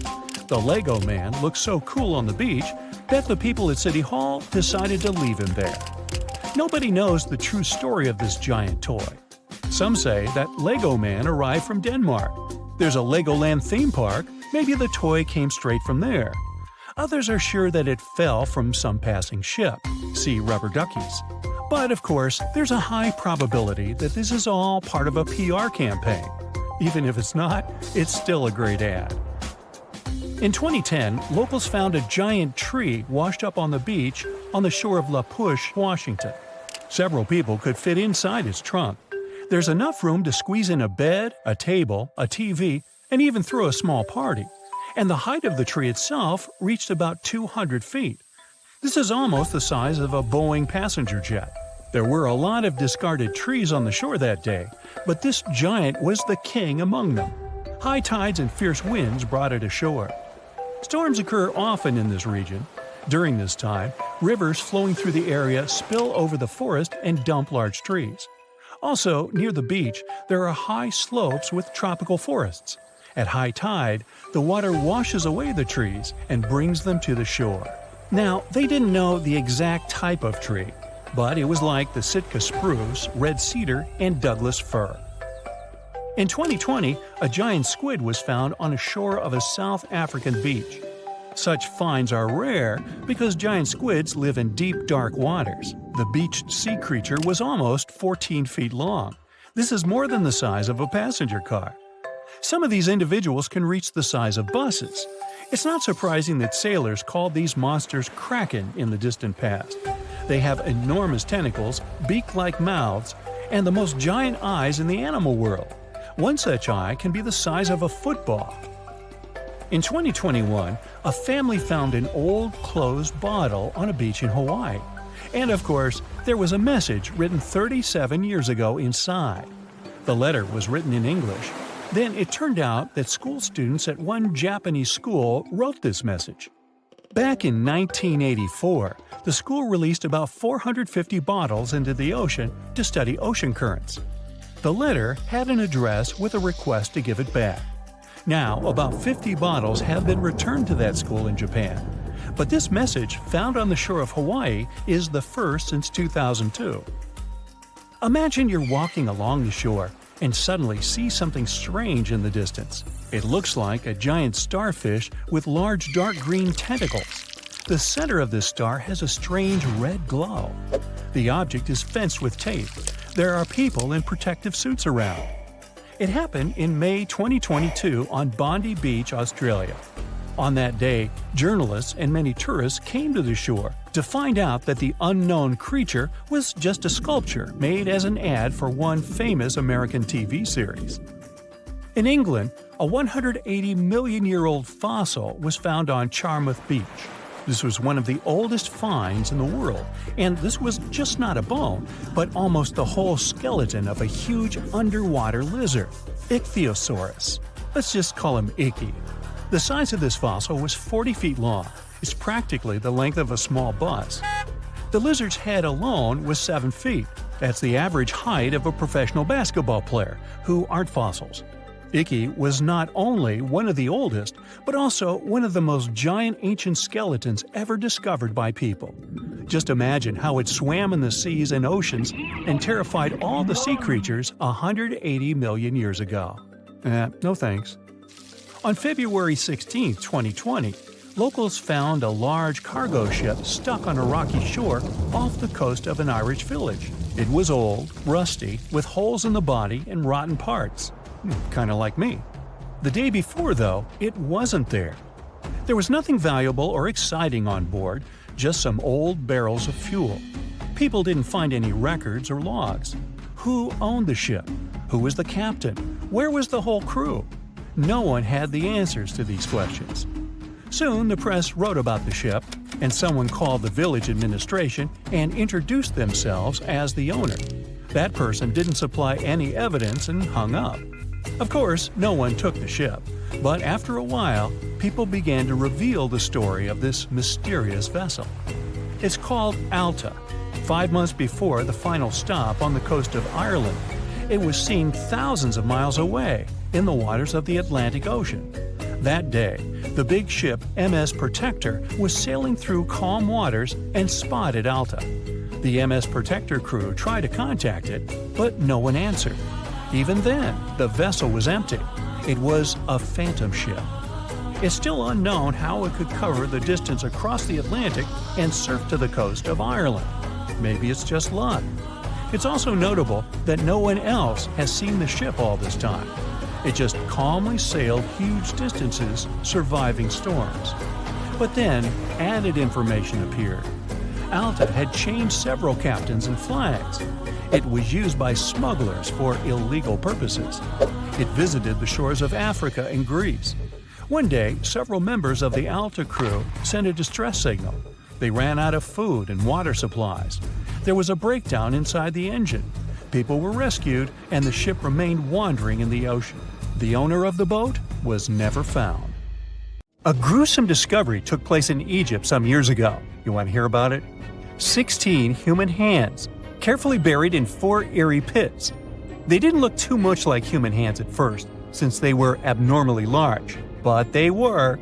The Lego man looked so cool on the beach that the people at City Hall decided to leave him there. Nobody knows the true story of this giant toy. Some say that Lego man arrived from Denmark. There's a Legoland theme park, maybe the toy came straight from there. Others are sure that it fell from some passing ship, see rubber duckies. But of course, there's a high probability that this is all part of a PR campaign. Even if it's not, it's still a great ad. In 2010, locals found a giant tree washed up on the beach on the shore of La Push, Washington. Several people could fit inside its trunk. There's enough room to squeeze in a bed, a table, a TV, and even throw a small party. And the height of the tree itself reached about 200 feet. This is almost the size of a Boeing passenger jet. There were a lot of discarded trees on the shore that day, but this giant was the king among them. High tides and fierce winds brought it ashore. Storms occur often in this region. During this time, rivers flowing through the area spill over the forest and dump large trees. Also, near the beach, there are high slopes with tropical forests. At high tide, the water washes away the trees and brings them to the shore. Now, they didn't know the exact type of tree, but it was like the Sitka spruce, red cedar, and Douglas fir. In 2020, a giant squid was found on a shore of a South African beach. Such finds are rare because giant squids live in deep, dark waters. The beached sea creature was almost 14 feet long. This is more than the size of a passenger car. Some of these individuals can reach the size of buses. It's not surprising that sailors called these monsters kraken in the distant past. They have enormous tentacles, beak-like mouths, and the most giant eyes in the animal world. One such eye can be the size of a football. In 2021, a family found an old closed bottle on a beach in Hawaii. And of course, there was a message written 37 years ago inside. The letter was written in English. Then it turned out that school students at one Japanese school wrote this message. Back in 1984, the school released about 450 bottles into the ocean to study ocean currents. The letter had an address with a request to give it back. Now, about 50 bottles have been returned to that school in Japan. But this message, found on the shore of Hawaii, is the first since 2002. Imagine you're walking along the shore and suddenly see something strange in the distance. It looks like a giant starfish with large dark green tentacles. The center of this star has a strange red glow. The object is fenced with tape. There are people in protective suits around. It happened in May 2022 on Bondi Beach, Australia. On that day, journalists and many tourists came to the shore to find out that the unknown creature was just a sculpture made as an ad for one famous American TV series. In England, a 180-million-year-old fossil was found on Charmouth Beach. This was one of the oldest finds in the world, and this was just not a bone, but almost the whole skeleton of a huge underwater lizard, Ichthyosaurus. Let's just call him Icky. The size of this fossil was 40 feet long. It's practically the length of a small bus. The lizard's head alone was 7 feet. That's the average height of a professional basketball player, who aren't fossils. Icky was not only one of the oldest, but also one of the most giant ancient skeletons ever discovered by people. Just imagine how it swam in the seas and oceans and terrified all the sea creatures 180 million years ago. No thanks. On February 16, 2020, locals found a large cargo ship stuck on a rocky shore off the coast of an Irish village. It was old, rusty, with holes in the body and rotten parts. Kind of like me. The day before, though, it wasn't there. There was nothing valuable or exciting on board, just some old barrels of fuel. People didn't find any records or logs. Who owned the ship? Who was the captain? Where was the whole crew? No one had the answers to these questions. Soon the press wrote about the ship, and someone called the village administration and introduced themselves as the owner. That person didn't supply any evidence and hung up. Of course, no one took the ship, but after a while, people began to reveal the story of this mysterious vessel. It's called Alta. 5 months before the final stop on the coast of Ireland, it was seen thousands of miles away in the waters of the Atlantic Ocean. That day, the big ship MS Protector was sailing through calm waters and spotted Alta. The MS Protector crew tried to contact it, but no one answered. Even then, the vessel was empty. It was a phantom ship. It's still unknown how it could cover the distance across the Atlantic and surf to the coast of Ireland. Maybe it's just luck. It's also notable that no one else has seen the ship all this time. It just calmly sailed huge distances, surviving storms. But then, added information appeared. Alta had changed several captains and flags. It was used by smugglers for illegal purposes. It visited the shores of Africa and Greece. One day, several members of the Alta crew sent a distress signal. They ran out of food and water supplies. There was a breakdown inside the engine. People were rescued, and the ship remained wandering in the ocean. The owner of the boat was never found. A gruesome discovery took place in Egypt some years ago. You want to hear about it? 16 human hands, carefully buried in 4 eerie pits. They didn't look too much like human hands at first, since they were abnormally large, but they were.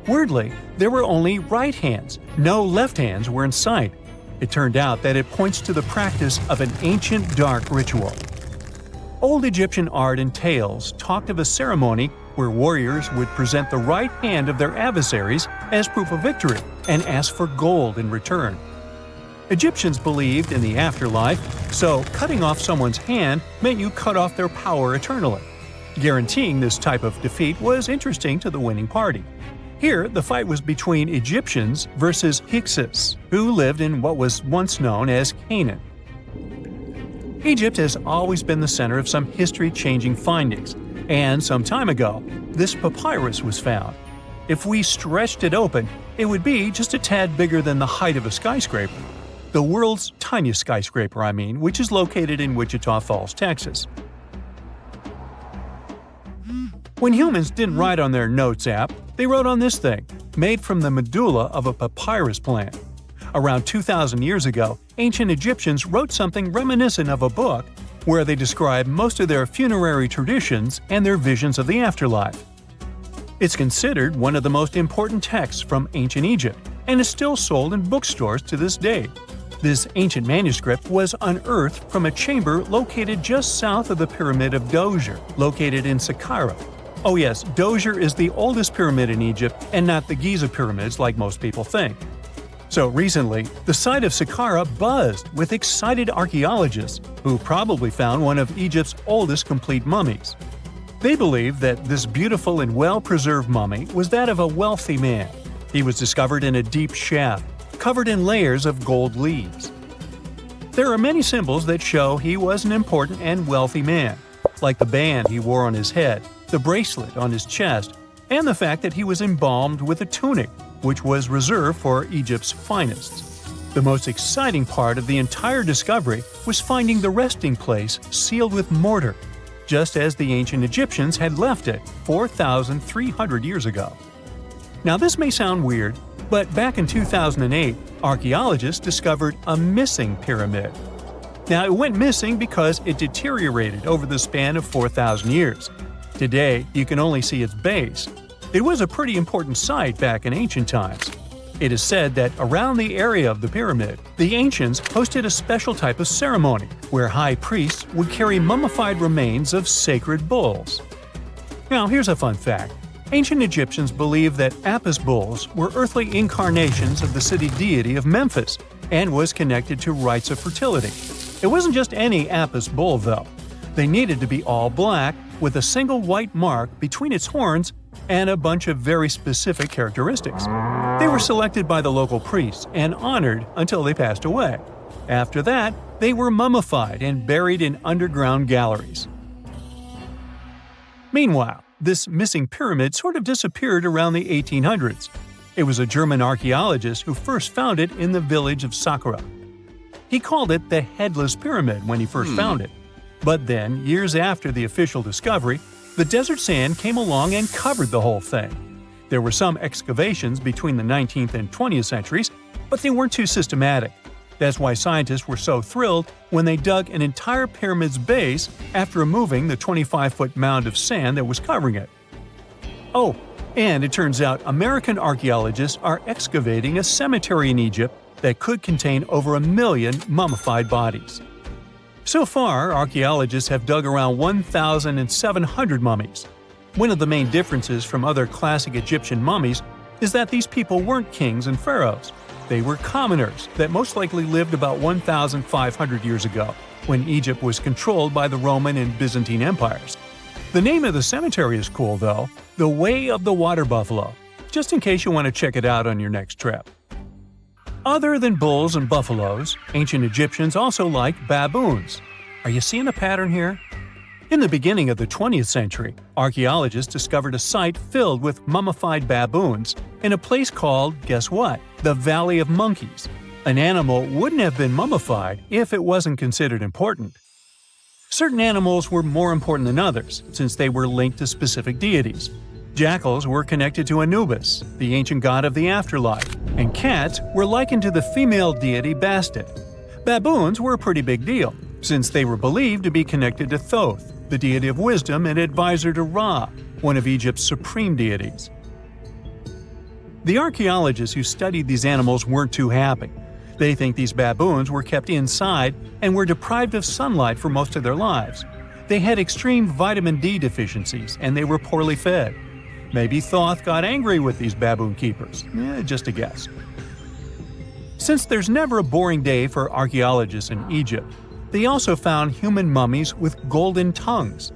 Weirdly, there were only right hands. No left hands were in sight. It turned out that it points to the practice of an ancient dark ritual. Old Egyptian art and tales talked of a ceremony where warriors would present the right hand of their adversaries as proof of victory and ask for gold in return. Egyptians believed in the afterlife, so cutting off someone's hand meant you cut off their power eternally. Guaranteeing this type of defeat was interesting to the winning party. Here, the fight was between Egyptians versus Hyksos, who lived in what was once known as Canaan. Egypt has always been the center of some history-changing findings, and some time ago, this papyrus was found. If we stretched it open, it would be just a tad bigger than the height of a skyscraper. The world's tiniest skyscraper, which is located in Wichita Falls, Texas. When humans didn't write on their notes app, they wrote on this thing, made from the medulla of a papyrus plant. Around 2,000 years ago, ancient Egyptians wrote something reminiscent of a book where they describe most of their funerary traditions and their visions of the afterlife. It's considered one of the most important texts from ancient Egypt and is still sold in bookstores to this day. This ancient manuscript was unearthed from a chamber located just south of the Pyramid of Djoser, located in Saqqara. Oh yes, Djoser is the oldest pyramid in Egypt and not the Giza pyramids like most people think. So recently, the site of Saqqara buzzed with excited archaeologists who probably found one of Egypt's oldest complete mummies. They believe that this beautiful and well-preserved mummy was that of a wealthy man. He was discovered in a deep shaft, covered in layers of gold leaves. There are many symbols that show he was an important and wealthy man, like the band he wore on his head, the bracelet on his chest, and the fact that he was embalmed with a tunic, which was reserved for Egypt's finest. The most exciting part of the entire discovery was finding the resting place sealed with mortar, just as the ancient Egyptians had left it 4,300 years ago. Now this may sound weird, but back in 2008, archaeologists discovered a missing pyramid. Now it went missing because it deteriorated over the span of 4,000 years. Today, you can only see its base. It was a pretty important site back in ancient times. It is said that around the area of the pyramid, the ancients hosted a special type of ceremony where high priests would carry mummified remains of sacred bulls. Now, here's a fun fact. Ancient Egyptians believed that Apis bulls were earthly incarnations of the city deity of Memphis and was connected to rites of fertility. It wasn't just any Apis bull, though. They needed to be all black, with a single white mark between its horns and a bunch of very specific characteristics. They were selected by the local priests and honored until they passed away. After that, they were mummified and buried in underground galleries. Meanwhile, this missing pyramid sort of disappeared around the 1800s. It was a German archaeologist who first found it in the village of Saqqara. He called it the Headless Pyramid when he first found it. But then, years after the official discovery, the desert sand came along and covered the whole thing. There were some excavations between the 19th and 20th centuries, but they weren't too systematic. That's why scientists were so thrilled when they dug an entire pyramid's base after removing the 25-foot mound of sand that was covering it. Oh, and it turns out American archaeologists are excavating a cemetery in Egypt that could contain over 1 million mummified bodies. So far, archaeologists have dug around 1,700 mummies. One of the main differences from other classic Egyptian mummies is that these people weren't kings and pharaohs. They were commoners that most likely lived about 1,500 years ago, when Egypt was controlled by the Roman and Byzantine empires. The name of the cemetery is cool, though, the Way of the Water Buffalo, just in case you want to check it out on your next trip. Other than bulls and buffaloes, ancient Egyptians also liked baboons. Are you seeing a pattern here? In the beginning of the 20th century, archaeologists discovered a site filled with mummified baboons in a place called, guess what? The Valley of Monkeys. An animal wouldn't have been mummified if it wasn't considered important. Certain animals were more important than others, since they were linked to specific deities. Jackals were connected to Anubis, the ancient god of the afterlife, and cats were likened to the female deity Bastet. Baboons were a pretty big deal, since they were believed to be connected to Thoth, the deity of wisdom and advisor to Ra, one of Egypt's supreme deities. The archaeologists who studied these animals weren't too happy. They think these baboons were kept inside and were deprived of sunlight for most of their lives. They had extreme vitamin D deficiencies and they were poorly fed. Maybe Thoth got angry with these baboon keepers. Just a guess. Since there's never a boring day for archaeologists in Egypt, they also found human mummies with golden tongues.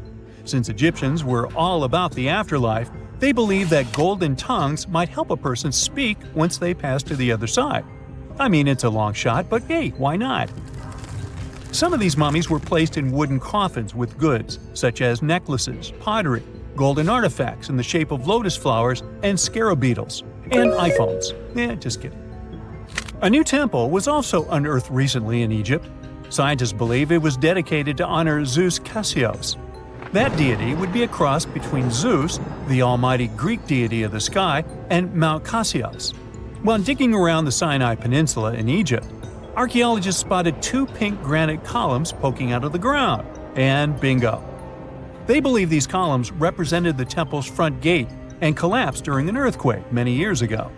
Since Egyptians were all about the afterlife, they believed that golden tongues might help a person speak once they pass to the other side. I mean, it's a long shot, but hey, why not? Some of these mummies were placed in wooden coffins with goods, such as necklaces, pottery, golden artifacts in the shape of lotus flowers and scarab beetles, and iPhones. Just kidding. A new temple was also unearthed recently in Egypt. Scientists believe it was dedicated to honor Zeus Cassios. That deity would be a cross between Zeus, the almighty Greek deity of the sky, and Mount Cassios. While digging around the Sinai Peninsula in Egypt, archaeologists spotted 2 pink granite columns poking out of the ground, and bingo. They believe these columns represented the temple's front gate and collapsed during an earthquake many years ago.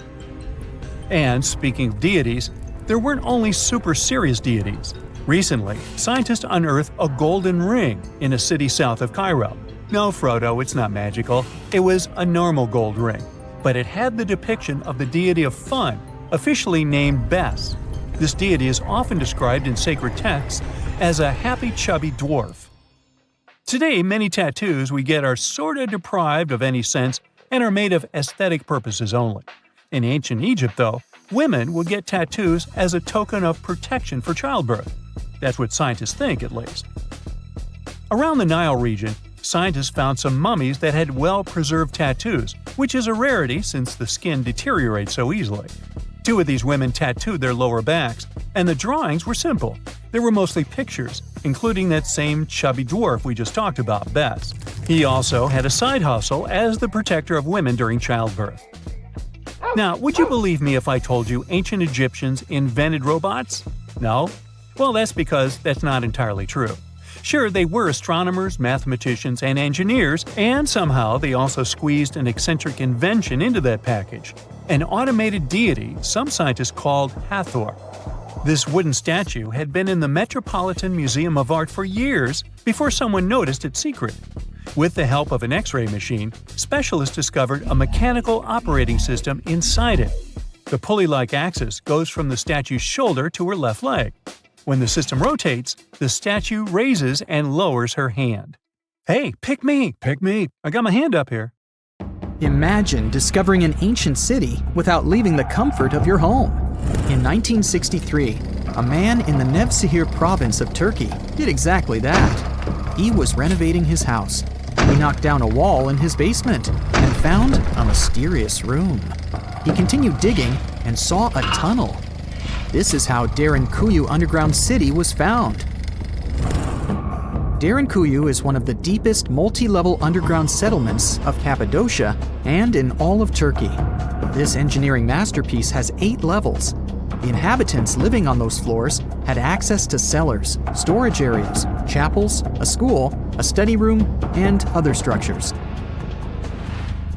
And speaking of deities, there weren't only super serious deities. Recently, scientists unearthed a golden ring in a city south of Cairo. No, Frodo, it's not magical. It was a normal gold ring, but it had the depiction of the deity of fun, officially named Bes. This deity is often described in sacred texts as a happy, chubby dwarf. Today, many tattoos we get are sorta deprived of any sense and are made of aesthetic purposes only. In ancient Egypt, though, women would get tattoos as a token of protection for childbirth. That's what scientists think, at least. Around the Nile region, scientists found some mummies that had well-preserved tattoos, which is a rarity since the skin deteriorates so easily. 2 of these women tattooed their lower backs, and the drawings were simple. They were mostly pictures, including that same chubby dwarf we just talked about, Bess. He also had a side hustle as the protector of women during childbirth. Now, would you believe me if I told you ancient Egyptians invented robots? No? Well, that's because that's not entirely true. Sure, they were astronomers, mathematicians, and engineers, and somehow they also squeezed an eccentric invention into that package. An automated deity some scientists called Hathor. This wooden statue had been in the Metropolitan Museum of Art for years before someone noticed its secret. With the help of an X-ray machine, specialists discovered a mechanical operating system inside it. The pulley-like axis goes from the statue's shoulder to her left leg. When the system rotates, the statue raises and lowers her hand. Hey, pick me! Pick me! I got my hand up here. Imagine discovering an ancient city without leaving the comfort of your home. In 1963, a man in the Nevşehir province of Turkey did exactly that. He was renovating his house. He knocked down a wall in his basement and found a mysterious room. He continued digging and saw a tunnel. This is how Derinkuyu underground city was found. Derinkuyu is one of the deepest multi-level underground settlements of Cappadocia and in all of Turkey. This engineering masterpiece has 8 levels. The inhabitants living on those floors had access to cellars, storage areas, chapels, a school, a study room, and other structures.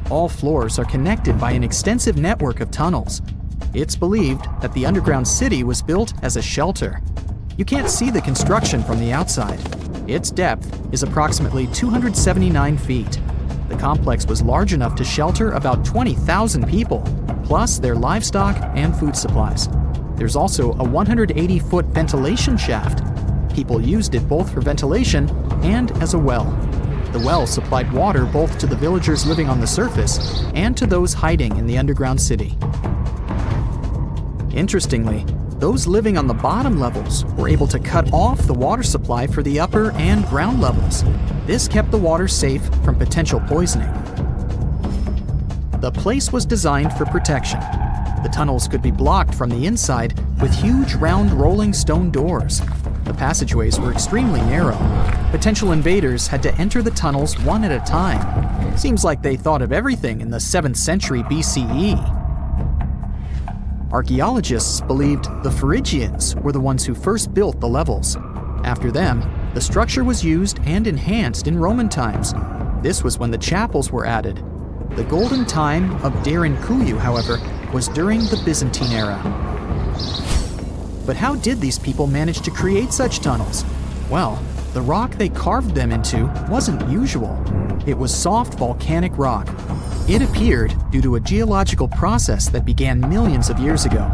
All floors are connected by an extensive network of tunnels. It's believed that the underground city was built as a shelter. You can't see the construction from the outside. Its depth is approximately 279 feet. The complex was large enough to shelter about 20,000 people, plus their livestock and food supplies. There's also a 180-foot ventilation shaft. People used it both for ventilation and as a well. The well supplied water both to the villagers living on the surface and to those hiding in the underground city. Interestingly, those living on the bottom levels were able to cut off the water supply for the upper and ground levels. This kept the water safe from potential poisoning. The place was designed for protection. The tunnels could be blocked from the inside with huge round rolling stone doors. The passageways were extremely narrow. Potential invaders had to enter the tunnels one at a time. Seems like they thought of everything in the 7th century BCE. Archaeologists believed the Phrygians were the ones who first built the levels. After them, the structure was used and enhanced in Roman times. This was when the chapels were added. The golden time of Derinkuyu, however, was during the Byzantine era. But how did these people manage to create such tunnels? Well, the rock they carved them into wasn't usual. It was soft volcanic rock. It appeared due to a geological process that began millions of years ago.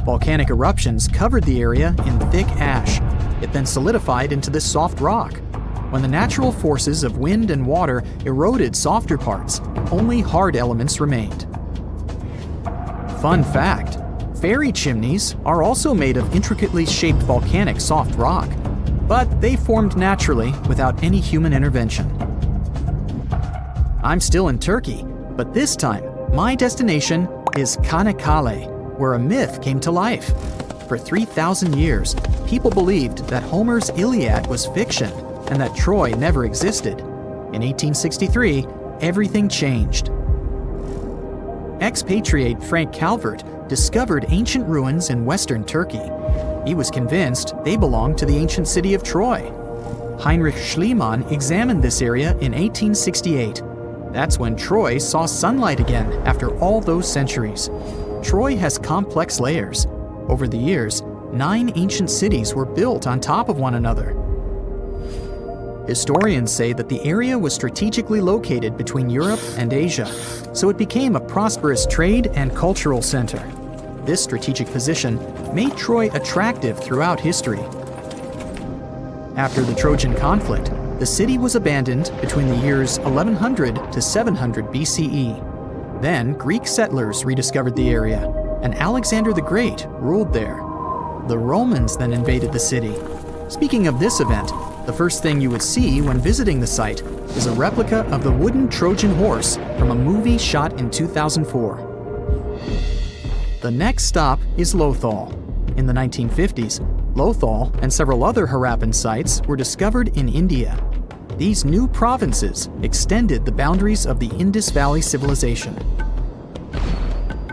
Volcanic eruptions covered the area in thick ash. It then solidified into this soft rock. When the natural forces of wind and water eroded softer parts, only hard elements remained. Fun fact, fairy chimneys are also made of intricately shaped volcanic soft rock, but they formed naturally without any human intervention. I'm still in Turkey, but this time, my destination is Çanakkale, where a myth came to life. For 3,000 years, people believed that Homer's Iliad was fiction and that Troy never existed. In 1863, everything changed. Expatriate Frank Calvert discovered ancient ruins in western Turkey. He was convinced they belonged to the ancient city of Troy. Heinrich Schliemann examined this area in 1868. That's when Troy saw sunlight again after all those centuries. Troy has complex layers. Over the years, 9 ancient cities were built on top of one another. Historians say that the area was strategically located between Europe and Asia, so it became a prosperous trade and cultural center. This strategic position made Troy attractive throughout history. After the Trojan conflict, the city was abandoned between the years 1100 to 700 BCE. Then Greek settlers rediscovered the area. and Alexander the Great ruled there. The Romans then invaded the city. Speaking of this event, the first thing you would see when visiting the site is a replica of the wooden Trojan horse from a movie shot in 2004. The next stop is Lothal. In the 1950s, Lothal and several other Harappan sites were discovered in India. These new provinces extended the boundaries of the Indus Valley civilization.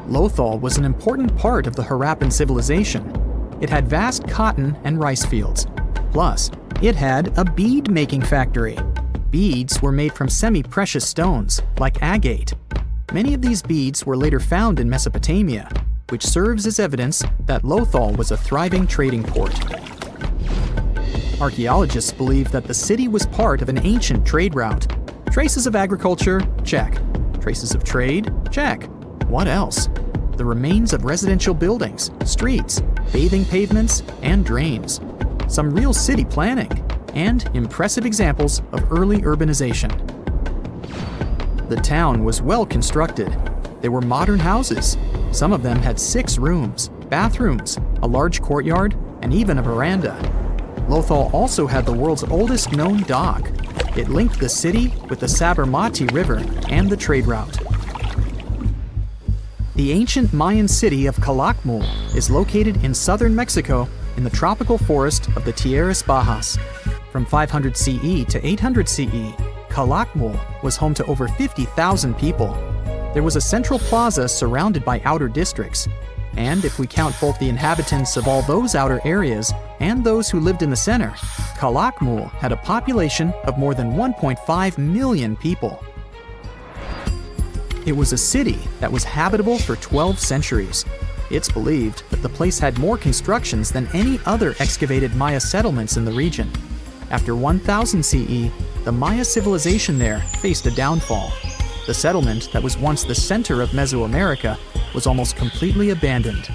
Lothal was an important part of the Harappan civilization. It had vast cotton and rice fields. Plus, it had a bead-making factory. Beads were made from semi-precious stones, like agate. Many of these beads were later found in Mesopotamia, which serves as evidence that Lothal was a thriving trading port. Archaeologists believe that the city was part of an ancient trade route. Traces of agriculture? Check. Traces of trade? Check. What else? The remains of residential buildings, streets, bathing pavements, and drains. Some real city planning, and impressive examples of early urbanization. The town was well constructed. There were modern houses. Some of them had 6 rooms, bathrooms, a large courtyard, and even a veranda. Lothal also had the world's oldest known dock. It linked the city with the Sabarmati River and the trade route. The ancient Mayan city of Calakmul is located in southern Mexico in the tropical forest of the Tierras Bajas. From 500 CE to 800 CE, Calakmul was home to over 50,000 people. There was a central plaza surrounded by outer districts. And if we count both the inhabitants of all those outer areas and those who lived in the center, Calakmul had a population of more than 1.5 million people. It was a city that was habitable for 12 centuries. It's believed that the place had more constructions than any other excavated Maya settlements in the region. After 1000 CE, the Maya civilization there faced a downfall. The settlement that was once the center of Mesoamerica was almost completely abandoned.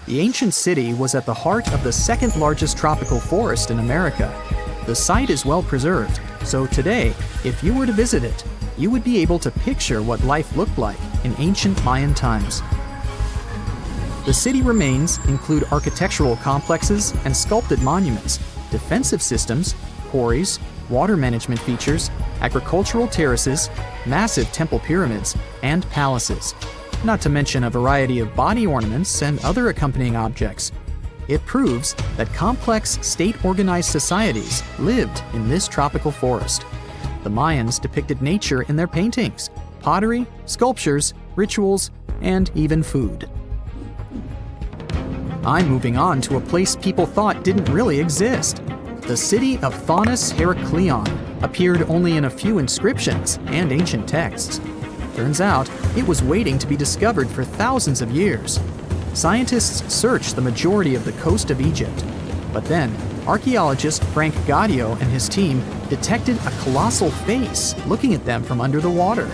The ancient city was at the heart of the second largest tropical forest in America. The site is well preserved, so today, if you were to visit it, you would be able to picture what life looked like in ancient Mayan times. The city remains include architectural complexes and sculpted monuments, defensive systems, quarries, water management features, agricultural terraces, massive temple pyramids, and palaces, not to mention a variety of body ornaments and other accompanying objects. It proves that complex state-organized societies lived in this tropical forest. The Mayans depicted nature in their paintings, pottery, sculptures, rituals, and even food. I'm moving on to a place people thought didn't really exist. The city of Thonis Heracleion appeared only in a few inscriptions and ancient texts. Turns out, it was waiting to be discovered for thousands of years. Scientists searched the majority of the coast of Egypt. But then, archaeologist Frank Gaudio and his team detected a colossal face looking at them from under the water.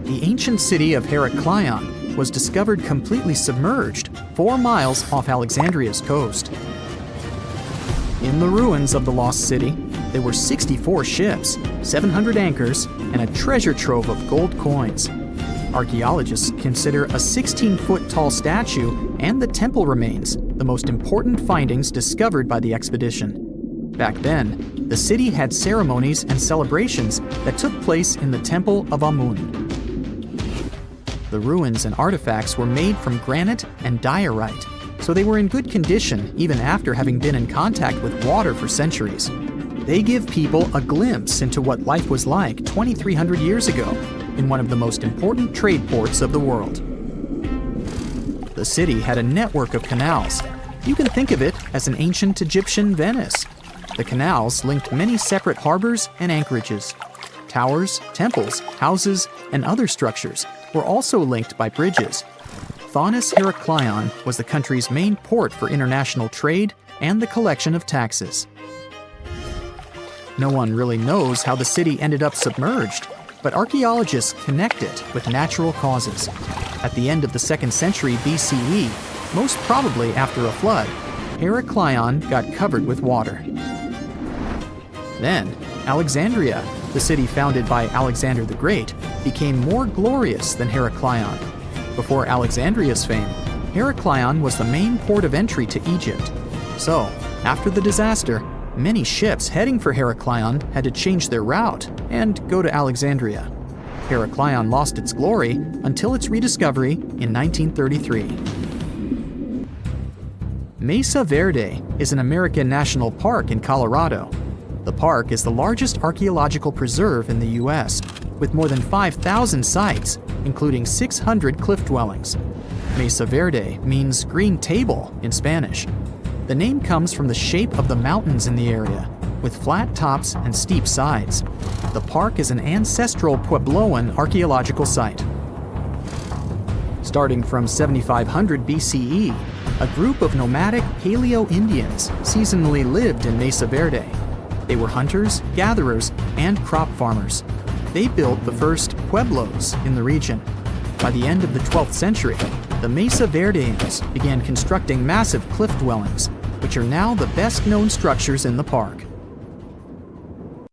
The ancient city of Heracleion was discovered completely submerged 4 miles off Alexandria's coast. In the ruins of the lost city, there were 64 ships, 700 anchors, and a treasure trove of gold coins. Archaeologists consider a 16-foot tall statue and the temple remains the most important findings discovered by the expedition. Back then, the city had ceremonies and celebrations that took place in the Temple of Amun. The ruins and artifacts were made from granite and diorite, so they were in good condition even after having been in contact with water for centuries. They give people a glimpse into what life was like 2,300 years ago in one of the most important trade ports of the world. The city had a network of canals. You can think of it as an ancient Egyptian Venice. The canals linked many separate harbors and anchorages. Towers, temples, houses, and other structures were also linked by bridges. Thonis Heracleion was the country's main port for international trade and the collection of taxes. No one really knows how the city ended up submerged, but archaeologists connect it with natural causes. At the end of the 2nd century BCE, most probably after a flood, Heracleion got covered with water. Then, Alexandria, the city founded by Alexander the Great, became more glorious than Heracleion. Before Alexandria's fame, Heraclion was the main port of entry to Egypt. So, after the disaster, many ships heading for Heraclion had to change their route and go to Alexandria. Heraclion lost its glory until its rediscovery in 1933. Mesa Verde is an American national park in Colorado. The park is the largest archaeological preserve in the U.S., with more than 5,000 sites, including 600 cliff dwellings. Mesa Verde means green table in Spanish. The name comes from the shape of the mountains in the area, with flat tops and steep sides. The park is an ancestral Puebloan archaeological site. Starting from 7500 BCE, a group of nomadic Paleo-Indians seasonally lived in Mesa Verde. They were hunters, gatherers, and crop farmers. They built the first pueblos in the region. By the end of the 12th century, the Mesa Verdeans began constructing massive cliff dwellings, which are now the best-known structures in the park.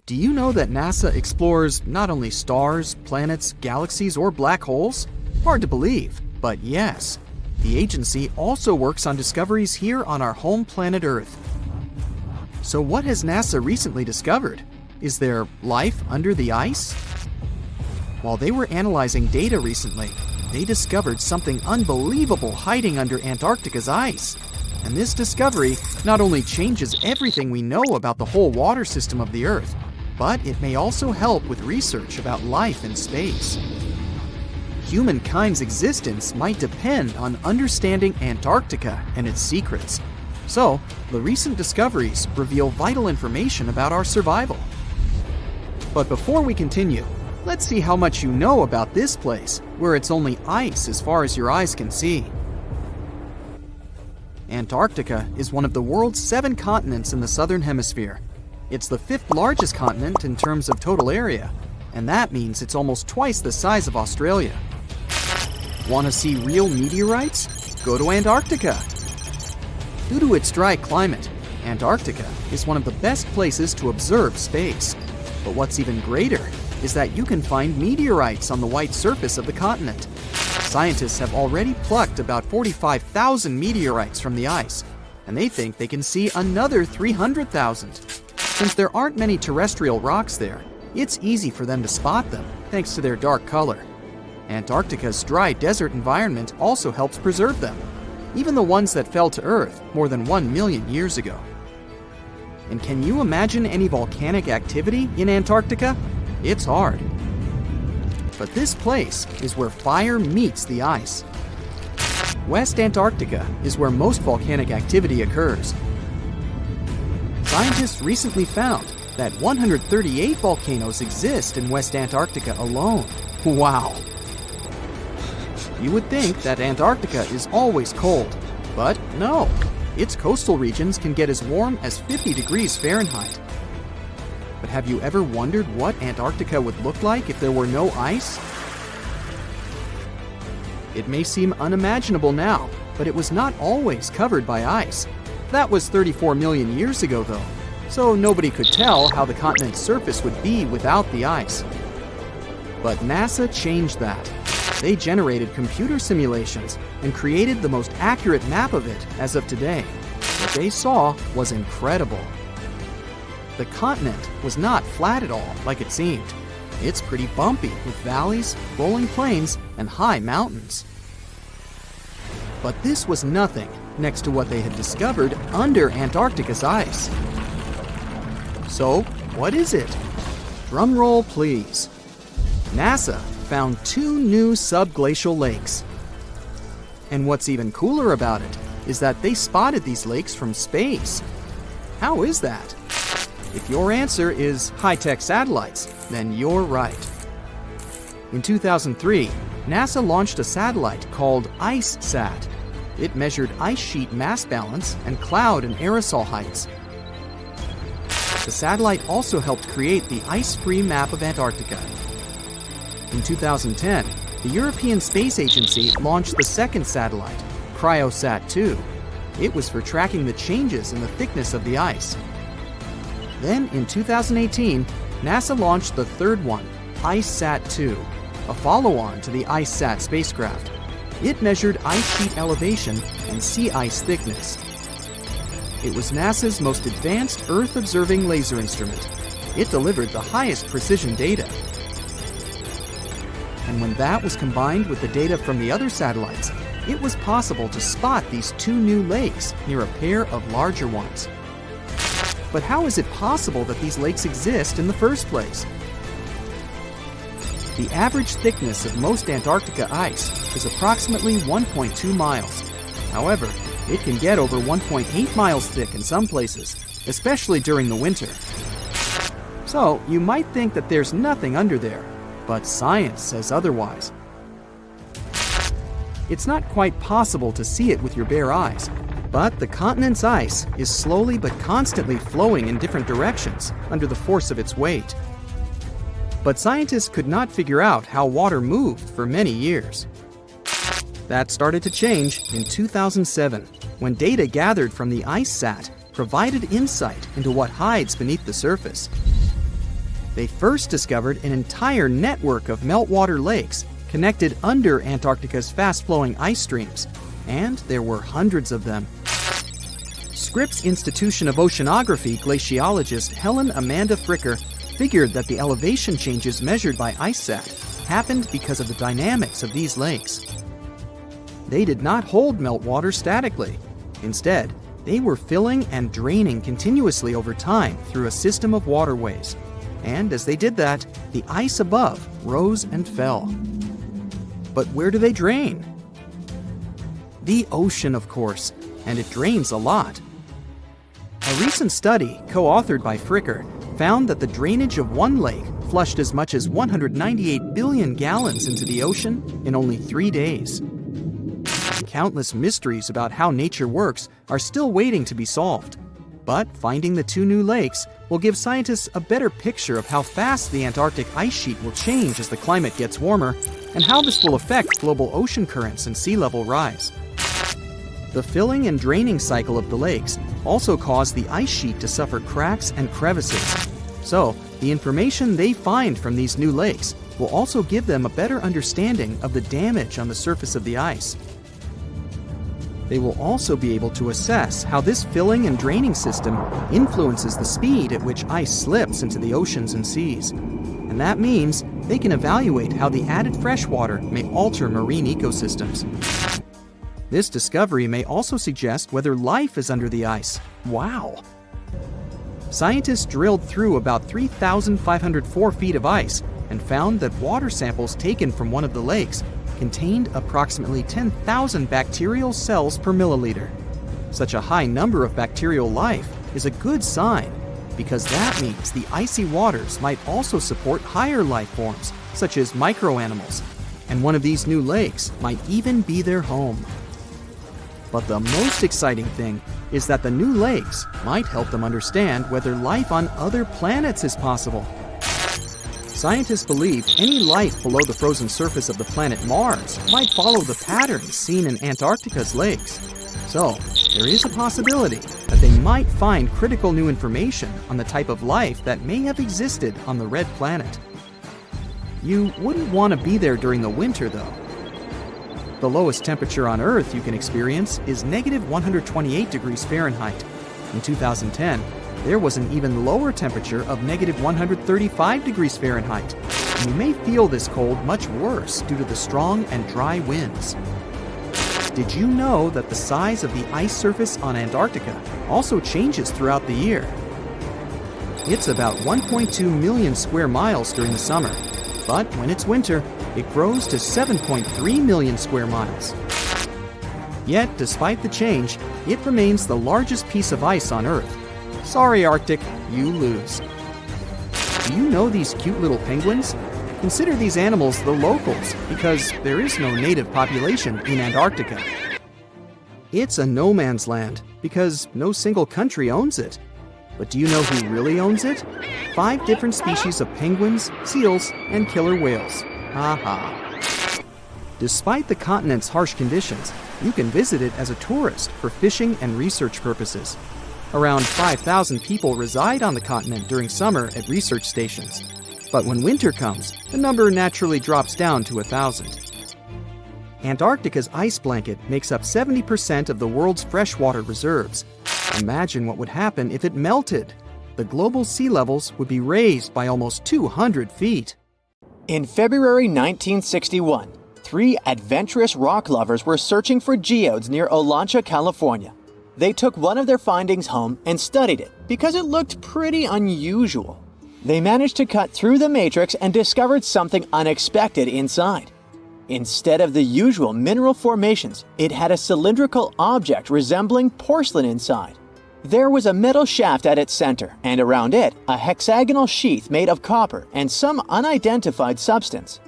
Do you know that NASA explores not only stars, planets, galaxies, or black holes? Hard to believe, but yes. The agency also works on discoveries here on our home planet Earth. So what has NASA recently discovered? Is there life under the ice? While they were analyzing data recently, they discovered something unbelievable hiding under Antarctica's ice. And this discovery not only changes everything we know about the whole water system of the Earth, but it may also help with research about life in space. Humankind's existence might depend on understanding Antarctica and its secrets. So, the recent discoveries reveal vital information about our survival. But before we continue, let's see how much you know about this place, where it's only ice as far as your eyes can see. Antarctica is one of the world's 7 continents in the southern hemisphere. It's the 5th largest continent in terms of total area, and that means it's almost twice the size of Australia. Want to see real meteorites? Go to Antarctica. Due to its dry climate, Antarctica is one of the best places to observe space. But what's even greater is that you can find meteorites on the white surface of the continent. Scientists have already plucked about 45,000 meteorites from the ice, and they think they can see another 300,000. Since there aren't many terrestrial rocks there, it's easy for them to spot them, thanks to their dark color. Antarctica's dry desert environment also helps preserve them, even the ones that fell to Earth more than 1 million years ago. And can you imagine any volcanic activity in Antarctica? It's hard. But this place is where fire meets the ice. West Antarctica is where most volcanic activity occurs. Scientists recently found that 138 volcanoes exist in West Antarctica alone. Wow! You would think that Antarctica is always cold, but no. Its coastal regions can get as warm as 50 degrees Fahrenheit. But have you ever wondered what Antarctica would look like if there were no ice? It may seem unimaginable now, but it was not always covered by ice. That was 34 million years ago, though, so nobody could tell how the continent's surface would be without the ice. But NASA changed that. They generated computer simulations and created the most accurate map of it as of today. What they saw was incredible. The continent was not flat at all like it seemed. It's pretty bumpy with valleys, rolling plains, and high mountains. But this was nothing next to what they had discovered under Antarctica's ice. So, what is it? Drum roll, please. NASA found 2 new subglacial lakes. And what's even cooler about it is that they spotted these lakes from space. How is that? If your answer is high-tech satellites, then you're right. In 2003, NASA launched a satellite called IceSat. It measured ice sheet mass balance and cloud and aerosol heights. The satellite also helped create the ice-free map of Antarctica. In 2010, the European Space Agency launched the second satellite, Cryosat-2. It was for tracking the changes in the thickness of the ice. Then, in 2018, NASA launched the third one, IceSat-2, a follow-on to the IceSat spacecraft. It measured ice sheet elevation and sea ice thickness. It was NASA's most advanced Earth-observing laser instrument. It delivered the highest precision data. And when that was combined with the data from the other satellites, it was possible to spot these two new lakes near a pair of larger ones. But how is it possible that these lakes exist in the first place? The average thickness of most Antarctica ice is approximately 1.2 miles. However, it can get over 1.8 miles thick in some places, especially during the winter. So, you might think that there's nothing under there, but science says otherwise. It's not quite possible to see it with your bare eyes, but the continent's ice is slowly but constantly flowing in different directions under the force of its weight. But scientists could not figure out how water moved for many years. That started to change in 2007, when data gathered from the IceSat provided insight into what hides beneath the surface. They first discovered an entire network of meltwater lakes connected under Antarctica's fast-flowing ice streams, and there were hundreds of them. Scripps Institution of Oceanography glaciologist Helen Amanda Fricker figured that the elevation changes measured by IceSat happened because of the dynamics of these lakes. They did not hold meltwater statically. Instead, they were filling and draining continuously over time through a system of waterways. And as they did that, the ice above rose and fell. But where do they drain? The ocean, of course, and it drains a lot. A recent study, co-authored by Fricker, found that the drainage of one lake flushed as much as 198 billion gallons into the ocean in only 3 days. Countless mysteries about how nature works are still waiting to be solved. But finding the two new lakes will give scientists a better picture of how fast the Antarctic ice sheet will change as the climate gets warmer, and how this will affect global ocean currents and sea level rise. The filling and draining cycle of the lakes also caused the ice sheet to suffer cracks and crevices. So, the information they find from these new lakes will also give them a better understanding of the damage on the surface of the ice. They will also be able to assess how this filling and draining system influences the speed at which ice slips into the oceans and seas. And that means they can evaluate how the added freshwater may alter marine ecosystems. This discovery may also suggest whether life is under the ice. Wow! Scientists drilled through about 3,504 feet of ice and found that water samples taken from one of the lakes contained approximately 10,000 bacterial cells per milliliter. Such a high number of bacterial life is a good sign, because that means the icy waters might also support higher life forms, such as microanimals, and one of these new lakes might even be their home. But the most exciting thing is that the new lakes might help them understand whether life on other planets is possible. Scientists believe any life below the frozen surface of the planet Mars might follow the patterns seen in Antarctica's lakes. So, there is a possibility that they might find critical new information on the type of life that may have existed on the red planet. You wouldn't want to be there during the winter, though. The lowest temperature on Earth you can experience is negative 128 degrees Fahrenheit. In 2010, there was an even lower temperature of negative 135 degrees Fahrenheit. And you may feel this cold much worse due to the strong and dry winds. Did you know that the size of the ice surface on Antarctica also changes throughout the year? It's about 1.2 million square miles during the summer, but when it's winter, it grows to 7.3 million square miles. Yet, despite the change, it remains the largest piece of ice on Earth. Sorry, Arctic, you lose. Do you know these cute little penguins? Consider these animals the locals, because there is no native population in Antarctica. It's a no man's land, because no single country owns it. But do you know who really owns it? 5 different species of penguins, seals, and killer whales. Ha. Despite the continent's harsh conditions, you can visit it as a tourist for fishing and research purposes. Around 5,000 people reside on the continent during summer at research stations. But when winter comes, the number naturally drops down to 1,000. Antarctica's ice blanket makes up 70% of the world's freshwater reserves. Imagine what would happen if it melted. The global sea levels would be raised by almost 200 feet. In February 1961, 3 adventurous rock lovers were searching for geodes near Olancha, California. They took one of their findings home and studied it because it looked pretty unusual. They managed to cut through the matrix and discovered something unexpected inside. Instead of the usual mineral formations, it had a cylindrical object resembling porcelain inside. There was a metal shaft at its center, and around it, a hexagonal sheath made of copper and some unidentified substance.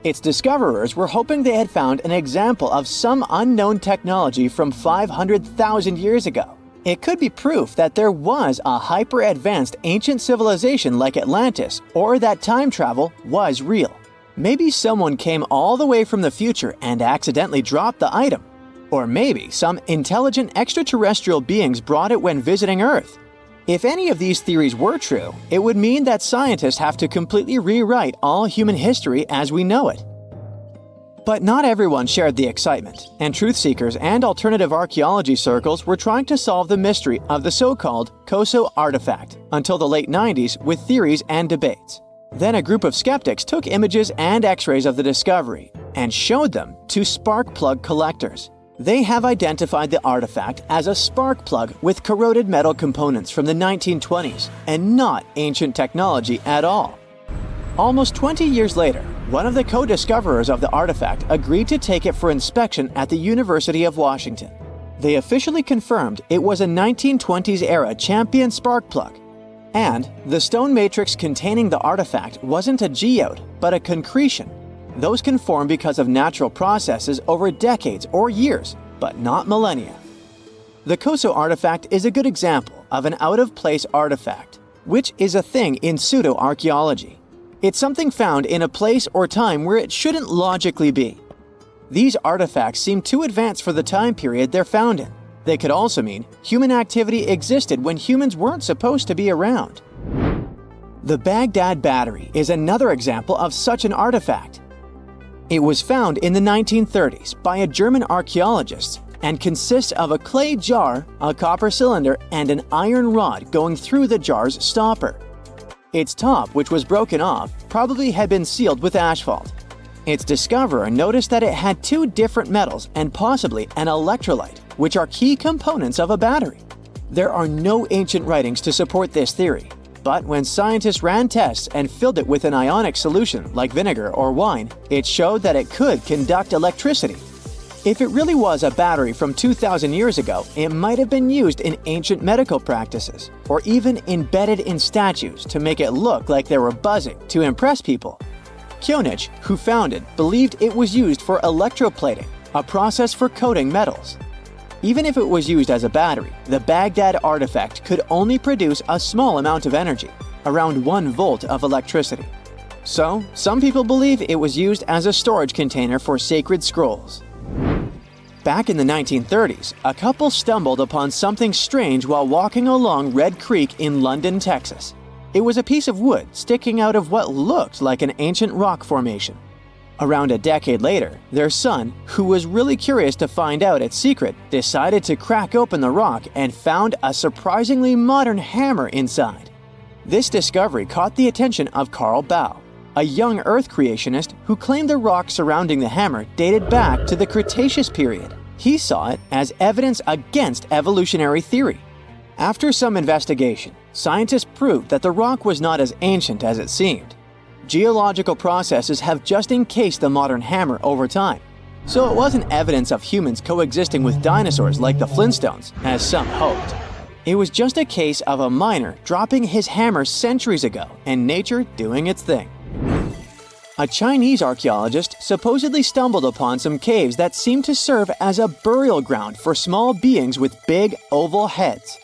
Its discoverers were hoping they had found an example of some unknown technology from 500,000 years ago. It could be proof that there was a hyper-advanced ancient civilization like Atlantis, or that time travel was real. Maybe someone came all the way from the future and accidentally dropped the item. Or maybe some intelligent extraterrestrial beings brought it when visiting Earth. If any of these theories were true, it would mean that scientists have to completely rewrite all human history as we know it. But not everyone shared the excitement, and truth seekers and alternative archaeology circles were trying to solve the mystery of the so-called Koso artifact until the late 90s with theories and debates. Then a group of skeptics took images and x-rays of the discovery and showed them to spark plug collectors. They have identified the artifact as a spark plug with corroded metal components from the 1920s and not ancient technology at all. Almost 20 years later, one of the co-discoverers of the artifact agreed to take it for inspection at the University of Washington. They officially confirmed it was a 1920s-era champion spark plug. And the stone matrix containing the artifact wasn't a geode, but a concretion. Those can form because of natural processes over decades or years, but not millennia. The Koso artifact is a good example of an out-of-place artifact, which is a thing in pseudo-archaeology. It's something found in a place or time where it shouldn't logically be. These artifacts seem too advanced for the time period they're found in. They could also mean human activity existed when humans weren't supposed to be around. The Baghdad Battery is another example of such an artifact. It was found in the 1930s by a German archaeologist and consists of a clay jar, a copper cylinder, and an iron rod going through the jar's stopper. Its top, which was broken off, probably had been sealed with asphalt. Its discoverer noticed that it had 2 different metals and possibly an electrolyte, which are key components of a battery. There are no ancient writings to support this theory, but when scientists ran tests and filled it with an ionic solution like vinegar or wine, it showed that it could conduct electricity. If it really was a battery from 2,000 years ago, it might have been used in ancient medical practices, or even embedded in statues to make it look like they were buzzing to impress people. Kionich, who found it, believed it was used for electroplating, a process for coating metals. Even if it was used as a battery, the Baghdad artifact could only produce a small amount of energy, around 1 volt of electricity. So, some people believe it was used as a storage container for sacred scrolls. Back in the 1930s, a couple stumbled upon something strange while walking along Red Creek in London, Texas. It was a piece of wood sticking out of what looked like an ancient rock formation. Around a decade later, their son, who was really curious to find out its secret, decided to crack open the rock and found a surprisingly modern hammer inside. This discovery caught the attention of Carl Baugh, a young Earth creationist who claimed the rock surrounding the hammer dated back to the Cretaceous period. He saw it as evidence against evolutionary theory. After some investigation, scientists proved that the rock was not as ancient as it seemed. Geological processes have just encased the modern hammer over time, so it wasn't evidence of humans coexisting with dinosaurs like the Flintstones, as some hoped. It was just a case of a miner dropping his hammer centuries ago and nature doing its thing. A Chinese archaeologist supposedly stumbled upon some caves that seemed to serve as a burial ground for small beings with big, oval heads.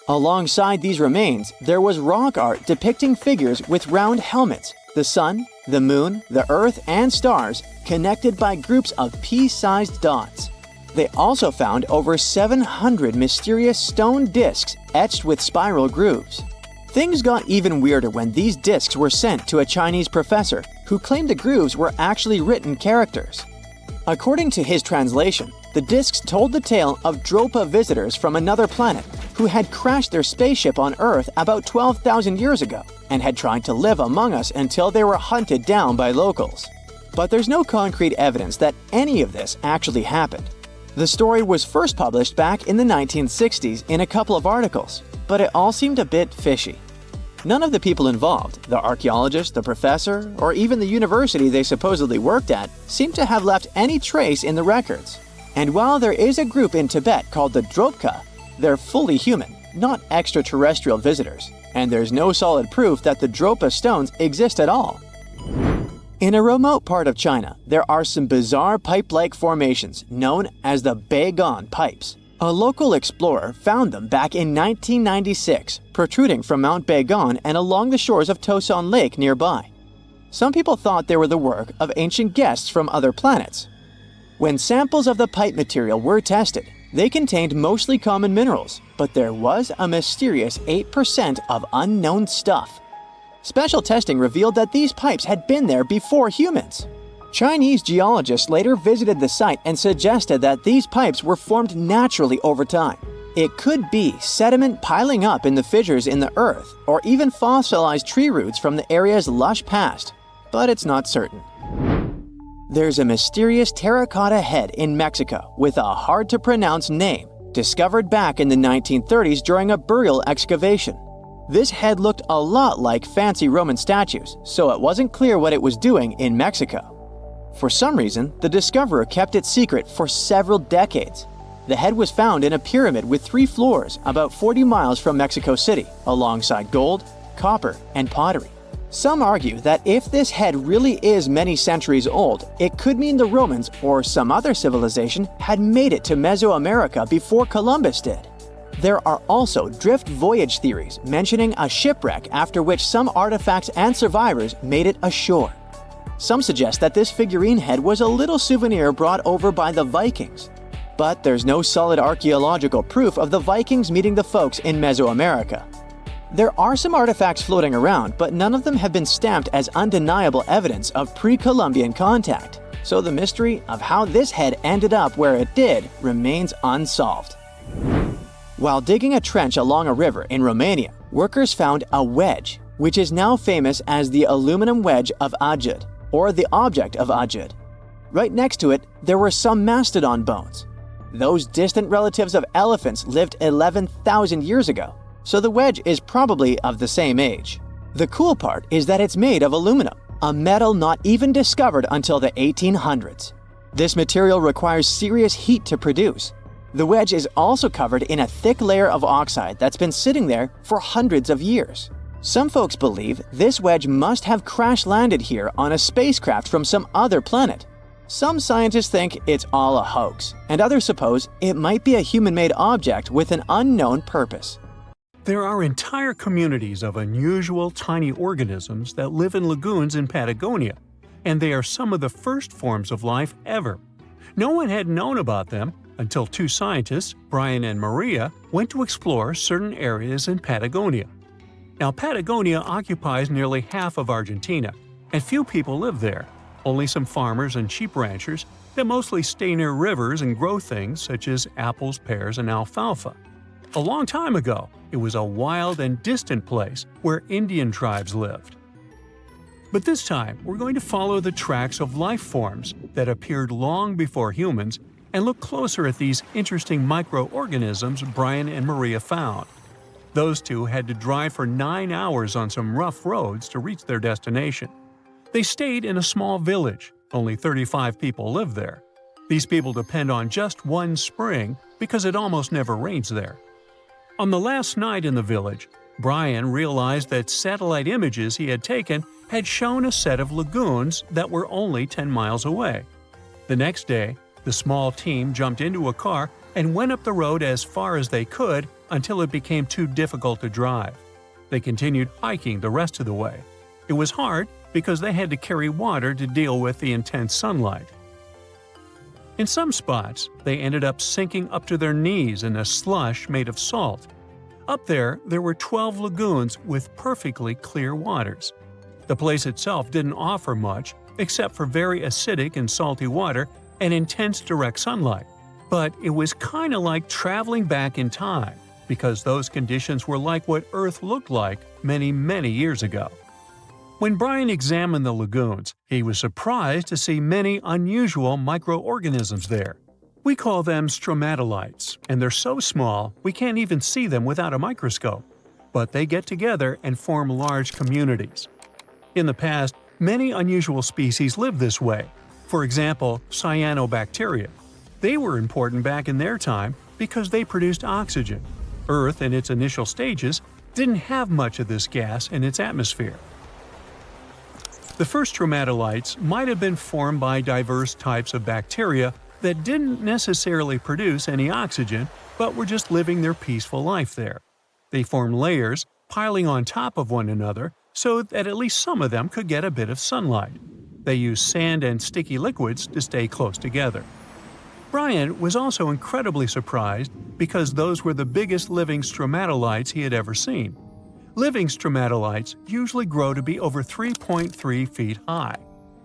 Alongside these remains, there was rock art depicting figures with round helmets, the sun, the moon, the earth, and stars connected by groups of pea-sized dots. They also found over 700 mysterious stone discs etched with spiral grooves. Things got even weirder when these discs were sent to a Chinese professor who claimed the grooves were actually written characters. According to his translation, the discs told the tale of Dropa visitors from another planet who had crashed their spaceship on Earth about 12,000 years ago and had tried to live among us until they were hunted down by locals. But there's no concrete evidence that any of this actually happened. The story was first published back in the 1960s in a couple of articles, but it all seemed a bit fishy. None of the people involved, the archaeologist, the professor, or even the university they supposedly worked at, seem to have left any trace in the records. And while there is a group in Tibet called the Dropka, they're fully human, not extraterrestrial visitors, and there's no solid proof that the Dropa stones exist at all. In a remote part of China, there are some bizarre pipe-like formations known as the Beigan pipes. A local explorer found them back in 1996, protruding from Mount Beigan and along the shores of Tosan Lake nearby. Some people thought they were the work of ancient guests from other planets. When samples of the pipe material were tested, they contained mostly common minerals, but there was a mysterious 8% of unknown stuff. Special testing revealed that these pipes had been there before humans. Chinese geologists later visited the site and suggested that these pipes were formed naturally over time. It could be sediment piling up in the fissures in the earth, or even fossilized tree roots from the area's lush past, but it's not certain. There's a mysterious terracotta head in Mexico with a hard-to-pronounce name, discovered back in the 1930s during a burial excavation. This head looked a lot like fancy Roman statues, so it wasn't clear what it was doing in Mexico. For some reason, the discoverer kept it secret for several decades. The head was found in a pyramid with 3 floors about 40 miles from Mexico City, alongside gold, copper, and pottery. Some argue that if this head really is many centuries old, it could mean the Romans or some other civilization had made it to Mesoamerica before Columbus did. There are also drift voyage theories mentioning a shipwreck after which some artifacts and survivors made it ashore. Some suggest that this figurine head was a little souvenir brought over by the Vikings. But there's no solid archaeological proof of the Vikings meeting the folks in Mesoamerica. There are some artifacts floating around, but none of them have been stamped as undeniable evidence of pre-Columbian contact. So the mystery of how this head ended up where it did remains unsolved. While digging a trench along a river in Romania, workers found a wedge, which is now famous as the aluminum wedge of Ajud, or the object of Ajud. Right next to it, there were some mastodon bones. Those distant relatives of elephants lived 11,000 years ago, so the wedge is probably of the same age. The cool part is that it's made of aluminum, a metal not even discovered until the 1800s. This material requires serious heat to produce. The wedge is also covered in a thick layer of oxide that's been sitting there for hundreds of years. Some folks believe this wedge must have crash-landed here on a spacecraft from some other planet. Some scientists think it's all a hoax, and others suppose it might be a human-made object with an unknown purpose. There are entire communities of unusual tiny organisms that live in lagoons in Patagonia, and they are some of the first forms of life ever. No one had known about them until 2 scientists, Brian and Maria, went to explore certain areas in Patagonia. Now, Patagonia occupies nearly half of Argentina, and few people live there. Only some farmers and sheep ranchers that mostly stay near rivers and grow things such as apples, pears, and alfalfa. A long time ago, it was a wild and distant place where Indian tribes lived. But this time, we're going to follow the tracks of life forms that appeared long before humans and look closer at these interesting microorganisms Brian and Maria found. Those 2 had to drive for 9 hours on some rough roads to reach their destination. They stayed in a small village. Only 35 people live there. These people depend on just one spring because it almost never rains there. On the last night in the village, Brian realized that satellite images he had taken had shown a set of lagoons that were only 10 miles away. The next day, the small team jumped into a car and went up the road as far as they could until it became too difficult to drive. They continued hiking the rest of the way. It was hard because they had to carry water to deal with the intense sunlight. In some spots, they ended up sinking up to their knees in a slush made of salt. Up there were 12 lagoons with perfectly clear waters. The place itself didn't offer much, except for very acidic and salty water and intense direct sunlight. But it was kind of like traveling back in time, because those conditions were like what Earth looked like many, many years ago. When Brian examined the lagoons, he was surprised to see many unusual microorganisms there. We call them stromatolites, and they're so small we can't even see them without a microscope. But they get together and form large communities. In the past, many unusual species lived this way. For example, cyanobacteria. They were important back in their time because they produced oxygen. Earth, in its initial stages, didn't have much of this gas in its atmosphere. The first stromatolites might have been formed by diverse types of bacteria that didn't necessarily produce any oxygen, but were just living their peaceful life there. They formed layers, piling on top of one another, so that at least some of them could get a bit of sunlight. They used sand and sticky liquids to stay close together. Brian was also incredibly surprised because those were the biggest living stromatolites he had ever seen. Living stromatolites usually grow to be over 3.3 feet high,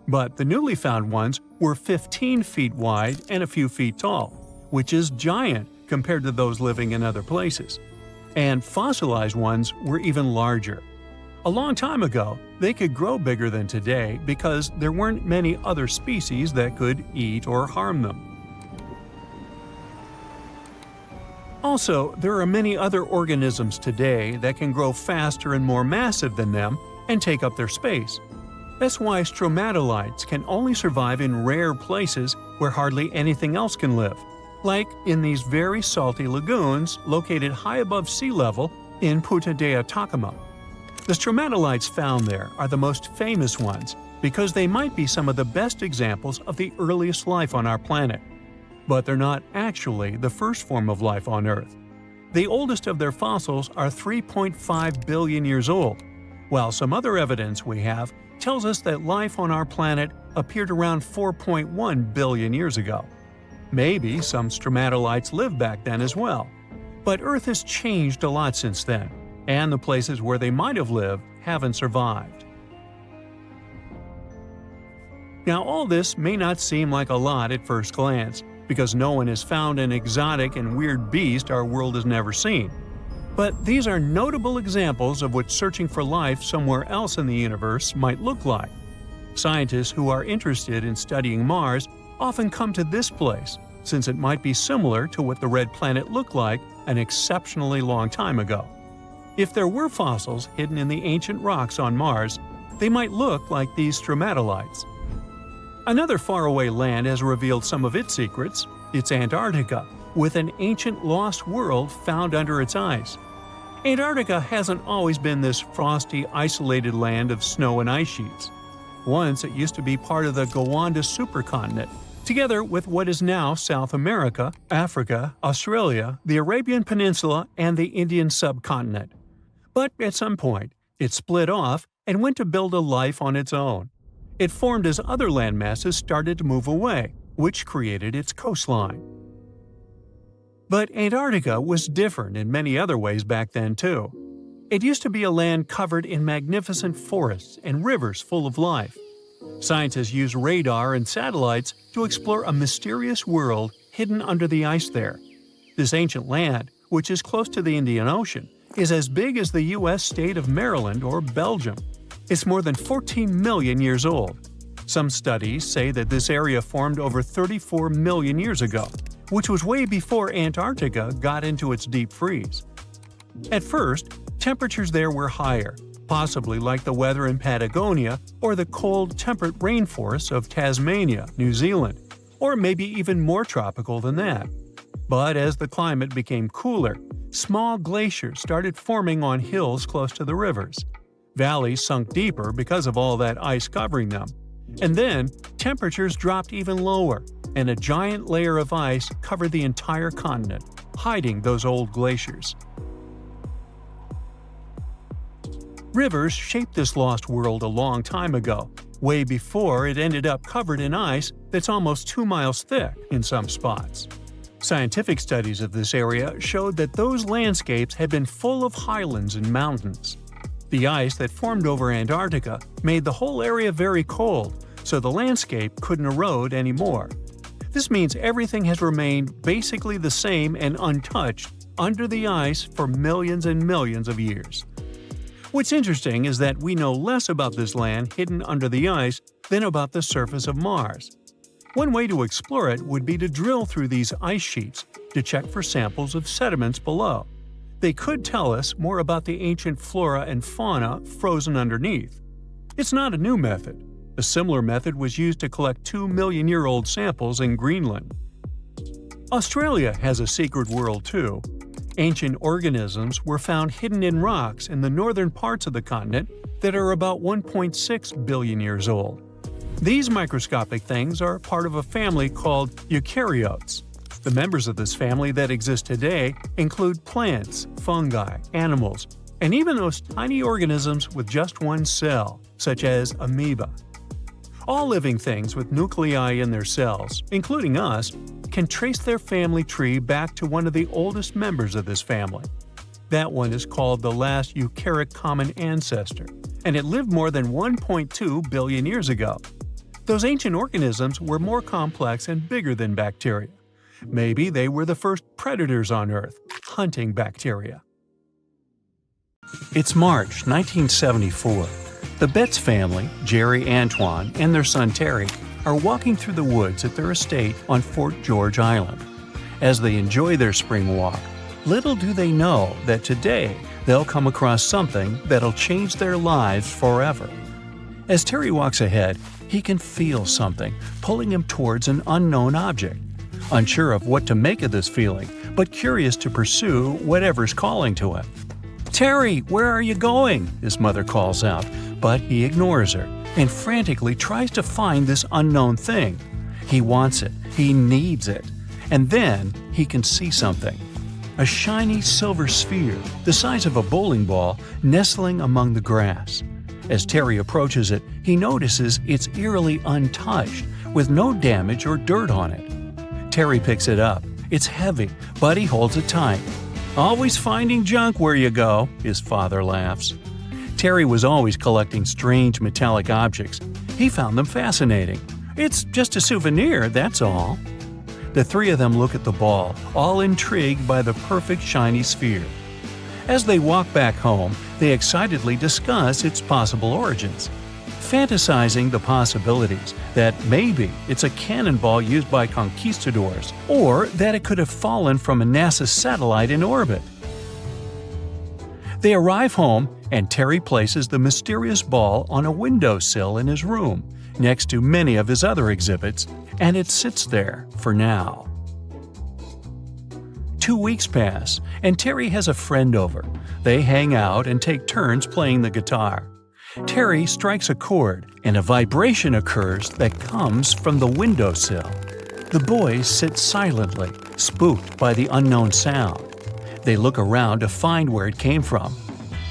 but the newly found ones were 15 feet wide and a few feet tall, which is giant compared to those living in other places. And fossilized ones were even larger. A long time ago, they could grow bigger than today because there weren't many other species that could eat or harm them. Also, there are many other organisms today that can grow faster and more massive than them and take up their space. That's why stromatolites can only survive in rare places where hardly anything else can live, like in these very salty lagoons located high above sea level in Punta de Atacama. The stromatolites found there are the most famous ones because they might be some of the best examples of the earliest life on our planet. But they're not actually the first form of life on Earth. The oldest of their fossils are 3.5 billion years old, while some other evidence we have tells us that life on our planet appeared around 4.1 billion years ago. Maybe some stromatolites lived back then as well. But Earth has changed a lot since then, and the places where they might have lived haven't survived. Now, all this may not seem like a lot at first glance, because no one has found an exotic and weird beast our world has never seen. But these are notable examples of what searching for life somewhere else in the universe might look like. Scientists who are interested in studying Mars often come to this place, since it might be similar to what the red planet looked like an exceptionally long time ago. If there were fossils hidden in the ancient rocks on Mars, they might look like these stromatolites. Another faraway land has revealed some of its secrets. It's Antarctica, with an ancient lost world found under its ice. Antarctica hasn't always been this frosty, isolated land of snow and ice sheets. Once it used to be part of the Gondwana supercontinent, together with what is now South America, Africa, Australia, the Arabian Peninsula, and the Indian subcontinent. But at some point, it split off and went to build a life on its own. It formed as other landmasses started to move away, which created its coastline. But Antarctica was different in many other ways back then too. It used to be a land covered in magnificent forests and rivers full of life. Scientists use radar and satellites to explore a mysterious world hidden under the ice there. This ancient land, which is close to the Indian Ocean, is as big as the U.S. state of Maryland or Belgium. It's more than 14 million years old. Some studies say that this area formed over 34 million years ago, which was way before Antarctica got into its deep freeze. At first, temperatures there were higher, possibly like the weather in Patagonia or the cold, temperate rainforests of Tasmania, New Zealand, or maybe even more tropical than that. But as the climate became cooler, small glaciers started forming on hills close to the rivers. Valleys sunk deeper because of all that ice covering them. And then, temperatures dropped even lower, and a giant layer of ice covered the entire continent, hiding those old glaciers. Rivers shaped this lost world a long time ago, way before it ended up covered in ice that's almost 2 miles thick in some spots. Scientific studies of this area showed that those landscapes had been full of highlands and mountains. The ice that formed over Antarctica made the whole area very cold, so the landscape couldn't erode anymore. This means everything has remained basically the same and untouched under the ice for millions and millions of years. What's interesting is that we know less about this land hidden under the ice than about the surface of Mars. One way to explore it would be to drill through these ice sheets to check for samples of sediments below. They could tell us more about the ancient flora and fauna frozen underneath. It's not a new method. A similar method was used to collect 2-million-year-old samples in Greenland. Australia has a secret world too. Ancient organisms were found hidden in rocks in the northern parts of the continent that are about 1.6 billion years old. These microscopic things are part of a family called eukaryotes. The members of this family that exist today include plants, fungi, animals, and even those tiny organisms with just one cell, such as amoeba. All living things with nuclei in their cells, including us, can trace their family tree back to one of the oldest members of this family. That one is called the last eukaryotic common ancestor, and it lived more than 1.2 billion years ago. Those ancient organisms were more complex and bigger than bacteria. Maybe they were the first predators on Earth, hunting bacteria. It's March 1974. The Betts family, Jerry, Antoine, and their son Terry, are walking through the woods at their estate on Fort George Island. As they enjoy their spring walk, little do they know that today they'll come across something that'll change their lives forever. As Terry walks ahead, he can feel something pulling him towards an unknown object. Unsure of what to make of this feeling, but curious to pursue whatever's calling to him. "Terry, where are you going?" his mother calls out, but he ignores her and frantically tries to find this unknown thing. He wants it, he needs it, and then he can see something. A shiny silver sphere, the size of a bowling ball, nestling among the grass. As Terry approaches it, he notices it's eerily untouched, with no damage or dirt on it. Terry picks it up. It's heavy, but he holds it tight. "Always finding junk where you go," his father laughs. Terry was always collecting strange metallic objects. He found them fascinating. "It's just a souvenir, that's all." The three of them look at the ball, all intrigued by the perfect shiny sphere. As they walk back home, they excitedly discuss its possible origins, fantasizing the possibilities that maybe it's a cannonball used by conquistadors, or that it could have fallen from a NASA satellite in orbit. They arrive home, and Terry places the mysterious ball on a windowsill in his room, next to many of his other exhibits, and it sits there for now. 2 weeks pass, and Terry has a friend over. They hang out and take turns playing the guitar. Terry strikes a chord, and a vibration occurs that comes from the windowsill. The boys sit silently, spooked by the unknown sound. They look around to find where it came from.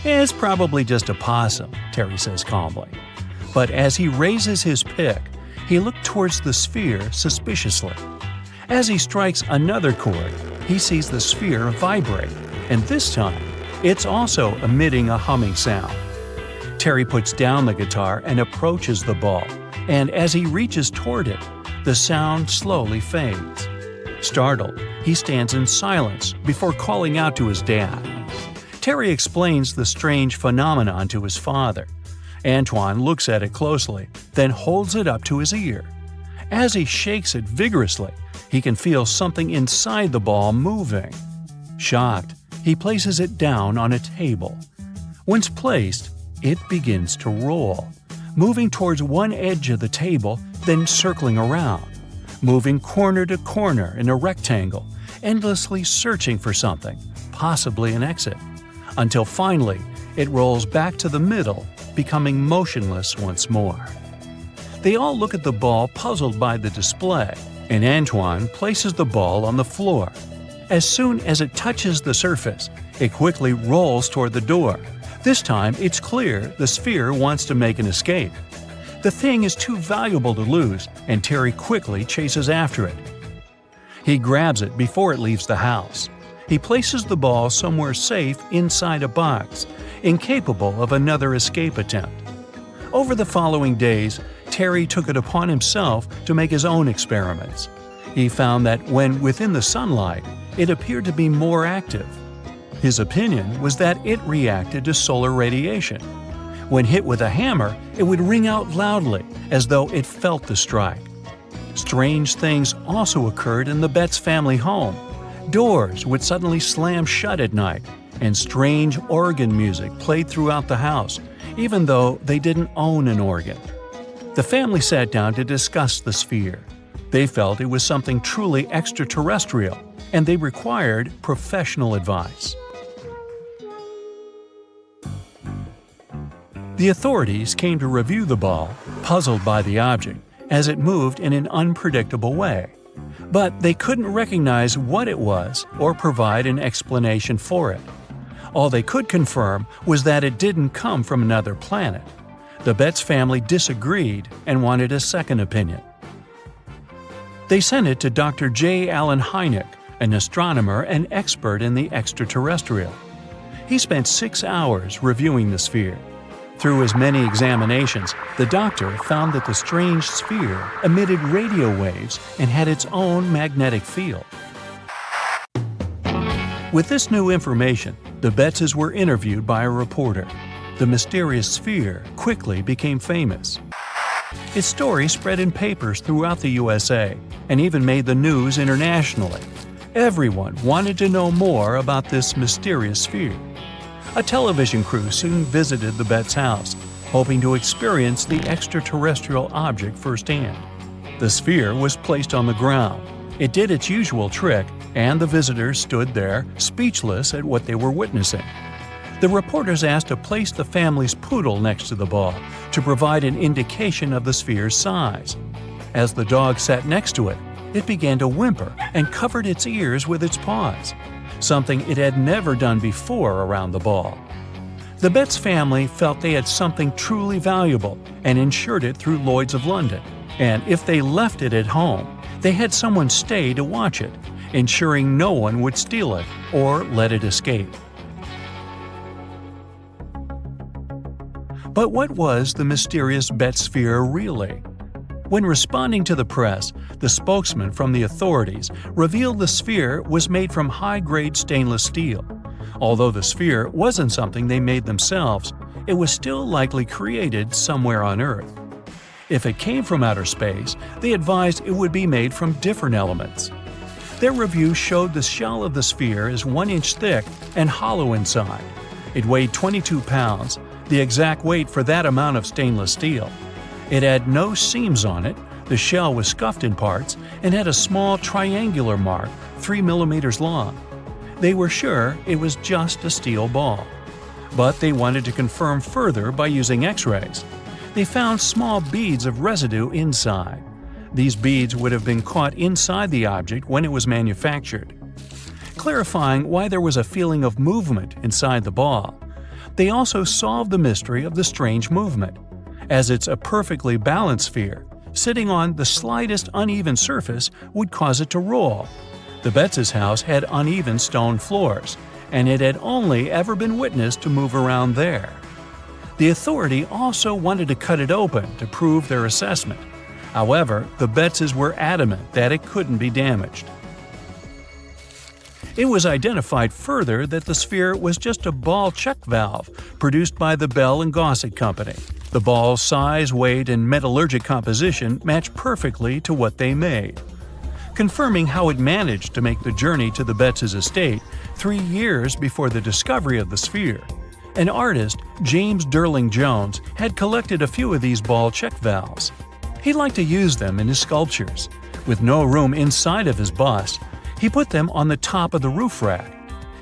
"It's probably just a possum," Terry says calmly. But as he raises his pick, he looks towards the sphere suspiciously. As he strikes another chord, he sees the sphere vibrate, and this time, it's also emitting a humming sound. Terry puts down the guitar and approaches the ball, and as he reaches toward it, the sound slowly fades. Startled, he stands in silence before calling out to his dad. Terry explains the strange phenomenon to his father. Antoine looks at it closely, then holds it up to his ear. As he shakes it vigorously, he can feel something inside the ball moving. Shocked, he places it down on a table. Once placed, it begins to roll, moving towards one edge of the table, then circling around, moving corner to corner in a rectangle, endlessly searching for something, possibly an exit, until finally it rolls back to the middle, becoming motionless once more. They all look at the ball, puzzled by the display, and Antoine places the ball on the floor. As soon as it touches the surface, it quickly rolls toward the door. This time, it's clear the sphere wants to make an escape. The thing is too valuable to lose, and Terry quickly chases after it. He grabs it before it leaves the house. He places the ball somewhere safe inside a box, incapable of another escape attempt. Over the following days, Terry took it upon himself to make his own experiments. He found that when within the sunlight, it appeared to be more active. His opinion was that it reacted to solar radiation. When hit with a hammer, it would ring out loudly, as though it felt the strike. Strange things also occurred in the Betts family home. Doors would suddenly slam shut at night, and strange organ music played throughout the house, even though they didn't own an organ. The family sat down to discuss the sphere. They felt it was something truly extraterrestrial, and they required professional advice. The authorities came to review the ball, puzzled by the object, as it moved in an unpredictable way. But they couldn't recognize what it was or provide an explanation for it. All they could confirm was that it didn't come from another planet. The Betts family disagreed and wanted a second opinion. They sent it to Dr. J. Allen Hynek, an astronomer and expert in the extraterrestrial. He spent 6 hours reviewing the sphere. Through his many examinations, the doctor found that the strange sphere emitted radio waves and had its own magnetic field. With this new information, the Bettses were interviewed by a reporter. The mysterious sphere quickly became famous. Its story spread in papers throughout the USA and even made the news internationally. Everyone wanted to know more about this mysterious sphere. A television crew soon visited the Betts house, hoping to experience the extraterrestrial object firsthand. The sphere was placed on the ground. It did its usual trick, and the visitors stood there, speechless at what they were witnessing. The reporters asked to place the family's poodle next to the ball to provide an indication of the sphere's size. As the dog sat next to it, it began to whimper and covered its ears with its paws, something it had never done before around the ball. The Betts family felt they had something truly valuable and insured it through Lloyd's of London, and if they left it at home, they had someone stay to watch it, ensuring no one would steal it or let it escape. But what was the mysterious Betts sphere really? When responding to the press, the spokesman from the authorities revealed the sphere was made from high-grade stainless steel. Although the sphere wasn't something they made themselves, it was still likely created somewhere on Earth. If it came from outer space, they advised it would be made from different elements. Their review showed the shell of the sphere is 1 inch thick and hollow inside. It weighed 22 pounds, the exact weight for that amount of stainless steel. It had no seams on it, the shell was scuffed in parts, and had a small triangular mark 3 millimeters long. They were sure it was just a steel ball. But they wanted to confirm further by using X-rays. They found small beads of residue inside. These beads would have been caught inside the object when it was manufactured. Clarifying why there was a feeling of movement inside the ball, they also solved the mystery of the strange movement. As it's a perfectly balanced sphere, sitting on the slightest uneven surface would cause it to roll. The Betts' house had uneven stone floors, and it had only ever been witnessed to move around there. The authority also wanted to cut it open to prove their assessment. However, the Bettses were adamant that it couldn't be damaged. It was identified further that the sphere was just a ball check valve produced by the Bell & Gossett Company. The ball's size, weight, and metallurgic composition matched perfectly to what they made. Confirming how it managed to make the journey to the Betts' estate 3 years before the discovery of the sphere, an artist, James Durling Jones, had collected a few of these ball check valves. He liked to use them in his sculptures. With no room inside of his bust, he put them on the top of the roof rack.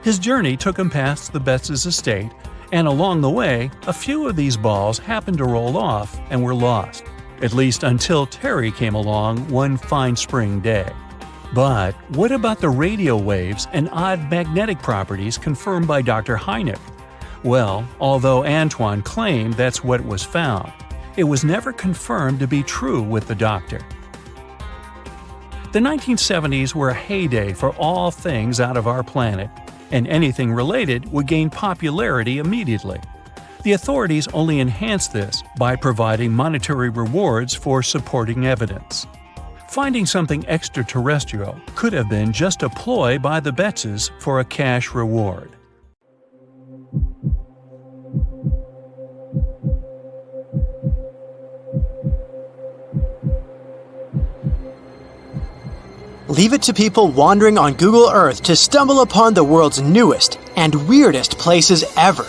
His journey took him past the Betts' estate, and along the way, a few of these balls happened to roll off and were lost, at least until Terry came along one fine spring day. But what about the radio waves and odd magnetic properties confirmed by Dr. Hynek? Well, although Antoine claimed that's what was found, it was never confirmed to be true with the doctor. The 1970s were a heyday for all things out of our planet, and anything related would gain popularity immediately. The authorities only enhanced this by providing monetary rewards for supporting evidence. Finding something extraterrestrial could have been just a ploy by the Betzes for a cash reward. Leave it to people wandering on Google Earth to stumble upon the world's newest and weirdest places ever.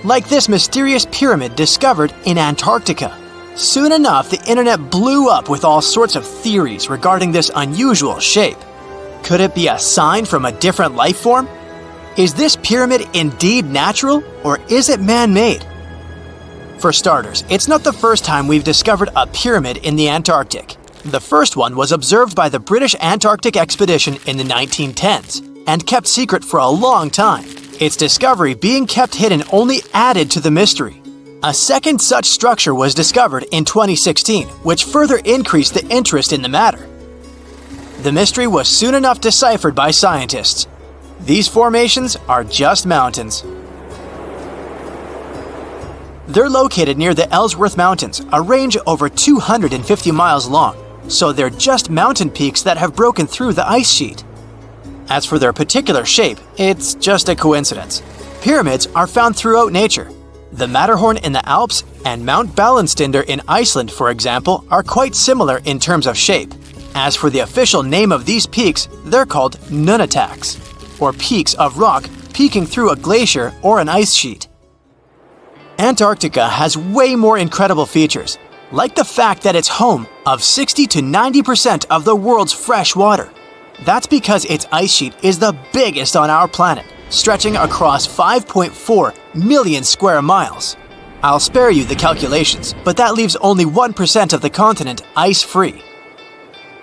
Like this mysterious pyramid discovered in Antarctica. Soon enough, the internet blew up with all sorts of theories regarding this unusual shape. Could it be a sign from a different life form? Is this pyramid indeed natural, or is it man-made? For starters, it's not the first time we've discovered a pyramid in the Antarctic. The first one was observed by the British Antarctic expedition in the 1910s and kept secret for a long time. Its discovery being kept hidden only added to the mystery. A second such structure was discovered in 2016, which further increased the interest in the matter. The mystery was soon enough deciphered by scientists. These formations are just mountains. They're located near the Ellsworth Mountains, a range over 250 miles long. So they're just mountain peaks that have broken through the ice sheet. As for their particular shape, it's just a coincidence. Pyramids are found throughout nature. The Matterhorn in the Alps and Mount Ballenstinder in Iceland, for example, are quite similar in terms of shape. As for the official name of these peaks, they're called nunataks, or peaks of rock peeking through a glacier or an ice sheet. Antarctica has way more incredible features, like the fact that it's home of 60 to 90% of the world's fresh water. That's because its ice sheet is the biggest on our planet, stretching across 5.4 million square miles. I'll spare you the calculations, but that leaves only 1% of the continent ice-free.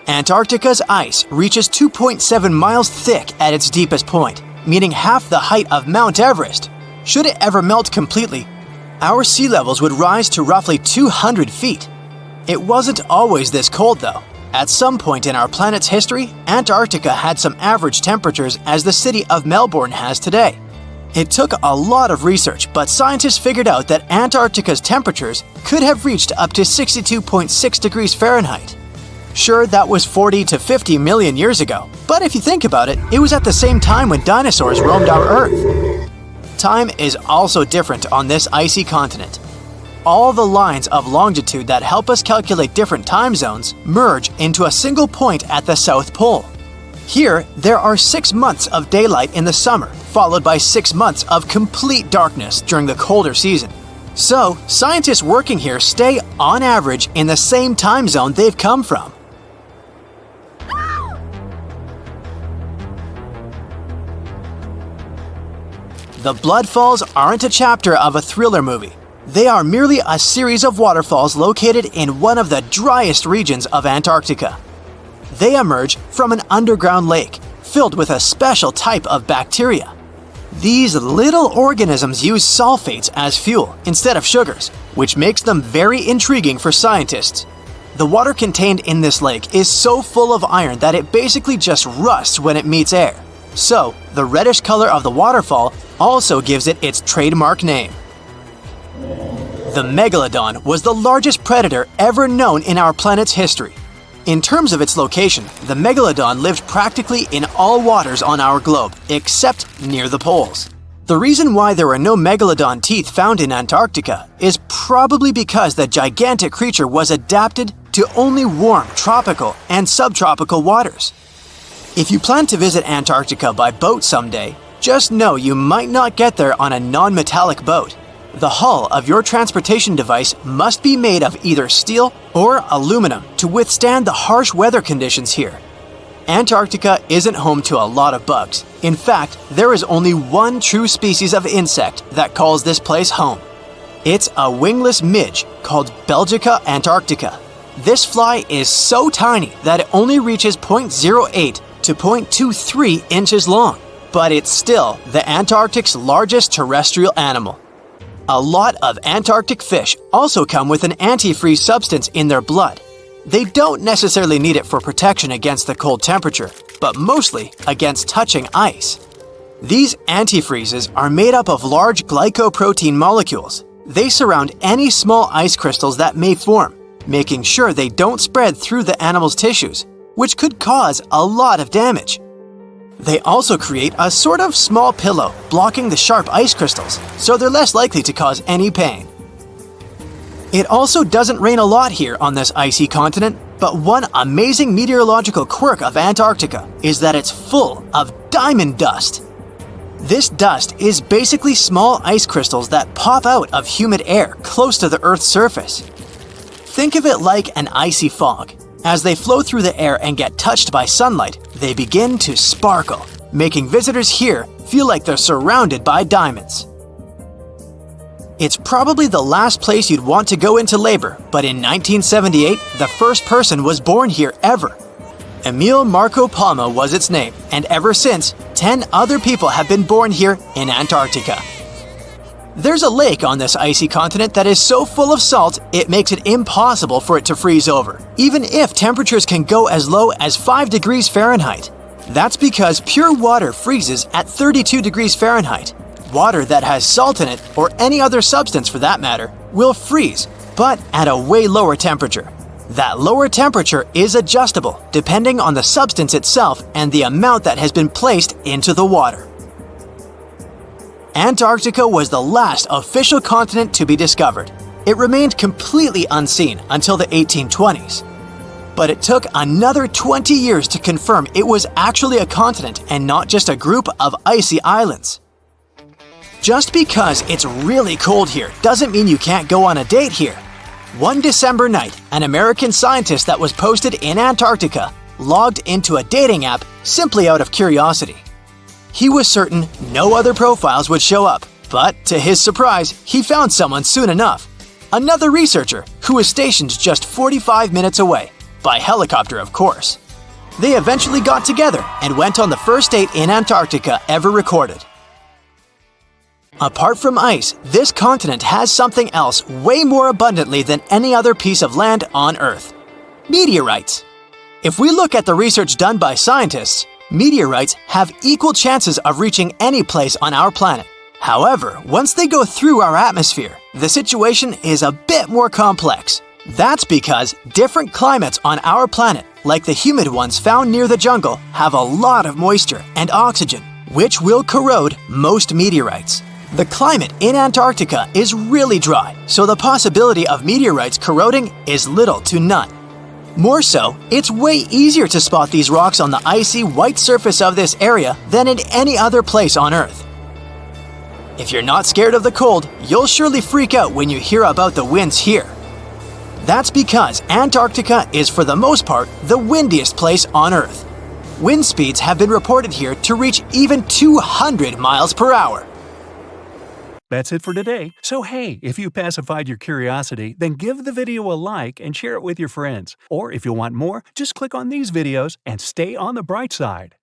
Antarctica's ice reaches 2.7 miles thick at its deepest point, meaning half the height of Mount Everest. Should it ever melt completely, our sea levels would rise to roughly 200 feet. It wasn't always this cold, though. At some point in our planet's history, Antarctica had some average temperatures as the city of Melbourne has today. It took a lot of research, but scientists figured out that Antarctica's temperatures could have reached up to 62.6 degrees Fahrenheit. Sure, that was 40 to 50 million years ago, but if you think about it, it was at the same time when dinosaurs roamed our Earth. Time is also different on this icy continent. All the lines of longitude that help us calculate different time zones merge into a single point at the South Pole. Here, there are 6 months of daylight in the summer, followed by 6 months of complete darkness during the colder season. So, scientists working here stay, on average, in the same time zone they've come from. The Blood Falls aren't a chapter of a thriller movie. They are merely a series of waterfalls located in one of the driest regions of Antarctica. They emerge from an underground lake filled with a special type of bacteria. These little organisms use sulfates as fuel instead of sugars, which makes them very intriguing for scientists. The water contained in this lake is so full of iron that it basically just rusts when it meets air. So, the reddish color of the waterfall also gives it its trademark name. The megalodon was the largest predator ever known in our planet's history. In terms of its location, the megalodon lived practically in all waters on our globe, except near the poles. The reason why there were no megalodon teeth found in Antarctica is probably because the gigantic creature was adapted to only warm tropical and subtropical waters. If you plan to visit Antarctica by boat someday, just know you might not get there on a non-metallic boat. The hull of your transportation device must be made of either steel or aluminum to withstand the harsh weather conditions here. Antarctica isn't home to a lot of bugs. In fact, there is only one true species of insect that calls this place home. It's a wingless midge called Belgica antarctica. This fly is so tiny that it only reaches 0.08 to 0.23 inches long, but it's still the Antarctic's largest terrestrial animal. A lot of Antarctic fish also come with an antifreeze substance in their blood. They don't necessarily need it for protection against the cold temperature, but mostly against touching ice. These antifreezes are made up of large glycoprotein molecules. They surround any small ice crystals that may form. making sure they don't spread through the animal's tissues, which could cause a lot of damage. They also create a sort of small pillow blocking the sharp ice crystals, so they're less likely to cause any pain. It also doesn't rain a lot here on this icy continent, but one amazing meteorological quirk of Antarctica is that it's full of diamond dust. This dust is basically small ice crystals that pop out of humid air close to the Earth's surface. Think of it like an icy fog. As they flow through the air and get touched by sunlight, they begin to sparkle, making visitors here feel like they're surrounded by diamonds. It's probably the last place you'd want to go into labor, but in 1978, the first person was born here ever. Emil Marco Palma was its name, and ever since, 10 other people have been born here in Antarctica. There's a lake on this icy continent that is so full of salt, it makes it impossible for it to freeze over, even if temperatures can go as low as 5 degrees Fahrenheit. That's because pure water freezes at 32 degrees Fahrenheit. Water that has salt in it, or any other substance for that matter, will freeze, but at a way lower temperature. That lower temperature is adjustable depending on the substance itself and the amount that has been placed into the water. Antarctica was the last official continent to be discovered. It remained completely unseen until the 1820s. But it took another 20 years to confirm it was actually a continent and not just a group of icy islands. Just because it's really cold here doesn't mean you can't go on a date here. One December night, an American scientist that was posted in Antarctica logged into a dating app simply out of curiosity. He was certain no other profiles would show up, but to his surprise, he found someone soon enough. Another researcher who was stationed just 45 minutes away, by helicopter of course. They eventually got together and went on the first date in Antarctica ever recorded. Apart from ice, this continent has something else way more abundantly than any other piece of land on Earth: meteorites. If we look at the research done by scientists, meteorites have equal chances of reaching any place on our planet. However, once they go through our atmosphere, the situation is a bit more complex. That's because different climates on our planet, like the humid ones found near the jungle, have a lot of moisture and oxygen, which will corrode most meteorites. The climate in Antarctica is really dry, so the possibility of meteorites corroding is little to none. More so, it's way easier to spot these rocks on the icy white surface of this area than in any other place on Earth. If you're not scared of the cold, you'll surely freak out when you hear about the winds here. That's because Antarctica is for the most part the windiest place on Earth. Wind speeds have been reported here to reach even 200 miles per hour. That's it for today. So hey, if you pacified your curiosity, then give the video a like and share it with your friends. Or if you want more, just click on these videos and stay on the bright side.